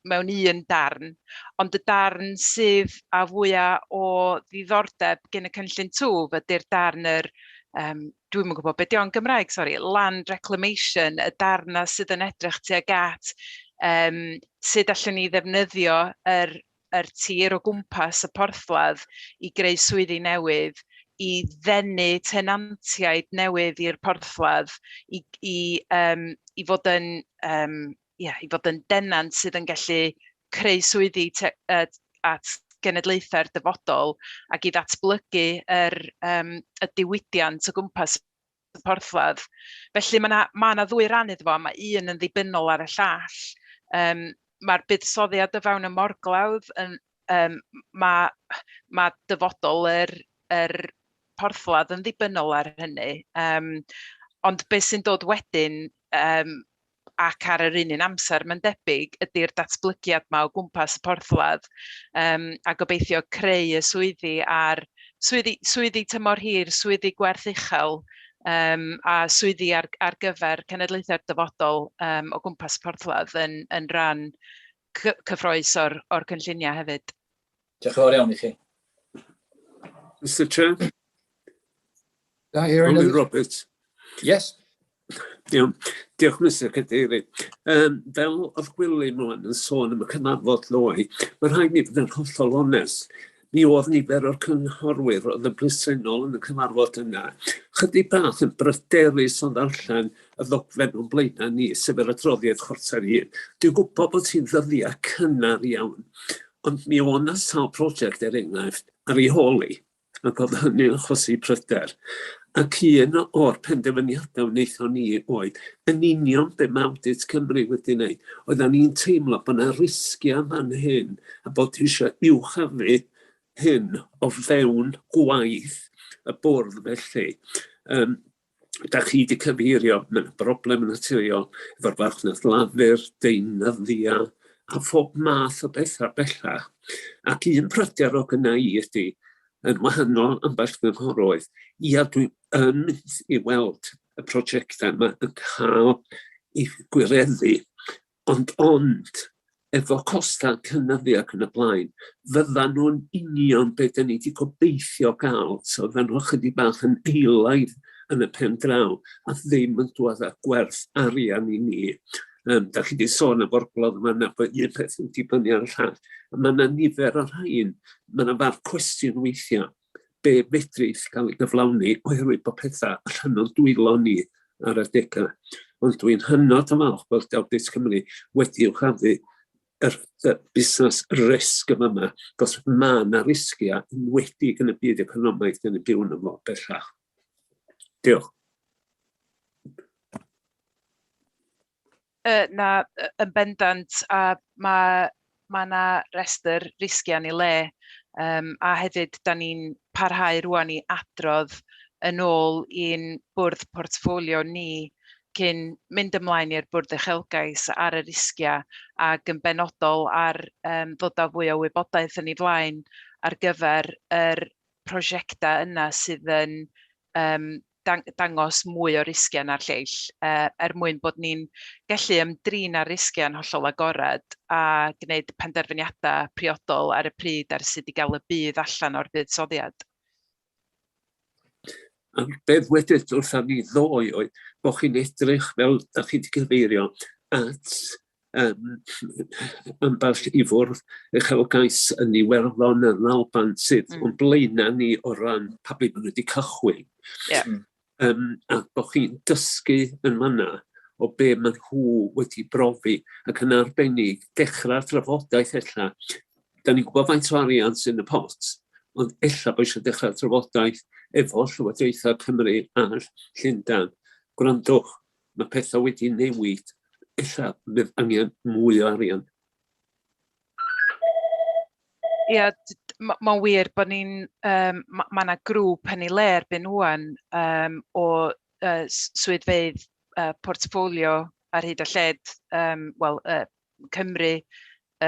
mewn un darn, ond y darn sydd a fwyaf o ddiddordeb gen y cynllun twf ydy'r darn dwi'n yn gwybod beth o'n Gymraeg, land reclamation, y darna sydd yn edrych tuag at sut allwn ni ddefnyddio yr tir o gwmpas y porthladd i greu swyddi newydd, i ddenu tenantiaid newydd i'r porthladd, i fod yn denant sydd yn gallu creu swyddi at genedlaethau'r dyfodol ac i ddatblygu y diwydiant o gwmpas y porthladd. Felly mae yna ddwy ran iddo fo, mae un yn ddibynnol ar y llall. Mae'r buddsoddiad o fewn y morglawdd, mae dyfodol yr porthladd yn ddibynnol ar hynny. Ond beth sy'n dod wedyn ac ar yr un amser, mae'n debyg, ydy'r datblygiad yma o gwmpas y porthladd a gobeithio creu y swyddi tymor hir, swyddi gwerth uchel a swyddi ar gyfer cenedlaethau'r dyfodol o gwmpas y porthladd yn rhan cyffroes o'r cynlluniau hefyd. Diolch yn fawr iawn i chi. Mr Chair? Only Robert. Yes. Diolch, Mr Cadeirydd. Fel Archwilio yn sôn am y cyfarfod loi, mae rhaid ni fod yn hollol onest. Mi oedd nifer o'r cynghorwyr oedd yn bresennol yn y cyfarfod yna. Chydig bach yn bryderus o ddarllen y ddogfen o'n blaenau ni, sef yr adroddiad chwarter un. Dwi'n gwybod bod hi'n ddyddiau cynnar iawn, ond mi oedd yna sawl prosiect enghraifft ar ei holi, ac oedd hynny'n achosi pryder. Ac un o'r penderfyniadau wnaethon ni oedd yn union be mae Audit Cymru wedi wneud. Oedden ni'n teimlo bod yna risgiau fan hyn a bod eisiau uwchafu hyn o fewn gwaith y bwrdd felly. Da chi wedi cyfeirio, mae'n broblem naturiol efo'r farchnad lafur, deunyddia a phob math o bethau bellach. Ac un pryder o gynna i ydy, yn wahanol ambell gynghorwydd, ia, dwi yn i weld y prosiectau yma yn cael ei gwireddu, ond efo costau cynyddu ac yn y blaen, fyddan nhw'n union beth ni wedi gobeithio gael, so fyddan nhw chydig bach yn eilaidd yn y pen draw, a ddim yn dod â gwerth arian i ni. Da chi wedi sôn am orglodd yma, bod un peth yn dibynnu ar y llall. Mae yna nifer o'r rhain, mae yna farc cwestiwn weithiau, be fedrith gael ei gyflawni oherwydd bod pethau allan o'n dwylo ni ar adegau. Ond dwi'n hynod o falch bod Llywodraeth Cymru wedi uwchraddu y busnes risg yma, cos mae yna risgiau enwedig yn y byd economaidd yn y byw yn fo bellach. Diolch. Na, yn bendant, a mae yna restr risgiau yn ei le, a hefyd, da ni'n parhau rwan i adrodd yn ôl i'n bwrdd portffolio ni cyn mynd ymlaen i'r bwrdd uchelgais ar y risgiau ac yn benodol ar ddod â fwy o wybodaeth yn ei flaen ar gyfer yr prosiectau yna sydd yn dangos mwy o risgiau na'r lleill, mwyn bod ni'n gallu ymdrin ar risgiau'n hollol agored a gwneud penderfyniadau priodol ar y pryd ar sut i gael y bydd allan o'r buddsoddiad. A beth wedyd wrtham ni ddoe oedd bod chi'n edrych fel da chi wedi cyfeirio at ambell i fwrdd uchelgais yn Iwerddon yn Alban sydd o'n blaenau ni o ran pa beth maen nhw wedi cychwyn. A bod chi'n dysgu yn fanna o be maen nhw wedi brofi ac yn arbennig dechrau'r drafodaeth ella. Da ni'n gwybod faint o arian sy'n y pot, ond ella bod eisiau dechrau'r drafodaeth efo Llywodraethu Cymru a'r Llundain. Gwrandwch, mae pethau wedi newid, ella bydd angen mwy o arian. Ie, mae'n wir bod ni'n, mae yna grŵp yn ei le erbyn hwan o swyddfeydd portffolio ar hyd a lled, Cymru,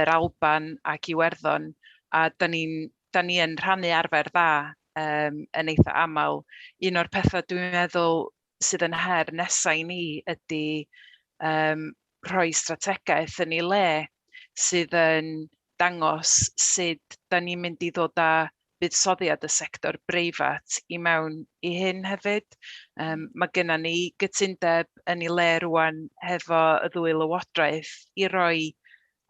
yr Alban ac Iwerddon, a da ni yn rhannu arfer dda yn eitha aml. Un o'r pethau dwi'n meddwl sydd yn her nesaf i ni ydy rhoi strategaeth yn ei le sydd yn dangos sut da ni'n mynd i ddod â buddsoddiad y sector breifat i mewn i hyn hefyd. Mae gennym ni gytundeb yn ei le rwan hefo y ddwy lywodraeth i roi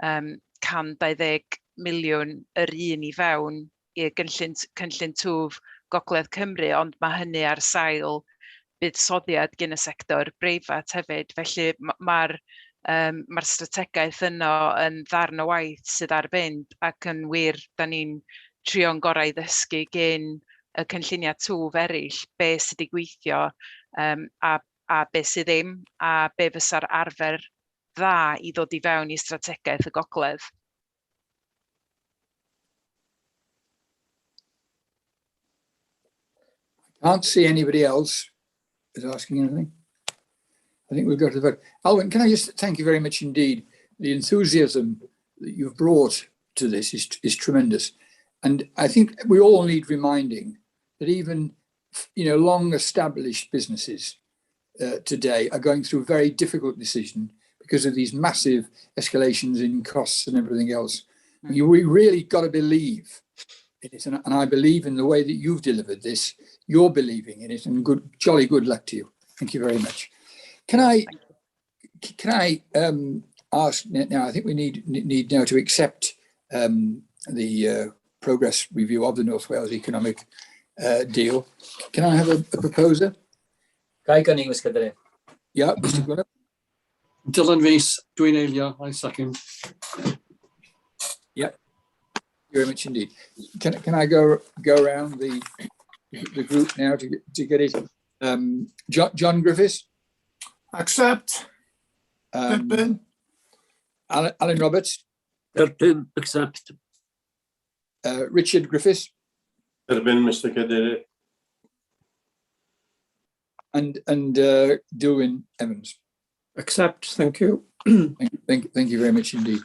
120 miliwn yr un i fewn i'r cynllun twf Gogledd Cymru, ond mae hynny ar sail buddsoddiad gen y sector breifat hefyd. Felly mae'r strategaeth yno yn ddarn o waith sydd ar fynd ac yn wir, da ni'n trio'n gorau i ddysgu gen y cynlluniau twf eraill, be sydd wedi gweithio a be sydd ddim, a be fysa'r arfer dda i ddod i fewn i strategaeth y Gogledd. Can't see anybody else is asking anything. I think we'll go to the vote. Alwyn, can I just thank you very much indeed. The enthusiasm that you've brought to this is tremendous. And I think we all need reminding that even, long established businesses today are going through a very difficult decision because of these massive escalations in costs and everything else. We really got to believe in it. And I believe in the way that you've delivered this. You're believing in it, and jolly good luck to you. Thank you very much. Can I ask now? I think we need now to accept the progress review of the North Wales economic deal. Can I have a proposer? Gai Gunning was good. Yeah, Mr. Gwynner. Dylan Rees, dwi'n eilio, I second. Yeah, thank you very much indeed. Can I go around the group now to get it? John Griffiths. Accept. Derbyn. Alan Roberts. Derbyn, accept. Richard Griffiths. Derbyn, Mr. Cadeirydd. And Dilwyn Evans. Accept, thank you. Thank you very much indeed.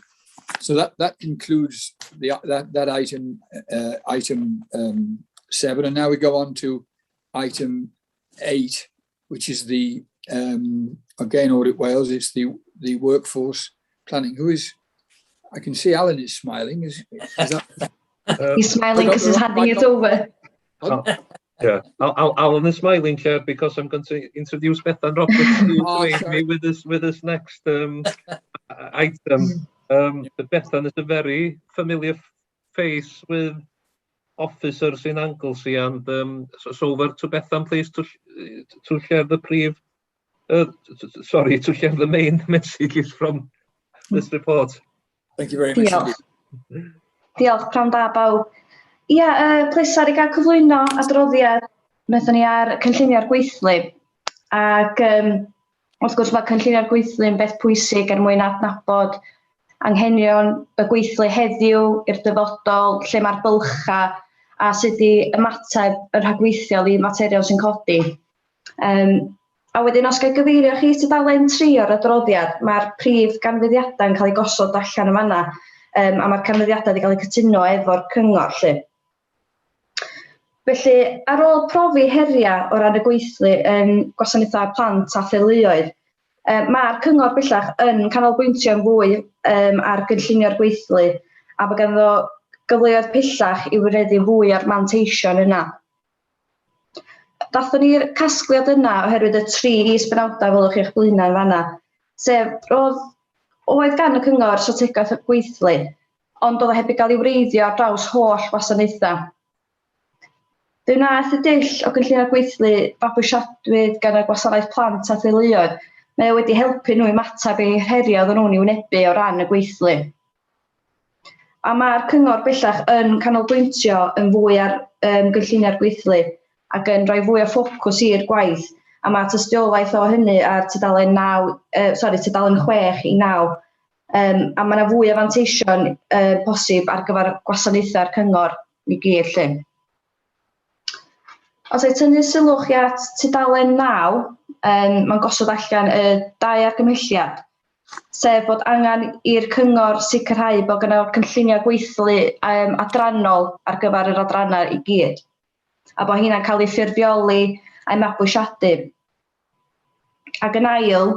So that concludes that item 7, and now we go on to item 8, which is the again Audit Wales. It's the workforce planning. I can see Alan is smiling. Is that? He's smiling because he's handing it over. Yeah, Alan is smiling, Chair, because I'm going to introduce Bethan Roberts to aid me with this next item. But Bethan is a very familiar face with officers in Anglesey, and so over to Bethan, please, to share the brief Sorry to share the main messages from this report. Thank you very much. Diolch. Diolch, pnawn da bawb. Ia, pleser I gael cyflwyno adroddiad wnaethon ni ar cynllunio'r gweithlu. Ac wrth gwrs mae cynllunio'r gweithlu yn beth pwysig er mwyn adnabod anghenion y gweithlu heddiw i'r dyfodol, lle mae'r bylcha a sut i ymateb yr rhagweithiol i materion sy'n codi. A wedyn os gael gyfeirio chi tudalen 3 o'r adroddiad, mae'r prif ganfyddiadau yn cael eu gosod allan y fanna, a mae'r canfyddiadau wedi cael eu cytuno efo'r cyngor. Felly, ar ôl profi heriau o ran y gweithlu yn gwasanaethau plant a theuluoedd, mae'r cyngor bellach yn canolbwyntio yn fwy ar gynllunio'r gweithlu a bod ganddo gyfleoedd pellach i wyreddu fwy ar manteision yna. Dathon ni'r casgliad yna oherwydd y 3 is-benawdau fel o'ch chi'ch blaenau yn fanna, sef oedd gan y cyngor strategaeth y gweithlu, ond oedd o heb i gael ei wreiddio ar draws holl wasanaethau. Fe wnaeth y dull o gynllunio'r gweithlu fabwysiadwyd gan y gwasanaeth plant a theuluoedd, mae wedi helpu nhw i ymateb i heriau oedden nhw'n ei wynebu o ran y gweithlu. A mae'r cyngor bellach yn canolbwyntio yn fwy ar gynllunio'r gweithlu ac yn rhoi fwy o ffocws i'r gwaith, a mae tystiolaeth o hynny ar tudalen 6 i 9, a mae yna fwy o fanteision posib ar gyfer gwasanaethau'r cyngor i gyd. Os ei tynnu sylw chi at tudalen 9, mae'n gosod allan y 2 argymhelliad, sef bod angen i'r cyngor sicrhau bod gyda cynllunio gweithlu adrannol ar gyfer yr adrannau i gyd, a bod hynna'n cael ei ffurfioli a'i mabwysiadu. Ac yn ail,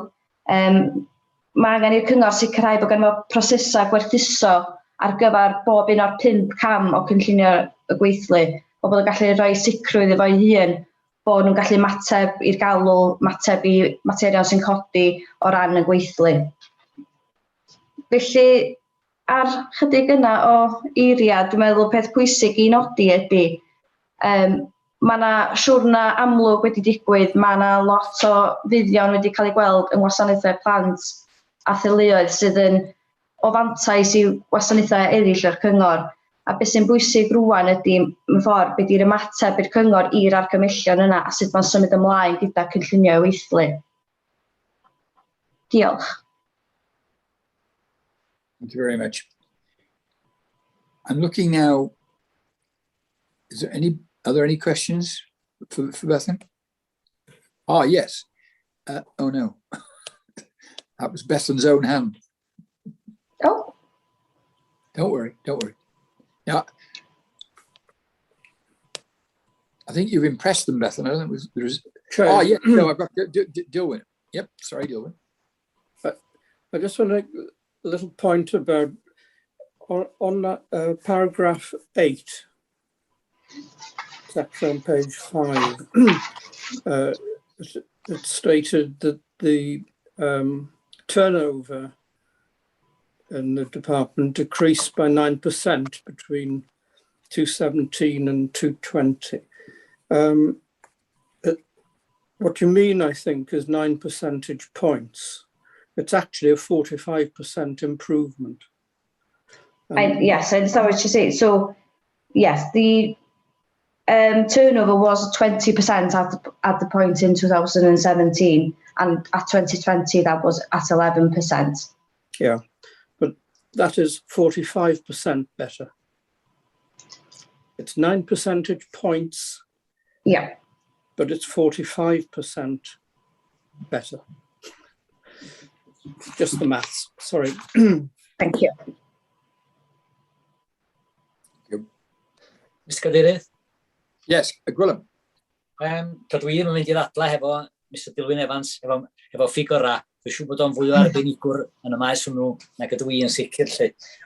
mae angen i'r cyngor sicrhau bod gyda prosesau gwerthuso ar gyfer bob un o'r 5 cam o cynllunio y gweithlu, o bod yn gallu rhoi sicrwydd efo'i hun bod nhw'n gallu mateb i'r galw, mateb i materion sy'n codi o ran y gweithlu. Felly, ar chydig yna o eiriau, dwi'n meddwl peth pwysig i nodi ydy, mae yna siwrna amlwg wedi digwydd, mae yna lot o fuddion wedi cael ei gweld yn wasanaethau plant a theuluoedd sydd yn o fantais i wasanaethau eraill o'r cyngor. A beth sy'n bwysig rwan ydy, mewn ffordd, beth yw'r ymateb i'r cyngor i'r argymellion yna a sut mae'n symud ymlaen gyda cynllunio weithlu. Diolch. Thank you very much. I'm looking now, are there any questions for Bethan? Ah, yes. Oh no, that was Bethan's own hand. Oh. Don't worry. Yeah, I think you've impressed them, Bethan. I don't think there's. Oh, yeah, no, I've got Dilwyn. Yep, sorry, Dilwyn. I just want to make a little point about on paragraph 8, that's on page 5. It stated that the turnover in the department decreased by 9% between 2017 and 2020. What you mean, I think, is 9 percentage points. It's actually a 45% improvement. Yes, I understand what you say. So, yes, the turnover was 20% at the point in 2017, and at 2020 that was at 11%. Yeah. That is 45% better. It's 9 percentage points. Yeah. But it's 45% better. Just the maths, sorry. Thank you. Mr Cadeirydd? Yes, Gwilym. Rydw i'n mynd i ddadlau hefo Mr Dilwyn Evans, efo ffigurau. Dwi'n siŵr bod o'n fwy o arbenigwr yn y maes hwnnw nag ydw i yn sicr.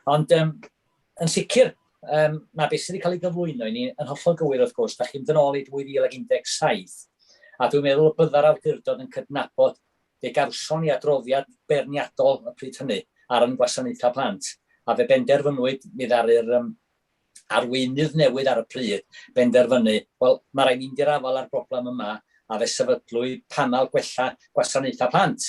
Ond yn sicr, mae beth sydd wedi cael ei gyflwyno i ni yn hollol gywir wrth gwrs. Da chi'n dod nôl i 2017. A dwi'n meddwl y bydda'r awdurdod yn cydnabod fe gawson ni adroddiad berniadol y pryd hynny ar yn gwasanaethau plant. A fe benderfynwyd mi ddaru'r arweinydd newydd ar y pryd benderfynu, wel, mae rhaid mynd i'r afal ar broblem yma a fe sefydlwyd panel gwella gwasanaethau plant.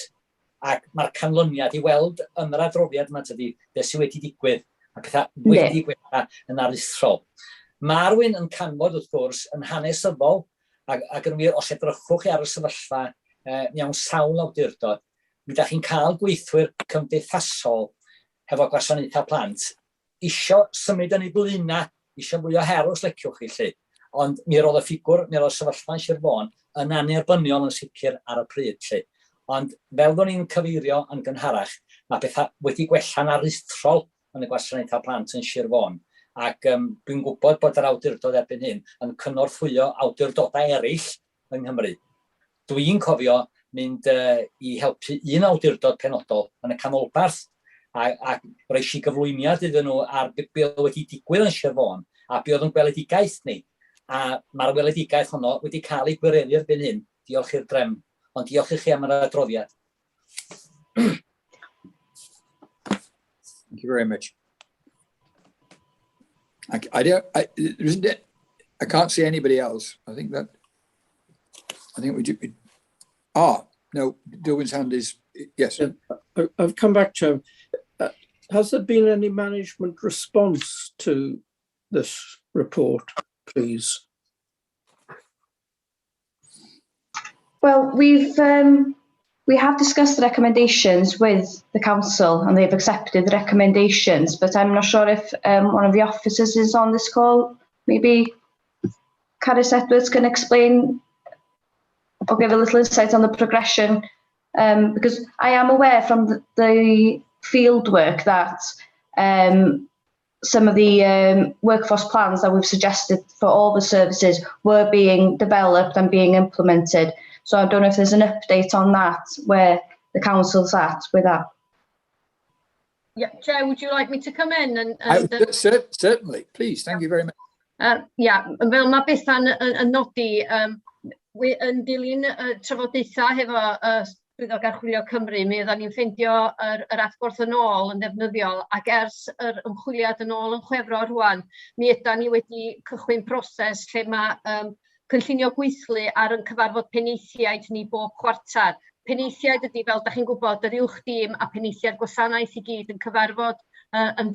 Ac mae'r canlyniad i weld yn yr adroddiad yma tydi, beth sydd wedi digwydd, a pethau wedi gwella yn aruthrol. Mae rhywun yn canfod wrth gwrs yn hanesyddol, ac yn wir, os edrychwch chi ar y sefyllfa mewn sawl awdurdod, mi ydych chi'n cael gweithwyr cymdeithasol hefo gwasanaethau plant, isio symud yn ei blaenau, isio mwy o her os leciwch chi lle. Ond mi roedd y ffigwr, mi roedd y sefyllfa yn Sir Fôn yn annibyniol yn sicr ar y pryd lle. Ond fel bod ni'n cyfeirio yn gynharach, mae bethau wedi gwella'n aruthrol yn y gwasanaethau plant yn Sir Fôn. Ac dwi'n gwybod bod yr awdurdod erbyn hyn yn cynorthwyo awdurdodau eraill yng Nghymru. Dwi'n cofio mynd i helpu un awdurdod penodol yn y canolbarth a roes i gyflwyniad iddyn nhw ar be oedd wedi digwydd yn Sir Fôn a be oedd yn gweledigaeth ni. A mae'r weledigaeth honno wedi cael ei gwireddu erbyn hyn, diolch i'r drefn. Ond diolch i chi am yr adroddiad. Thank you very much. I can't see anybody else. I think we do. No, Dilwyn's hand is, yes. I've come back to, has there been any management response to this report, please? Well, we have discussed the recommendations with the council and they've accepted the recommendations, but I'm not sure if one of the officers is on this call. Maybe Caris Edwards can explain or give a little insight on the progression, because I am aware from the field work that some of the workforce plans that we've suggested for all the services were being developed and being implemented. So I don't know if there's an update on that, where the council's at with that. Yeah, Chair, would you like me to come in? Certainly, please. Thank you very much. Yeah, fel mae Bethan yn nodi, yn dilyn trafodaethau hefo Swyddog Archwilio Cymru, mi oeddan ni'n ffeindio yr adborth yn ôl yn ddefnyddiol, ac ers yr ymchwiliad yn ôl yn Chwefror rwan, mi ydan ni wedi cychwyn proses lle mae cynllunio gweithlu ar yn cyfarfod penaethiaid ni bob chwarter. Penaethiaid ydy, fel da chi'n gwybod, yr uwch dîm a penaethiaid gwasanaeth i gyd yn cyfarfod yn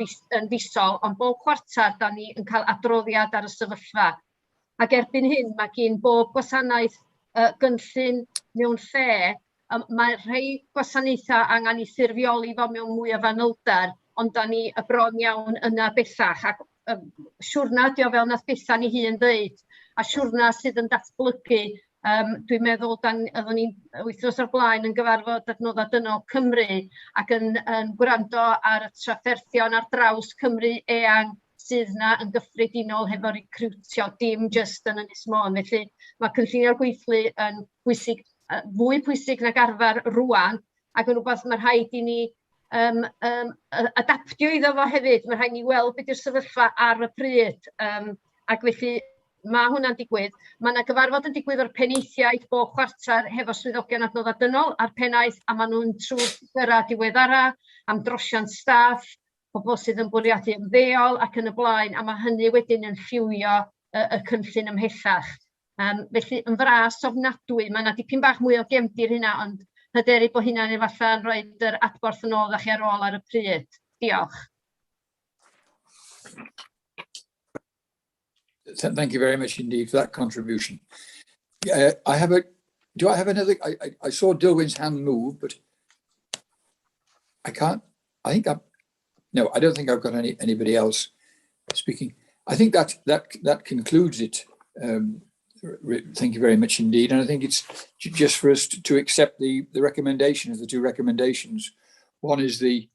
fisol, ond bob chwarter da ni yn cael adroddiad ar y sefyllfa. Ac erbyn hyn, mae gen bob gwasanaeth gynllun mewn lle, mae rhai gwasanaethau angen i ffurfioli fo mewn mwy o fanylder, ond da ni y bron iawn yna bellach. Ac siwrna dio fel nath Bethan i hun ddeud, a siwrna sydd yn datblygu, dwi'n meddwl oeddwn ni'n wythnos o'r blaen yn gyfarfod adnodda dynol Cymru ac yn gwrando ar y trafferthion ar draws Cymru eang sydd yna yn gyffredinol hefo recriwtio, dim just yn Ynys Môn. Felly mae cynllunio'r gweithlu yn bwysig, fwy pwysig nag arfer rwan, ac yn rhywbeth mae rhaid i ni adaptio iddo fo hefyd. Mae rhaid ni weld beth yw'r sefyllfa ar y pryd, ac felly mae hwnna'n digwydd. Mae yna gyfarfod yn digwydd o'r penaethiaid bob chwarter hefo swyddogion adnodda dynol a'r pennaeth, a maen nhw'n trwy gyrra diweddara am drosiant staff, pobl sydd yn bwriadu ymddeol ac yn y blaen, a mae hynny wedyn yn lliwio y cynllun ymhellach. Felly yn fras ofnadwy, mae yna dipyn bach mwy o gefndir hynna, ond hyderu bod hynna'n efallai yn rhoi'r adborth yn ôl â chi ar ôl ar y pryd. Diolch. Thank you very much indeed for that contribution. Do I have another? I saw Dilwyn's hand move, but I can't. No, I don't think I've got anybody else speaking. I think that concludes it. Thank you very much indeed. And I think it's just for us to accept the recommendations, the two recommendations. One is the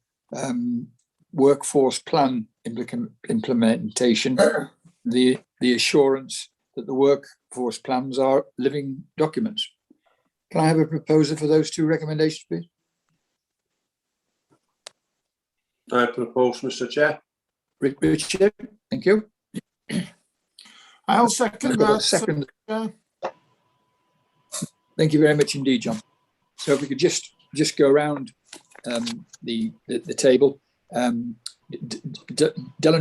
workforce plan implementation, the assurance that the workforce plans are living documents. Can I have a proposer for those two recommendations, please? I propose, Mr. Chair. Richard, thank you. I'll second that. Second. Thank you very much indeed, John. So if we could just go around the table. Dylan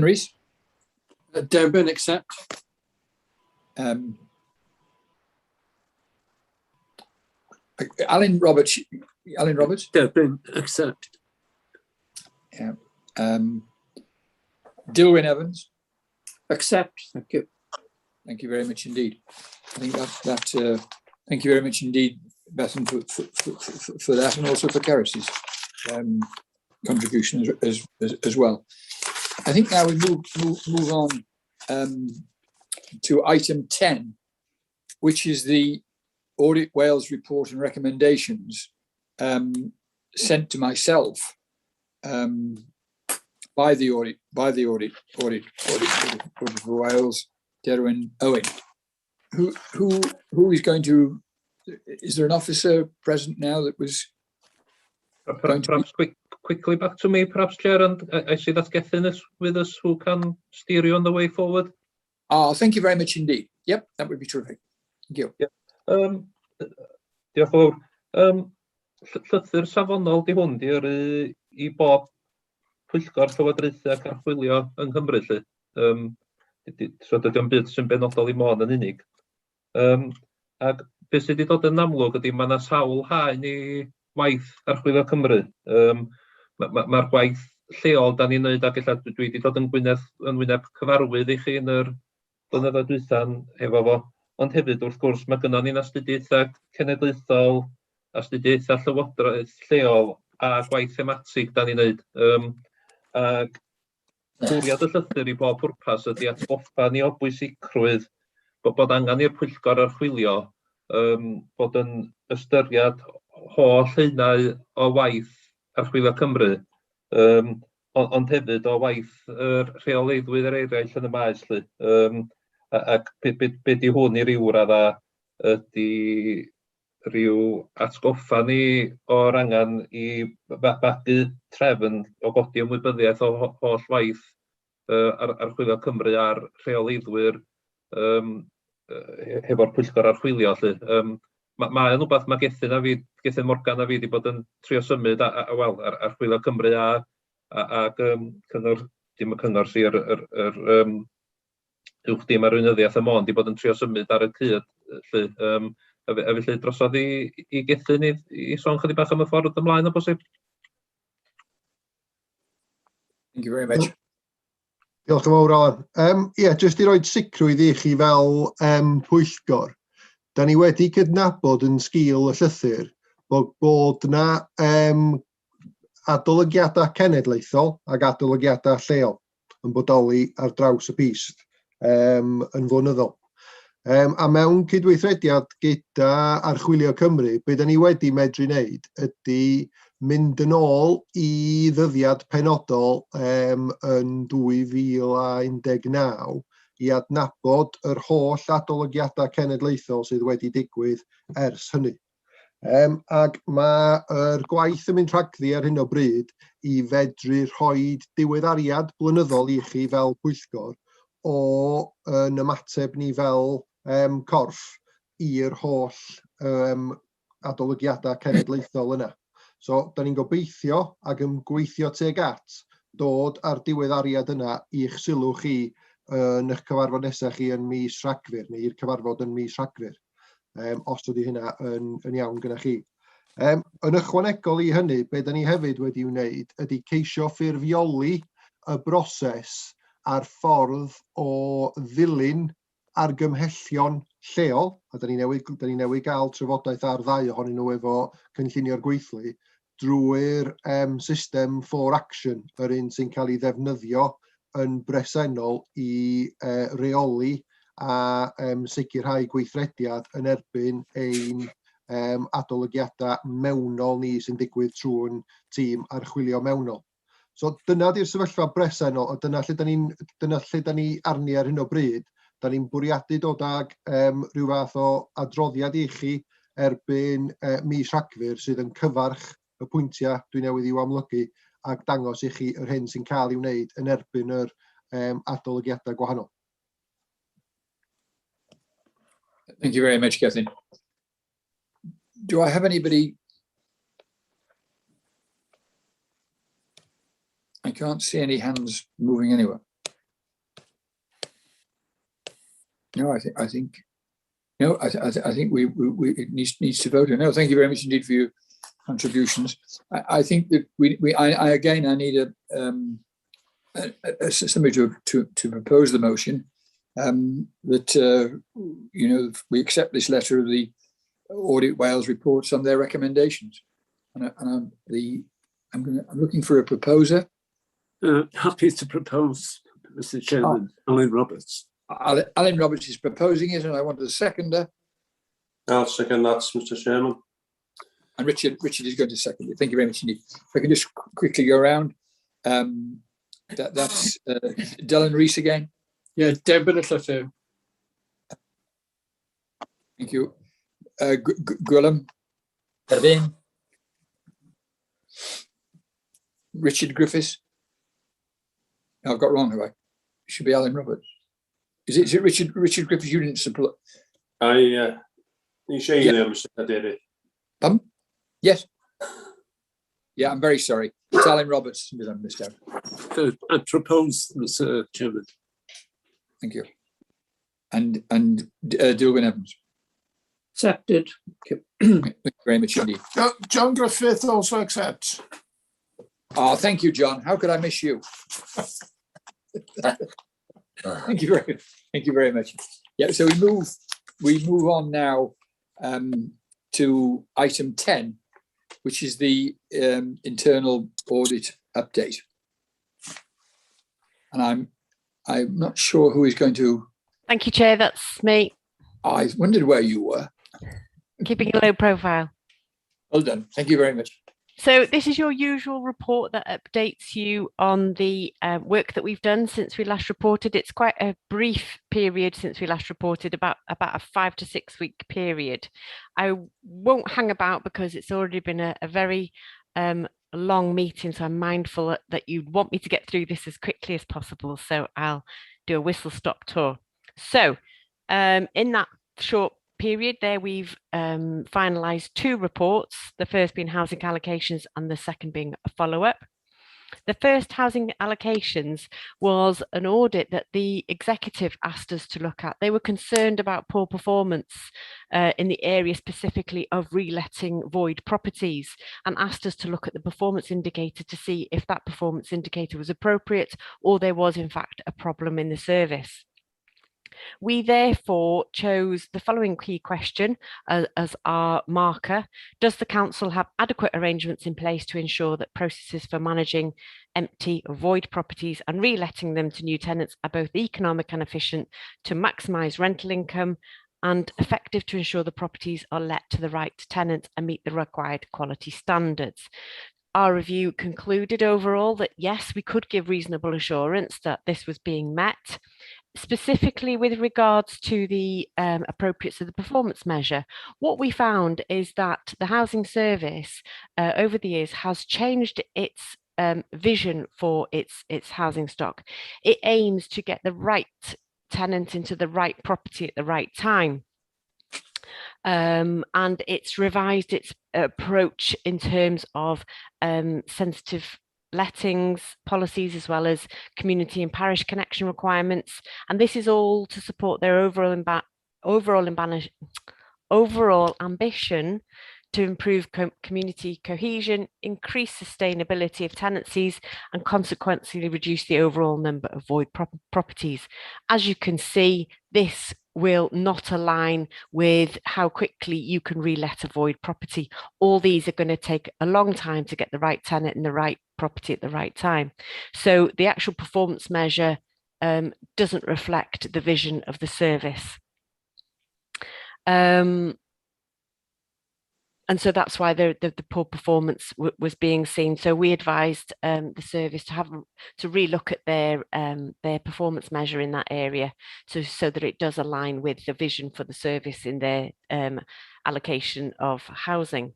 Rees. Derbyn, accept. Alan Roberts. Derbyn, accept. Yeah. Dilwyn Evans. Accept. Thank you. Thank you very much indeed. I think thank you very much indeed, Bethan, for that, and also for Keris's contribution as well. I think now we move on to item 10, which is the Audit Wales report and recommendations sent to myself by the audit for Wales, Derwyn Owen. Who is going to? Is there an officer present now that was? Perhaps quickly back to me, perhaps, Chair, and I see that Gethin is with us, who can steer you on the way forward. Oh, thank you very much indeed. Yep, that would be terrific. Thank you. Yep. Diolch yn fawr. Llythyr safonol di hwn i bob Pwyllgor Llywodraethu ac Archwilio yng Nghymru, lly. So dydy o'n byd sy'n benodol i Môn yn unig. Ac beth sydd wedi dod yn amlwg ydy mae yna sawl haen i waith Archwilio Cymru. Mae'r gwaith lleol da ni'n neud, ac ella dwi wedi dod yn wyneb cyfarwydd i chi yn yr blynyddoedd dwytha'n efo fo. Ond hefyd, wrth gwrs, mae gynnon ni'n astudiaethau cenedlaethol, astudiaethau llywodraeth lleol a gwaith thematig da ni'n neud. Ac bwriad y llythyr i bob pwrpas ydy atgoffa ni o bwysigrwydd bod angen i'r Pwyllgor Archwilio bod yn ystyried holl hynau o waith Archwilio Cymru, ond hefyd o waith rheoleiddwydd yr eraill yn y maes, lly. Ac be di hwn i ryw radda ydy ryw atgoffa ni o'r angen i bagu trefn o godi ymwybyddiaeth o holl waith Archwilio Cymru a'r rheoleiddwyr hefo'r Pwyllgor Archwilio, lly. Mae'n rhywbeth mae Gethin Morgan a fi wedi bod yn trio symud Archwilio Cymru ac cyngor, dim y cyngor sy'r uwch dim arweinyddiaeth y Môn wedi bod yn trio symud ar y cyd, lly. A felly drosodd i Gethin i sôn chydig bach am y ffordd ymlaen o bosib. Thank you very much. Diolch yn fawr, Alan. Jyst i roed sicrwydd i chi fel Pwyllgor. Da ni wedi cydnabod yn sgil y llythyr bod yna adolygiadau cenedlaethol ac adolygiadau lleol yn bodoli ar draws y pist yn flynyddol. A mewn cydweithrediad gyda Archwilio Cymru, be da ni wedi medru wneud ydy mynd yn ôl i ddyddiad penodol yn 2019 i adnabod yr holl adolygiadau cenedlaethol sydd wedi digwydd ers hynny. Ac mae'r gwaith yn mynd rhagddi ar hyn o bryd i fedru rhoi diweddariad blynyddol i chi fel Pwyllgor yn ymateb ni fel corff i'r holl adolygiadau cenedlaethol yna. So, da ni'n gobeithio ac yn gweithio tuag at dod ar diweddariad yna i'ch sylw chi yn eich cyfarfod nesaf chi yn mis Rhagfyr, neu i'r cyfarfod yn mis Rhagfyr, os ydy hynna yn iawn gyda chi. Yn ychwanegol i hynny, be da ni hefyd wedi wneud ydy ceisio ffurfioli y broses a'r ffordd o ddilyn argymhellion lleol, a da ni newydd gael trafodaeth ar ddau ohonyn nhw efo cynllunio'r gweithlu, drwy'r system for action, yr un sy'n cael ei ddefnyddio yn bresennol i reoli a sicrhau gweithrediad yn erbyn ein adolygiadau mewnol ni sy'n digwydd trwy'n tîm archwilio mewnol. So dyna di'r sefyllfa bresennol, a dyna lle da ni arni ar hyn o bryd. Da ni'n bwriadu dod ag rhyw fath o adroddiad i chi erbyn mis Rhagfyr sydd yn cyfarch y pwyntiau dwi newydd i'w amlygu ac dangos i chi yr hyn sy'n cael i'w wneud yn erbyn yr adolygiadau gwahanol. Thank you very much, Gethin. Do I have anybody? I can't see any hands moving anywhere. No, I think No, I think it needs to vote. No, thank you very much indeed for your contributions. I think that I need somebody to propose the motion that we accept this letter of the Audit Wales reports on their recommendations, and I'm looking for a proposer. Happy to propose, Mr. Chairman. Alan Roberts. Alan Roberts is proposing it, and I want a seconder. I'll second that, Mr. Chairman. And Richard is going to second it. Thank you very much indeed. If I can just quickly go around. That's Dylan Rees again. Yeah, Derbyn y Llythyr. Thank you. Gwilym. Derbyn. Richard Griffiths. No, I've got wrong, have I? It should be Alan Roberts. Is it Richard Griffiths you didn't support? You say you there, Mr. Caderi. Yes. Yeah, I'm very sorry. It's Alan Roberts that I missed out. I propose, Mr. Chairman. Thank you. And Dilwyn Evans. Accepted. Thank you very much indeed. John Griffith also accepts. Oh, thank you, John. How could I miss you? Thank you very much. Yeah, so we move on now to item 10, which is the internal audit update. And I'm not sure who is going to. Thank you, Chair. That's me. I wondered where you were. Keeping a low profile. Well done. Thank you very much. So this is your usual report that updates you on the work that we've done since we last reported. It's quite a brief period since we last reported, about a 5 to 6 week period. I won't hang about because it's already been a very long meeting, so I'm mindful that you'd want me to get through this as quickly as possible. So I'll do a whistle-stop tour. So in that short period there, we've finalised 2 reports, the first being housing allocations and the second being a follow-up. The first housing allocations was an audit that the executive asked us to look at. They were concerned about poor performance in the area specifically of reletting void properties and asked us to look at the performance indicator to see if that performance indicator was appropriate or there was in fact a problem in the service. We therefore chose the following key question as our marker. Does the council have adequate arrangements in place to ensure that processes for managing empty or void properties and reletting them to new tenants are both economic and efficient to maximise rental income and effective to ensure the properties are let to the right tenant and meet the required quality standards? Our review concluded overall that yes, we could give reasonable assurance that this was being met. Specifically with regards to the appropriateness of the performance measure, what we found is that the housing service over the years has changed its vision for its housing stock. It aims to get the right tenant into the right property at the right time. And it's revised its approach in terms of sensitive lettings policies as well as community and parish connection requirements, and this is all to support their overall ambition to improve community cohesion, increase sustainability of tenancies, and consequently reduce the overall number of void properties. As you can see, this will not align with how quickly you can relet a void property. All these are going to take a long time to get the right tenant in the right property at the right time. So the actual performance measure doesn't reflect the vision of the service. And so that's why the poor performance was being seen. So we advised the service to relook at their performance measure in that area, so that it does align with the vision for the service in their allocation of housing.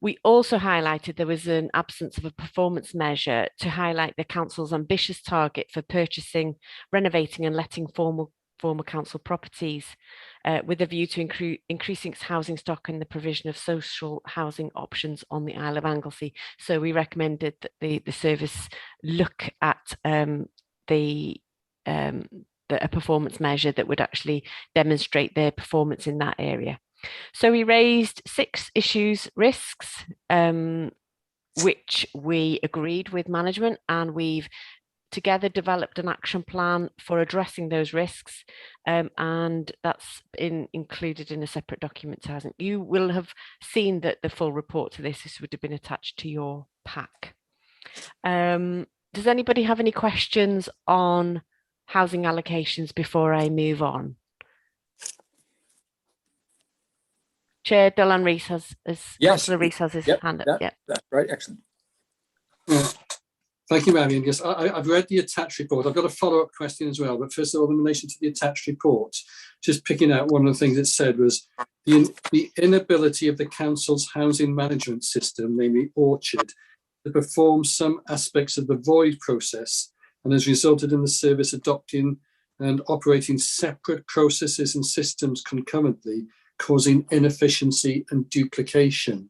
We also highlighted there was an absence of a performance measure to highlight the council's ambitious target for purchasing, renovating and letting former council properties with a view to increasing its housing stock and the provision of social housing options on the Isle of Anglesey. So we recommended that the service look at the a performance measure that would actually demonstrate their performance in that area. So we raised 6 risks, which we agreed with management, and we've together developed an action plan for addressing those risks, and that's included in a separate document. Hasn't you will have seen that the full report to this would have been attached to your pack. Does anybody have any questions on housing allocations before I move on? Chair Dylan Rees has Councillor Rees has his hand up. That's right, excellent. Thank you, Marion. Yes, I've read the attached report. I've got a follow-up question as well, but first of all, in relation to the attached report, just picking out one of the things it said was the inability of the council's housing management system, namely Orchard, to perform some aspects of the void process, and has resulted in the service adopting and operating separate processes and systems concurrently, causing inefficiency and duplication.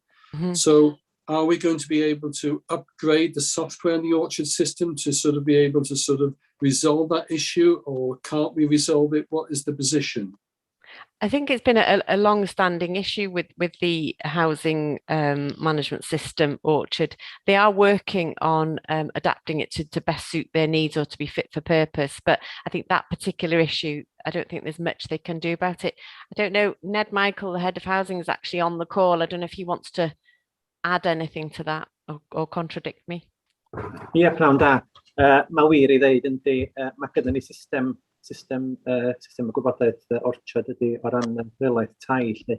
So are we going to be able to upgrade the software in the Orchard system to sort of be able to sort of resolve that issue, or can't we resolve it? What is the position? I think it's been a long-standing issue with the housing management system, Orchard. They are working on adapting it to best suit their needs or to be fit for purpose. But I think that particular issue, I don't think there's much they can do about it. I don't know, Ned Michael, the head of housing, is actually on the call. I don't know if he wants to add anything to that or contradict me. Ie, pnawn da. Mae wir I ddeud yndi, mae gyda ni system y gwybodaeth Orchard ydy o ran reolaeth tai lly.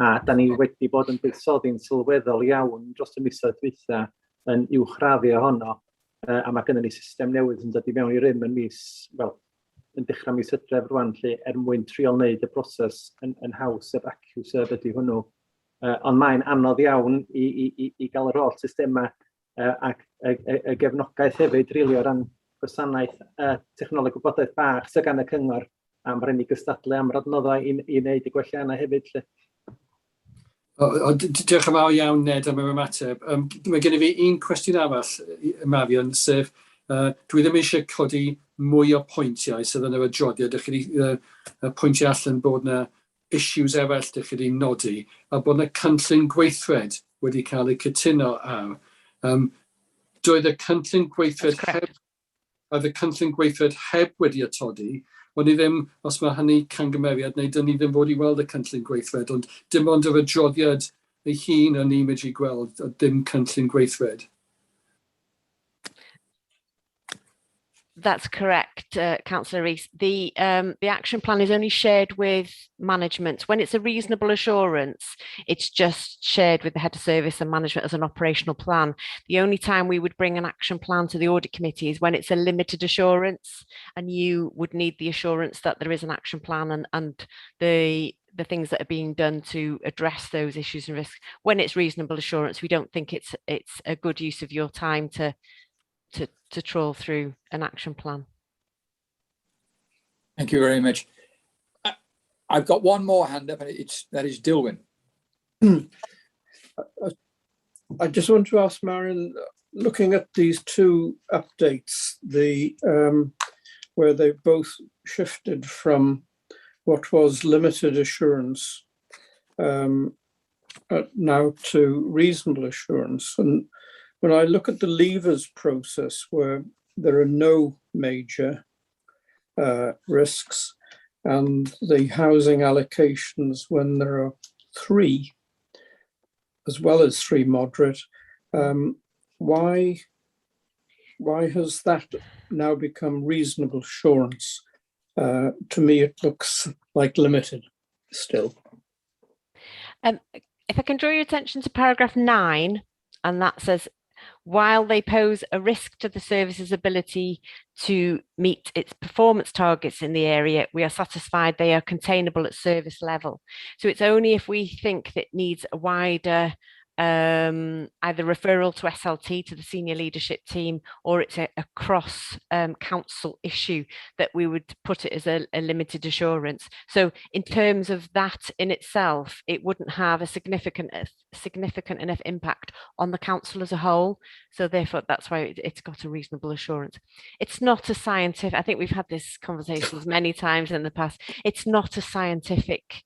A da ni wedi bod yn buddsoddi'n sylweddol iawn dros y misoedd dwytha yn uwchraddio ohono. A mae gyda ni system newydd yn dod I mewn I rym yn yn dechrau mis Hydref rwan lly, mwyn trio wneud y broses yn haws yr accused ydy hwnnw. Ond mae'n anodd iawn I gael yr holl systema ac y gefnogaeth hefyd rili o ran gwasanaeth technoleg gwybodaeth bach sydd gan y cyngor am rhaid ni gystadlu am radnoddau I wneud y gwelliannau hefyd lly. Diolch yn fawr iawn, Ned, am yr ymateb. Mae gen I fi un cwestiwn arall, Marion, sef dwi ddim eisiau codi mwy o pwyntiau sydd yn yr adroddiad. Ydych chi wedi pwyntio allan bod yna issues eraill ydych chi wedi nodi, a bod yna cynllun gweithred wedi cael ei cytuno ar. Doedd y cynllun gweithred heb wedi atodi, ond I ddim, os mae hynny cangymeriad, neu dyn ni ddim fod I weld y cynllun gweithred, ond dim ond yr adroddiad ei hun yn image I gweld, a dim cynllun gweithred. That's correct, Councillor Rees. The action plan is only shared with management. When it's a reasonable assurance, it's just shared with the head of service and management as an operational plan. The only time we would bring an action plan to the audit committee is when it's a limited assurance, and you would need the assurance that there is an action plan and the things that are being done to address those issues and risks. When it's reasonable assurance, we don't think it's a good use of your time to trawl through an action plan. Thank you very much. I've got one more hand up, and that is Dilwyn. I just want to ask Marion, looking at these 2 updates, where they both shifted from what was limited assurance now to reasonable assurance. And when I look at the levers process, where there are no major risks, and the housing allocations when there are 3, as well as 3 moderate, why has that now become reasonable assurance? To me, it looks like limited still. If I can draw your attention to paragraph 9, and that says, while they pose a risk to the service's ability to meet its performance targets in the area, we are satisfied they are containable at service level. So it's only if we think that it needs a wider either referral to SLT, to the senior leadership team, or it's a cross council issue that we would put it as a limited assurance. So in terms of that in itself, it wouldn't have a significant enough impact on the council as a whole. So therefore, that's why it's got a reasonable assurance. It's not a scientific, I think we've had this conversations many times in the past. It's not a scientific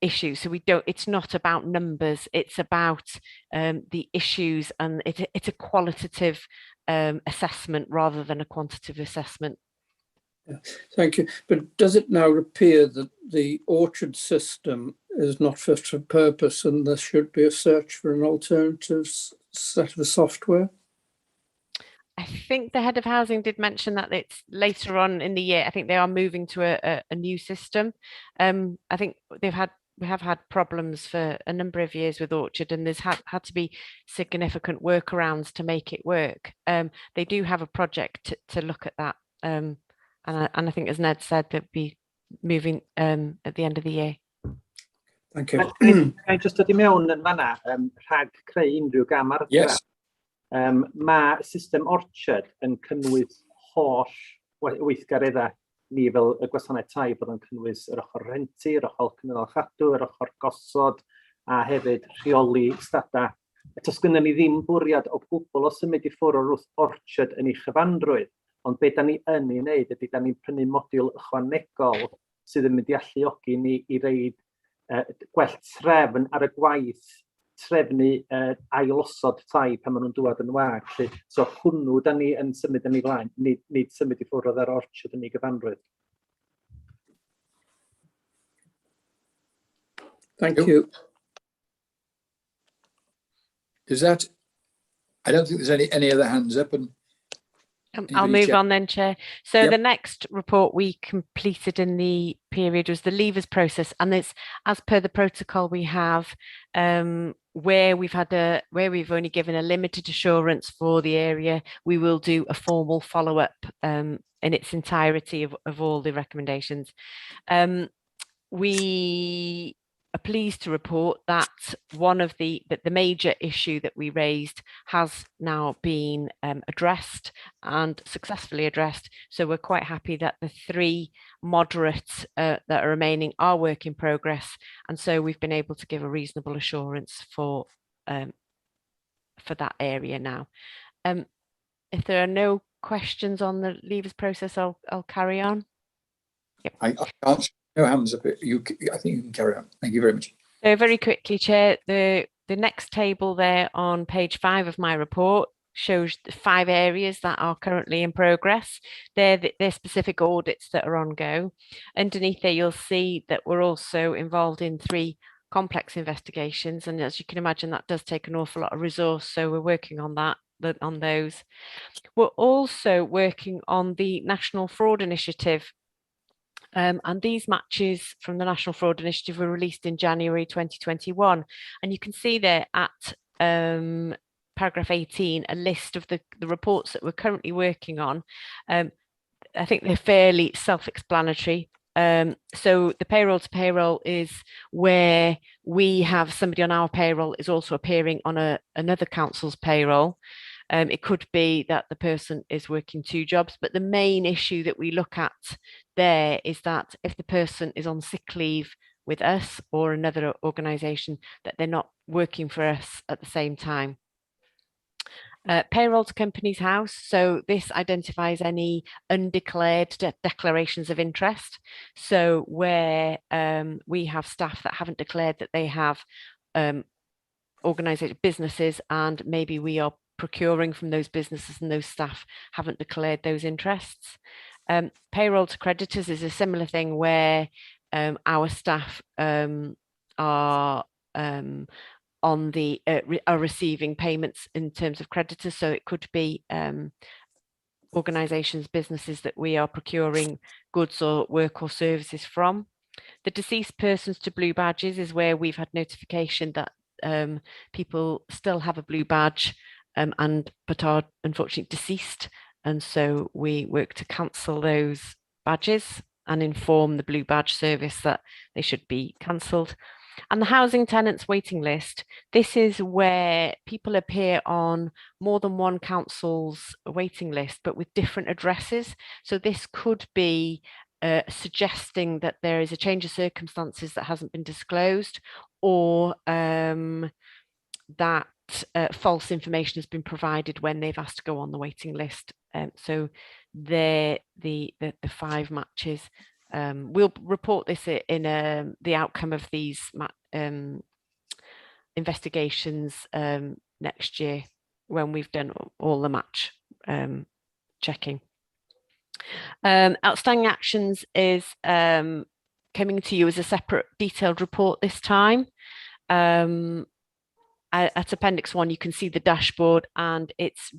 issue. So it's not about numbers, it's about the issues, and it's a qualitative assessment rather than a quantitative assessment. Yeah, thank you. But does it now appear that the orchard system is not fit for purpose and there should be a search for an alternative set of software? I think the head of housing did mention that it's later on in the year. I think they are moving to a new system. I think we have had problems for a number of years with Orchard, and there's had to be significant workarounds to make it work. They do have a project to look at that. And I think, as Ned said, they'll be moving at the end of the year. Thank you. Can I just dod I mewn yn fanna, rhag creu unrhyw gam ar Yes. Mae system Orchard yn cynnwys holl weithgareddau ni fel y gwasanaeth tai, bod yn cynnwys yr ochr rhentu, yr ochr cynnal chadw, yr ochr gosod, a hefyd rheoli stada. Eto, sgynnon ni ddim bwriad o gwbl o symud i ffwrdd o'r Orchard yn ei chyfanrwydd, ond be da ni yn ei wneud ydy da ni'n prynu modiwl ychwanegol sydd yn mynd i alluogi ni i reid gwell trefn ar y gwaith, trefnu ailosod tai pan maen nhw'n dŵad yn wag. So hwnnw da ni yn symud yn ei flaen, nid symud i ffwrdd o'r Orchard yn ei gyfanrwydd. Thank you. Is that, I don't think there's any other hands up. And I'll move on then, Chair. So the next report we completed in the period was the levers process, and it's as per the protocol we have, where we've only given a limited assurance for the area, we will do a formal follow-up in its entirety of all the recommendations. We are pleased to report that the major issue that we raised has now been addressed and successfully addressed. So we're quite happy that the 3 moderates that are remaining are work in progress, and so we've been able to give a reasonable assurance for that area now. If there are no questions on the levers process, I'll carry on. Yep. I can't. No hands up. I think you can carry on. Thank you very much. So very quickly, Chair, the next table there on page 5 of my report shows the 5 areas that are currently in progress. They're specific audits that are on go. Underneath there, you'll see that we're also involved in 3 complex investigations, and as you can imagine, that does take an awful lot of resource. So we're working on those. We're also working on the National Fraud Initiative. And these matches from the National Fraud Initiative were released in January 2021. And you can see there at paragraph 18, a list of the reports that we're currently working on. I think they're fairly self-explanatory. So the payroll to payroll is where we have somebody on our payroll is also appearing on another council's payroll. It could be that the person is working 2 jobs, but the main issue that we look at there is that if the person is on sick leave with us or another organisation, that they're not working for us at the same time. Payroll to Companies House. So this identifies any undeclared declarations of interest. So where we have staff that haven't declared that they have organisation businesses, and maybe we are procuring from those businesses and those staff haven't declared those interests. Payroll to creditors is a similar thing where our staff are receiving payments in terms of creditors. So it could be organisations, businesses that we are procuring goods or work or services from. The deceased persons to blue badges is where we've had notification that people still have a blue badge but are unfortunately deceased, and so we work to cancel those badges and inform the blue badge service that they should be cancelled. And the housing tenants waiting list, this is where people appear on more than one council's waiting list, but with different addresses. So this could be suggesting that there is a change of circumstances that hasn't been disclosed, or that false information has been provided when they've asked to go on the waiting list. So they're the 5 matches. We'll report this in the outcome of these investigations next year when we've done all the match checking. Outstanding actions is coming to you as a separate detailed report this time. At Appendix 1, you can see the dashboard, and it's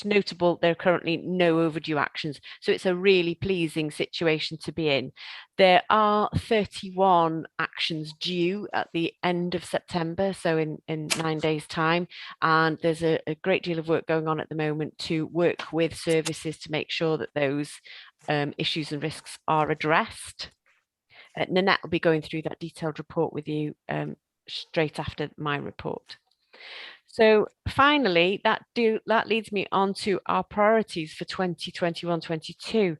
notable there are currently no overdue actions. So it's a really pleasing situation to be in. There are 31 actions due at the end of September, so in 9 days' time. And there's a great deal of work going on at the moment to work with services to make sure that those issues and risks are addressed. Nanette will be going through that detailed report with you straight after my report. So finally, that leads me on to our priorities for 2021-22.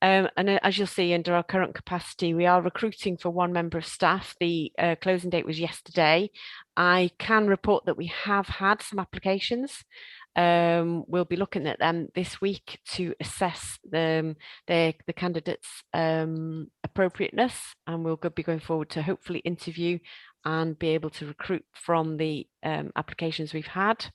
And as you'll see, under our current capacity, we are recruiting for 1 member of staff. The closing date was yesterday. I can report that we have had some applications. We'll be looking at them this week to assess the candidates' appropriateness, and we'll be going forward to hopefully interview and be able to recruit from the applications we've had.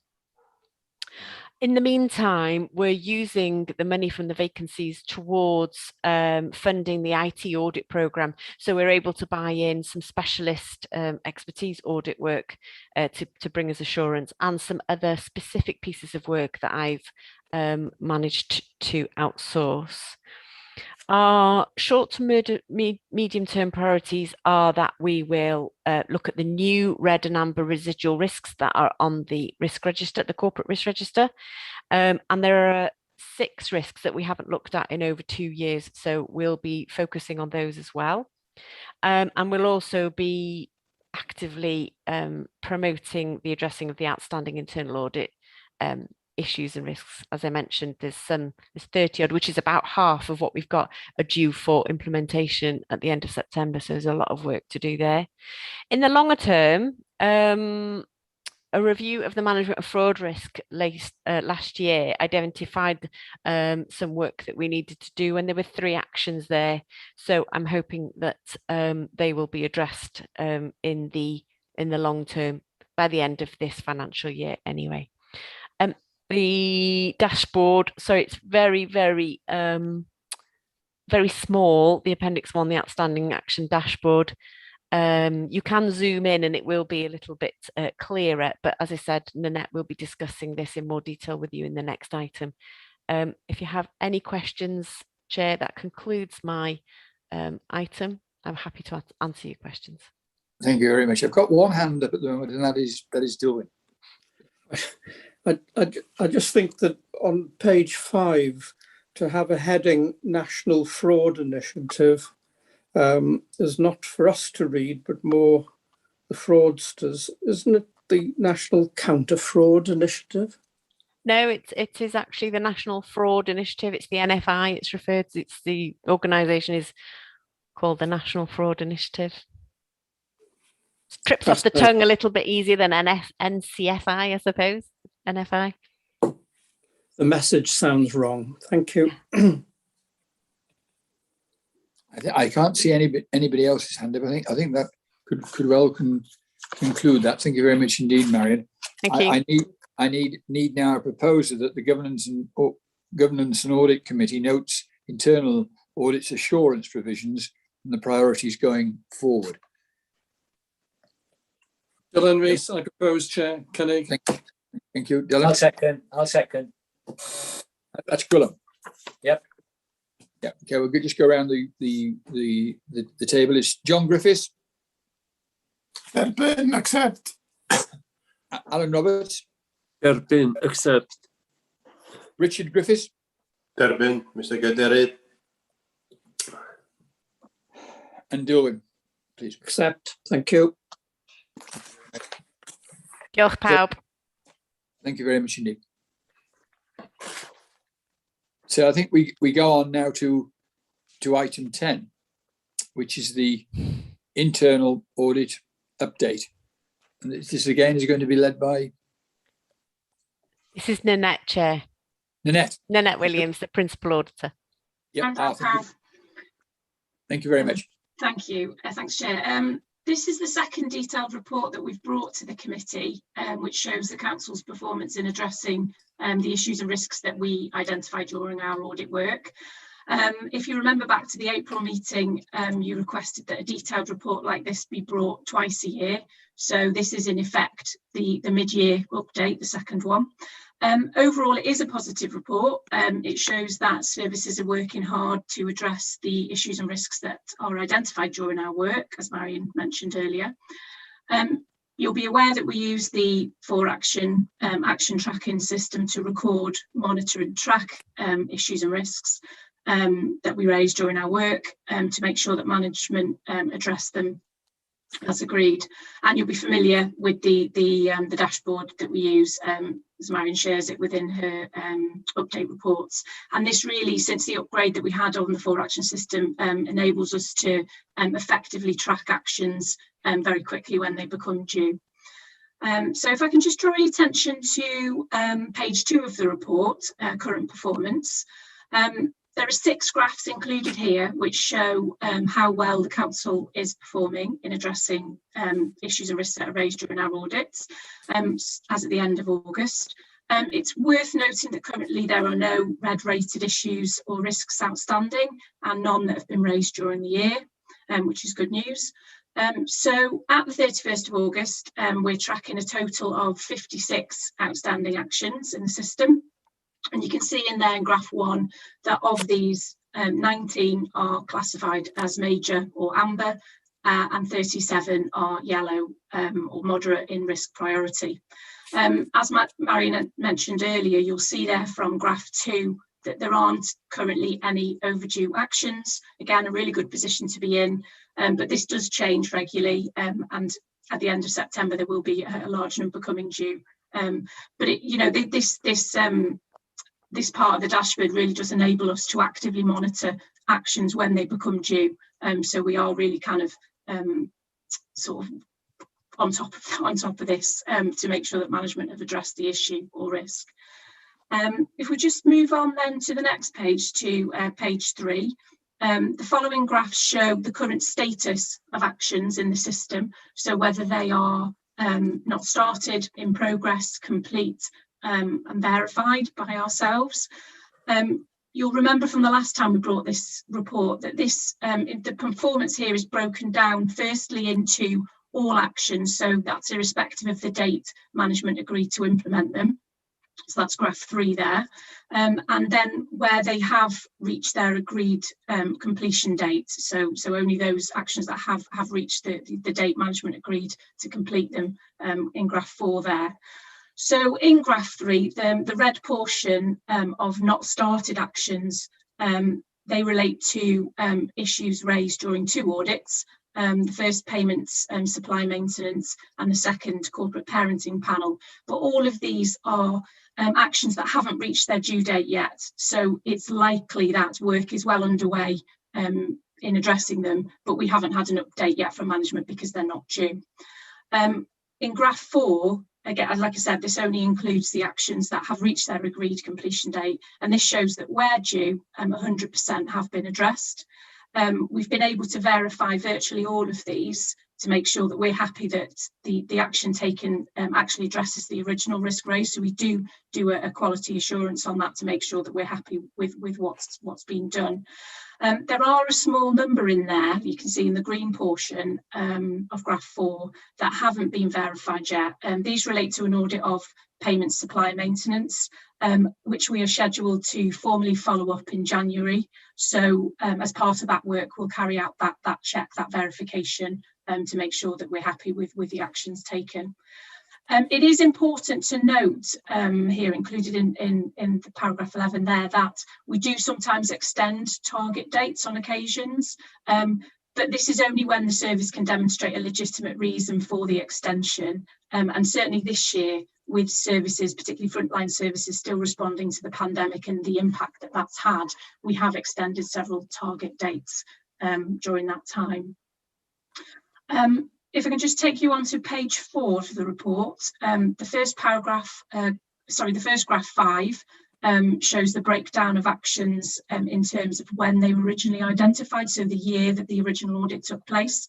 In the meantime, we're using the money from the vacancies towards funding the IT audit programme. So we're able to buy in some specialist expertise audit work to bring us assurance, and some other specific pieces of work that I've managed to outsource. Our short to medium-term priorities are that we will look at the new red and amber residual risks that are on the risk register, the corporate risk register. And there are 6 risks that we haven't looked at in over 2 years. So we'll be focusing on those as well. And we'll also be actively promoting the addressing of the outstanding internal audit issues and risks. As I mentioned, there's 30 odd, which is about half of what we've got are due for implementation at the end of September. So there's a lot of work to do there. In the longer term, a review of the management of fraud risk last year identified some work that we needed to do, and there were 3 actions there. So I'm hoping that they will be addressed in the long term by the end of this financial year anyway. The dashboard, so it's very, very, very small, the Appendix 1, the outstanding action dashboard. You can zoom in and it will be a little bit clearer, but as I said, Nanette will be discussing this in more detail with you in the next item. If you have any questions, Chair, that concludes my item. I'm happy to answer your questions. Thank you very much. I've got one hand up at the moment, and that is Dilwyn. I just think that on page 5, to have a heading National Fraud Initiative is not for us to read, but more the fraudsters. Isn't it the National Counter Fraud Initiative? No, it is actually the National Fraud Initiative. It's the NFI. It's referred to. It's the organisation is called the National Fraud Initiative. It trips off the tongue a little bit easier than NCFI, I suppose. NFI. The message sounds wrong. Thank you. I can't see anybody else's hand up. I think that could well conclude that. Thank you very much indeed, Marion. Thank you. I need now a proposer that the Governance and Audit Committee notes internal audits assurance provisions and the priorities going forward. Dylan Rees, I propose, Chair. Cynnig. Thank you, Dylan. I'll second. That's Gwilym. Yep. Yeah. Okay. We'll just go around the table. It's John Griffiths. Derbyn, accept. Alan Roberts. Derbyn, accept. Richard Griffiths. Derbyn, Mr. Gaderi. And Dilwyn, please. Accept. Thank you. Diolch pawb. Thank you very much indeed. So I think we go on now to item 10, which is the internal audit update. And this again is going to be led by... This is Nanette, Chair. Nanette Williams, the Principal Auditor. Yep. Thank you very much. Thank you. Thanks, Chair. This is the second detailed report that we've brought to the committee, which shows the Council's performance in addressing the issues and risks that we identified during our audit work. If you remember back to the April meeting, you requested that a detailed report like this be brought twice a year. So this is in effect the mid-year update, the second one. Overall, it is a positive report. It shows that services are working hard to address the issues and risks that are identified during our work, as Marion mentioned earlier. You'll be aware that we use the 4Action action tracking system to record, monitor and track issues and risks that we raise during our work to make sure that management address them as agreed. And you'll be familiar with the dashboard that we use, as Marion shares it within her update reports. And this really, since the upgrade that we had on the 4Action system, enables us to effectively track actions very quickly when they become due. So if I can just draw your attention to page 2 of the report, current performance. There are 6 graphs included here which show how well the Council is performing in addressing issues and risks that are raised during our audits, as at the end of August. It's worth noting that currently there are no red rated issues or risks outstanding and none that have been raised during the year, which is good news. So at the 31st of August, we're tracking a total of 56 outstanding actions in the system. And you can see in there in graph 1 that of these, 19 are classified as major or amber, and 37 are yellow or moderate in risk priority. As Marion mentioned earlier, you'll see there from graph 2 that there aren't currently any overdue actions. Again, a really good position to be in, but this does change regularly, and at the end of September there will be a large number coming due. But this part of the dashboard really does enable us to actively monitor actions when they become due. So we are really kind of sort of on top of this to make sure that management have addressed the issue or risk. If we just move on then to the next page, to page 3, the following graphs show the current status of actions in the system. So whether they are not started, in progress, complete, and verified by ourselves. You'll remember from the last time we brought this report that the performance here is broken down firstly into all actions, so that's irrespective of the date management agreed to implement them. So that's graph 3 there. And then where they have reached their agreed completion date, so only those actions that have reached the date management agreed to complete them in graph 4 there. So in graph 3, the red portion of not started actions, they relate to issues raised during 2 audits. The first payments, supply maintenance, and the second corporate parenting panel. But all of these are actions that haven't reached their due date yet. So it's likely that work is well underway in addressing them, but we haven't had an update yet from management because they're not due. In graph 4, again, like I said, this only includes the actions that have reached their agreed completion date. And this shows that where due, 100% have been addressed. We've been able to verify virtually all of these to make sure that we're happy that the action taken actually addresses the original risk raised. So we do a quality assurance on that to make sure that we're happy with what's been done. There are a small number in there, you can see in the green portion of graph 4, that haven't been verified yet. These relate to an audit of payment, supply, maintenance, which we are scheduled to formally follow up in January. So as part of that work, we'll carry out that check, that verification, to make sure that we're happy with the actions taken. It is important to note here, included in the paragraph 11 there, that we do sometimes extend target dates on occasions. but this is only when the service can demonstrate a legitimate reason for the extension. And certainly this year, with services, particularly frontline services, still responding to the pandemic and the impact that that's had, we have extended several target dates during that time. If I can just take you on to page 4 of the report, the first graph 5 shows the breakdown of actions in terms of when they were originally identified, so the year that the original audit took place.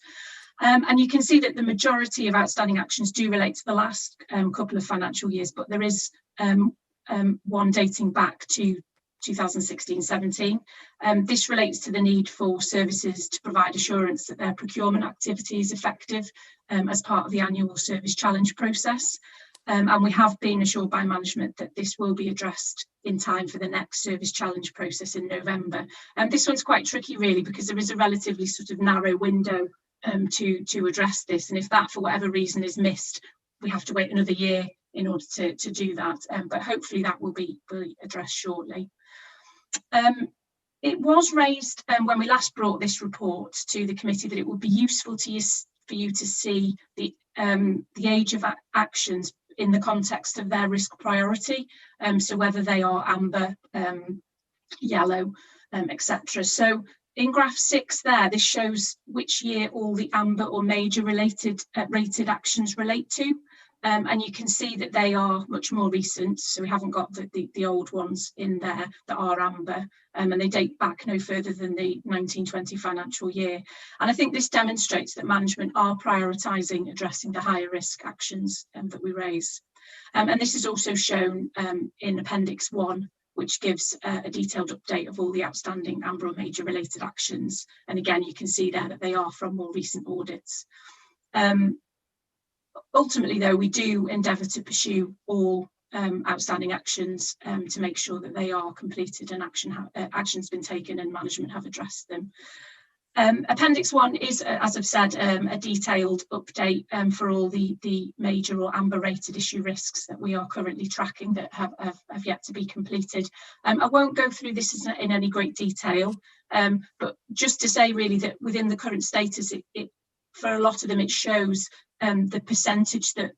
And you can see that the majority of outstanding actions do relate to the last couple of financial years, but there is one dating back to 2016-17. This relates to the need for services to provide assurance that their procurement activity is effective as part of the annual service challenge process. And we have been assured by management that this will be addressed in time for the next service challenge process in November. And this one's quite tricky really, because there is a relatively sort of narrow window to address this, and if that for whatever reason is missed, we have to wait another year in order to do that, but hopefully that will be addressed shortly. It was raised when we last brought this report to the committee that it would be useful for you to see the age of actions in the context of their risk priority, so whether they are amber, yellow, etc. So in graph 6 there, this shows which year all the amber or major rated actions relate to. And you can see that they are much more recent, so we haven't got the old ones in there that are amber, and they date back no further than the 1920 financial year. And I think this demonstrates that management are prioritising addressing the higher risk actions that we raise. And this is also shown in Appendix 1, which gives a detailed update of all the outstanding amber or major related actions. And again, you can see there that they are from more recent audits. Ultimately, though, we do endeavour to pursue all outstanding actions to make sure that they are completed and action's been taken and management have addressed them. Appendix 1 is, as I've said, a detailed update for all the major or amber rated issue risks that we are currently tracking that have yet to be completed. I won't go through this in any great detail, but just to say really that within the current status, for a lot of them, it shows the percentage that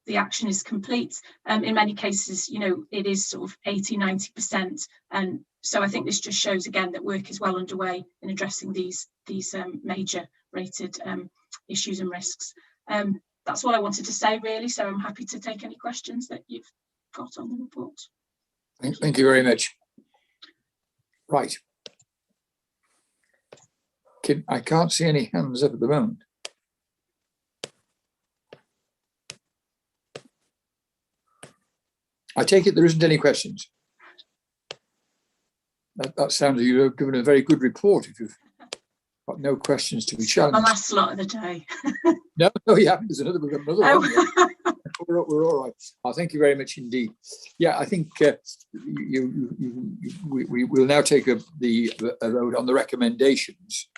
the action is complete. In many cases, you know, it is sort of 80–90%, and so I think this just shows again that work is well underway in addressing these major rated issues and risks. That's what I wanted to say really, so I'm happy to take any questions that you've got on the report. Thank you very much. Right. I can't see any hands up at the moment. I take it there isn't any questions. That sounds like you've given a very good report if you've got no questions to be challenged. The last slot of the day. No, you haven't. There's another one. We're all right. Oh, thank you very much indeed. Yeah, I think we will now take a vote on the recommendations.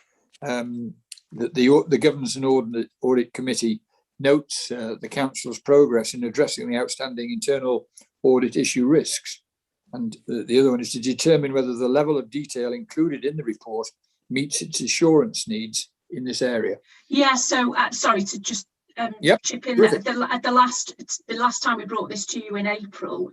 The Governance and Audit Committee notes the Council's progress in addressing the outstanding internal audit issue risks. And the other one is to determine whether the level of detail included in the report meets its assurance needs in this area. Yeah, so sorry to just chip in there. The last time we brought this to you in April,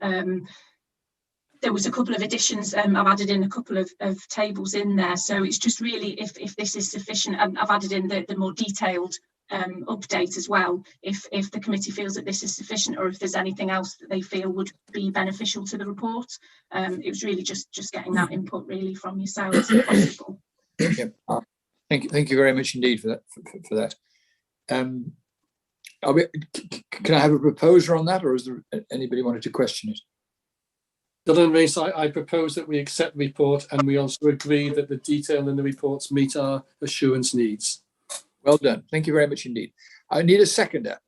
there was a couple of additions. I've added in a couple of tables in there. So it's just really if this is sufficient. I've added in the more detailed update as well, if the committee feels that this is sufficient, or if there's anything else that they feel would be beneficial to the report. It was really just getting that input really from yourselves if possible. Yeah. Thank you very much indeed for that. Can I have a proposer on that, or is there anybody wanted to question it? Dylan Rees, I propose that we accept the report, and we also agree that the detail in the reports meet our assurance needs. Well done. Thank you very much indeed. I need a seconder.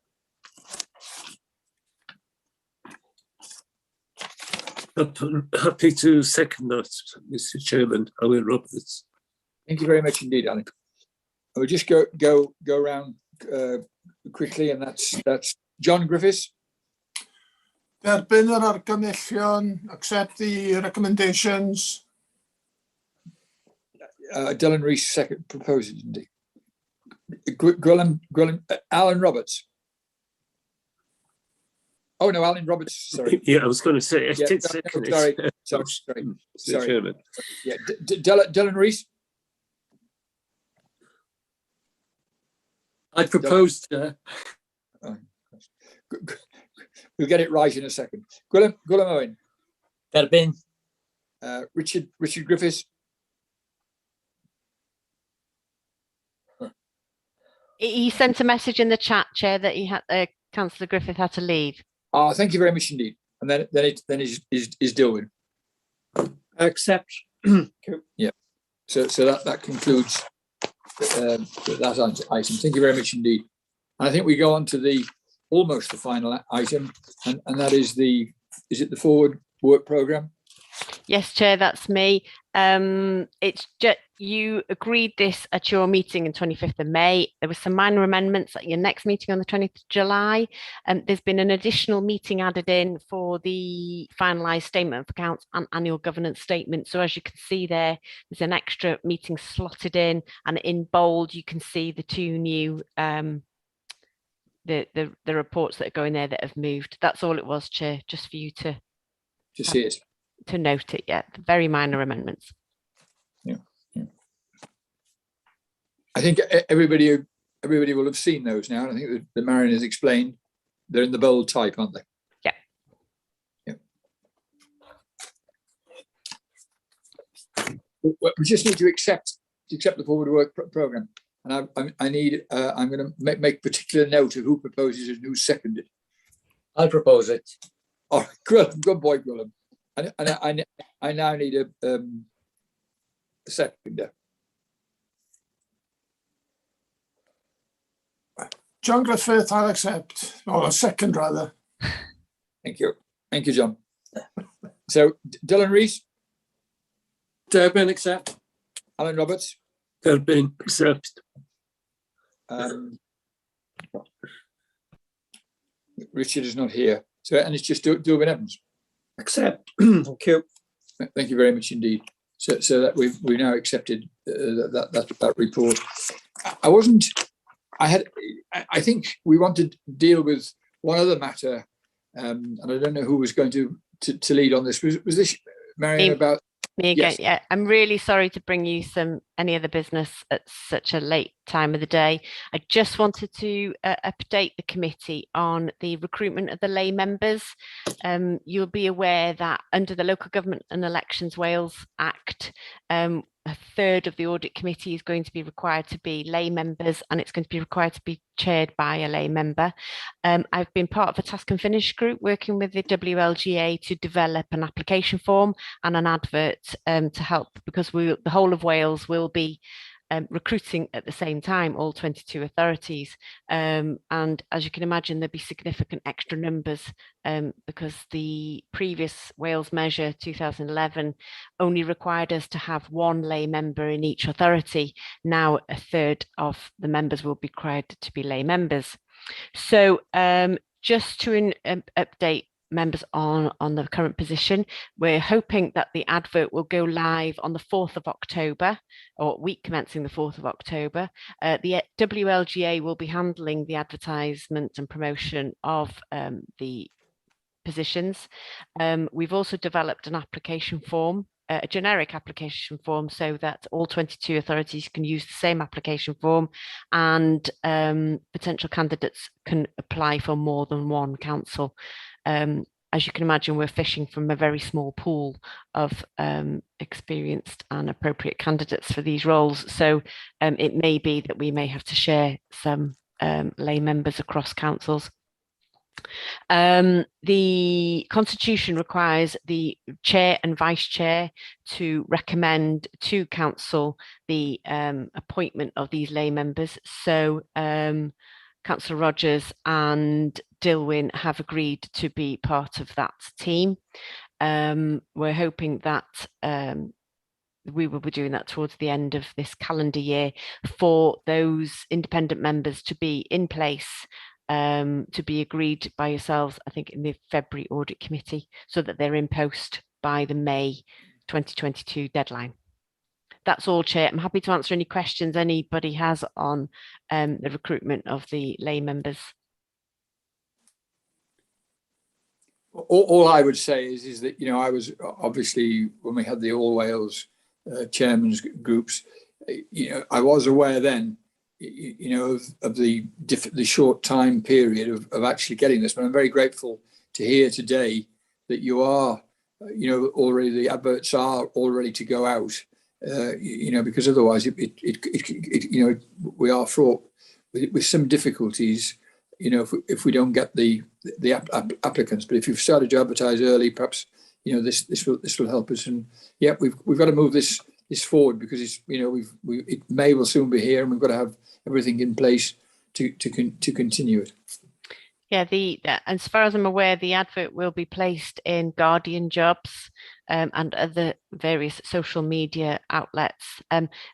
Happy to second that, Mr. Chairman, Alan Roberts. Thank you very much indeed, Alan. I will just go around quickly, and that's John Griffiths. Derbyn yr argymhellion, accept the recommendations. Dylan Rees proposes, indeed. Alan Roberts. Oh no, Alan Roberts. Sorry. Yeah, I was going to say. Yeah, sorry. Chairman. Yeah, Dylan Rees. I proposed. We'll get it right in a second. Gwilym Owen. Derbyn. Richard Griffiths. He sent a message in the chat, Chair, that he had Councillor Griffith had to leave. Oh, thank you very much indeed. And then is Dilwyn. Accept. Yeah. So that concludes that item. Thank you very much indeed. And I think we go on to almost the final item, and that is the forward work programme? Yes, Chair, that's me. It's just you agreed this at your meeting on 25th of May. There were some minor amendments at your next meeting on the 20th of July. There's been an additional meeting added in for the finalised statement of accounts and annual governance statement. So as you can see there's an extra meeting slotted in, and in bold you can see the two new the reports that are going there that have moved. That's all it was, Chair, just for you to see it. To note it, yeah, very minor amendments. Yeah. I think everybody will have seen those now. I think the Marion has explained they're in the bold type, aren't they? Yeah. We just need to accept the forward work programme, and I'm going to make particular note of who proposes it and who seconded. I'll propose it. Oh, good boy, Gwilym. And I now need a seconder. John Griffith, I'll accept, or a second rather. Thank you, John. So Dylan Rees. Derbyn, accept. Alan Roberts. Derbyn, accept. Richard is not here, so and it's just Dilwyn Evans. Accept. Thank you. Thank you very much indeed. So that we've now accepted that report. I think we wanted to deal with one other matter, and I don't know who was going to lead on this. Was this Marion about? Me again, yes. Yeah. I'm really sorry to bring you any other business at such a late time of the day. I just wanted to update the committee on the recruitment of the lay members. You'll be aware that under the Local Government and Elections Wales Act, a third of the audit committee is going to be required to be lay members, and it's going to be required to be chaired by a lay member. I've been part of a task and finish group working with the WLGA to develop an application form and an advert to help, because the whole of Wales will be recruiting at the same time, all 22 authorities. And as you can imagine, there'll be significant extra numbers because the previous Wales measure 2011 only required us to have one lay member in each authority. Now a third of the members will be required to be lay members. So just to update members on the current position, we're hoping that the advert will go live on the 4th of October, or week commencing the 4th of October. The WLGA will be handling the advertisement and promotion of the positions. We've also developed an application form, a generic application form, so that all 22 authorities can use the same application form, and potential candidates can apply for more than one council. As you can imagine, we're fishing from a very small pool of experienced and appropriate candidates for these roles. So it may be that we may have to share some lay members across councils. The Constitution requires the chair and vice chair to recommend to council the appointment of these lay members. So Councillor Rogers and Dilwyn have agreed to be part of that team. We're hoping that we will be doing that towards the end of this calendar year for those independent members to be in place, to be agreed by yourselves, I think, in the February audit committee, so that they're in post by the May 2022 deadline. that's all, Chair. I'm happy to answer any questions anybody has on the recruitment of the lay members. All I would say is that, you know, I was obviously, when we had the All Wales chairman's groups, you know, I was aware then, you know, of the short time period of actually getting this. But I'm very grateful to hear today that you are, you know, already the adverts are all ready to go out. You know, because otherwise, you know, we are fraught with some difficulties. You know, if we don't get the applicants, but if you've started to advertise early, perhaps, you know, this will help us. And yeah, we've got to move this forward, because it's, you know, May will soon be here, and we've got to have everything in place to continue it. Yeah, as far as I'm aware, the advert will be placed in Guardian Jobs and other various social media outlets.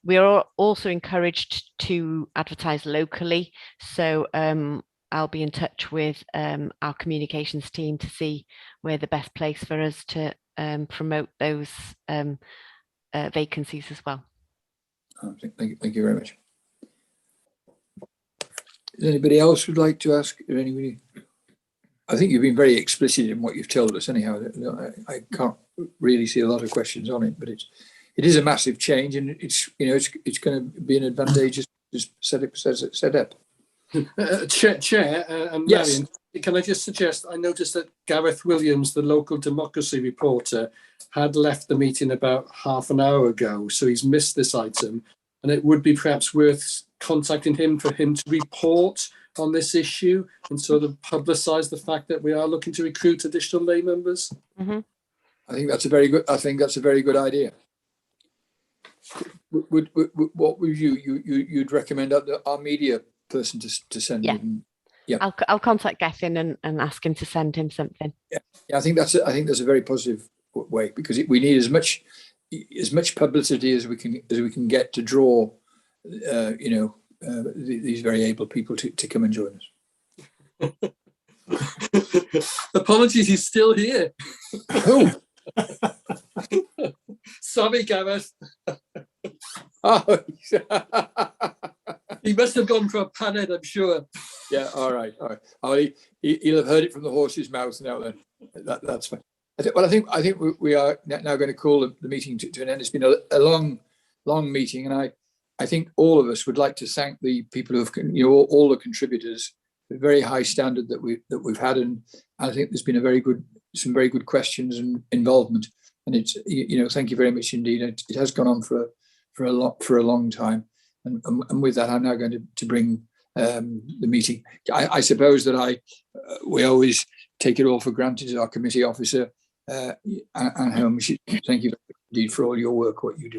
We are also encouraged to advertise locally, so I'll be in touch with our communications team to see where the best place for us to promote those vacancies as well. Thank you very much. Is anybody else would like to ask? Anybody? I think you've been very explicit in what you've told us. Anyhow, I can't really see a lot of questions on it, but it is a massive change, and it's, you know, it's going to be an advantageous set up. Chair and Yes. Marion, can I just suggest, I noticed that Gareth Williams, the local democracy reporter, had left the meeting about half an hour ago, so he's missed this item, and it would be perhaps worth contacting him for him to report on this issue and sort of publicise the fact that we are looking to recruit additional lay members. Mm-hmm. I think that's a very good idea. What would you'd recommend our media person to send? Yeah. Him? Yeah. I'll contact Gethin and ask him to send him something. Yeah, I think that's a very positive way, because we need as much publicity as we can get to draw, you know, these very able people to come and join us. Apologies, he's still here. Oh. Sorry, Gareth. Oh. He must have gone for a panhead, I'm sure. Yeah, all right. Oh, he'll have heard it from the horse's mouth now. Then that's fine. I think we are now going to call the meeting to an end. It's been a long meeting, and I think all of us would like to thank the people who have, you know, all the contributors. The very high standard that we've had, and I think there's been some very good questions and involvement. And it's, you know, thank you very much indeed. It has gone on for a long time, and with that, I'm now going to bring the meeting. I suppose that we always take it all for granted as our committee officer, and how much thank you indeed for all your work, what you do.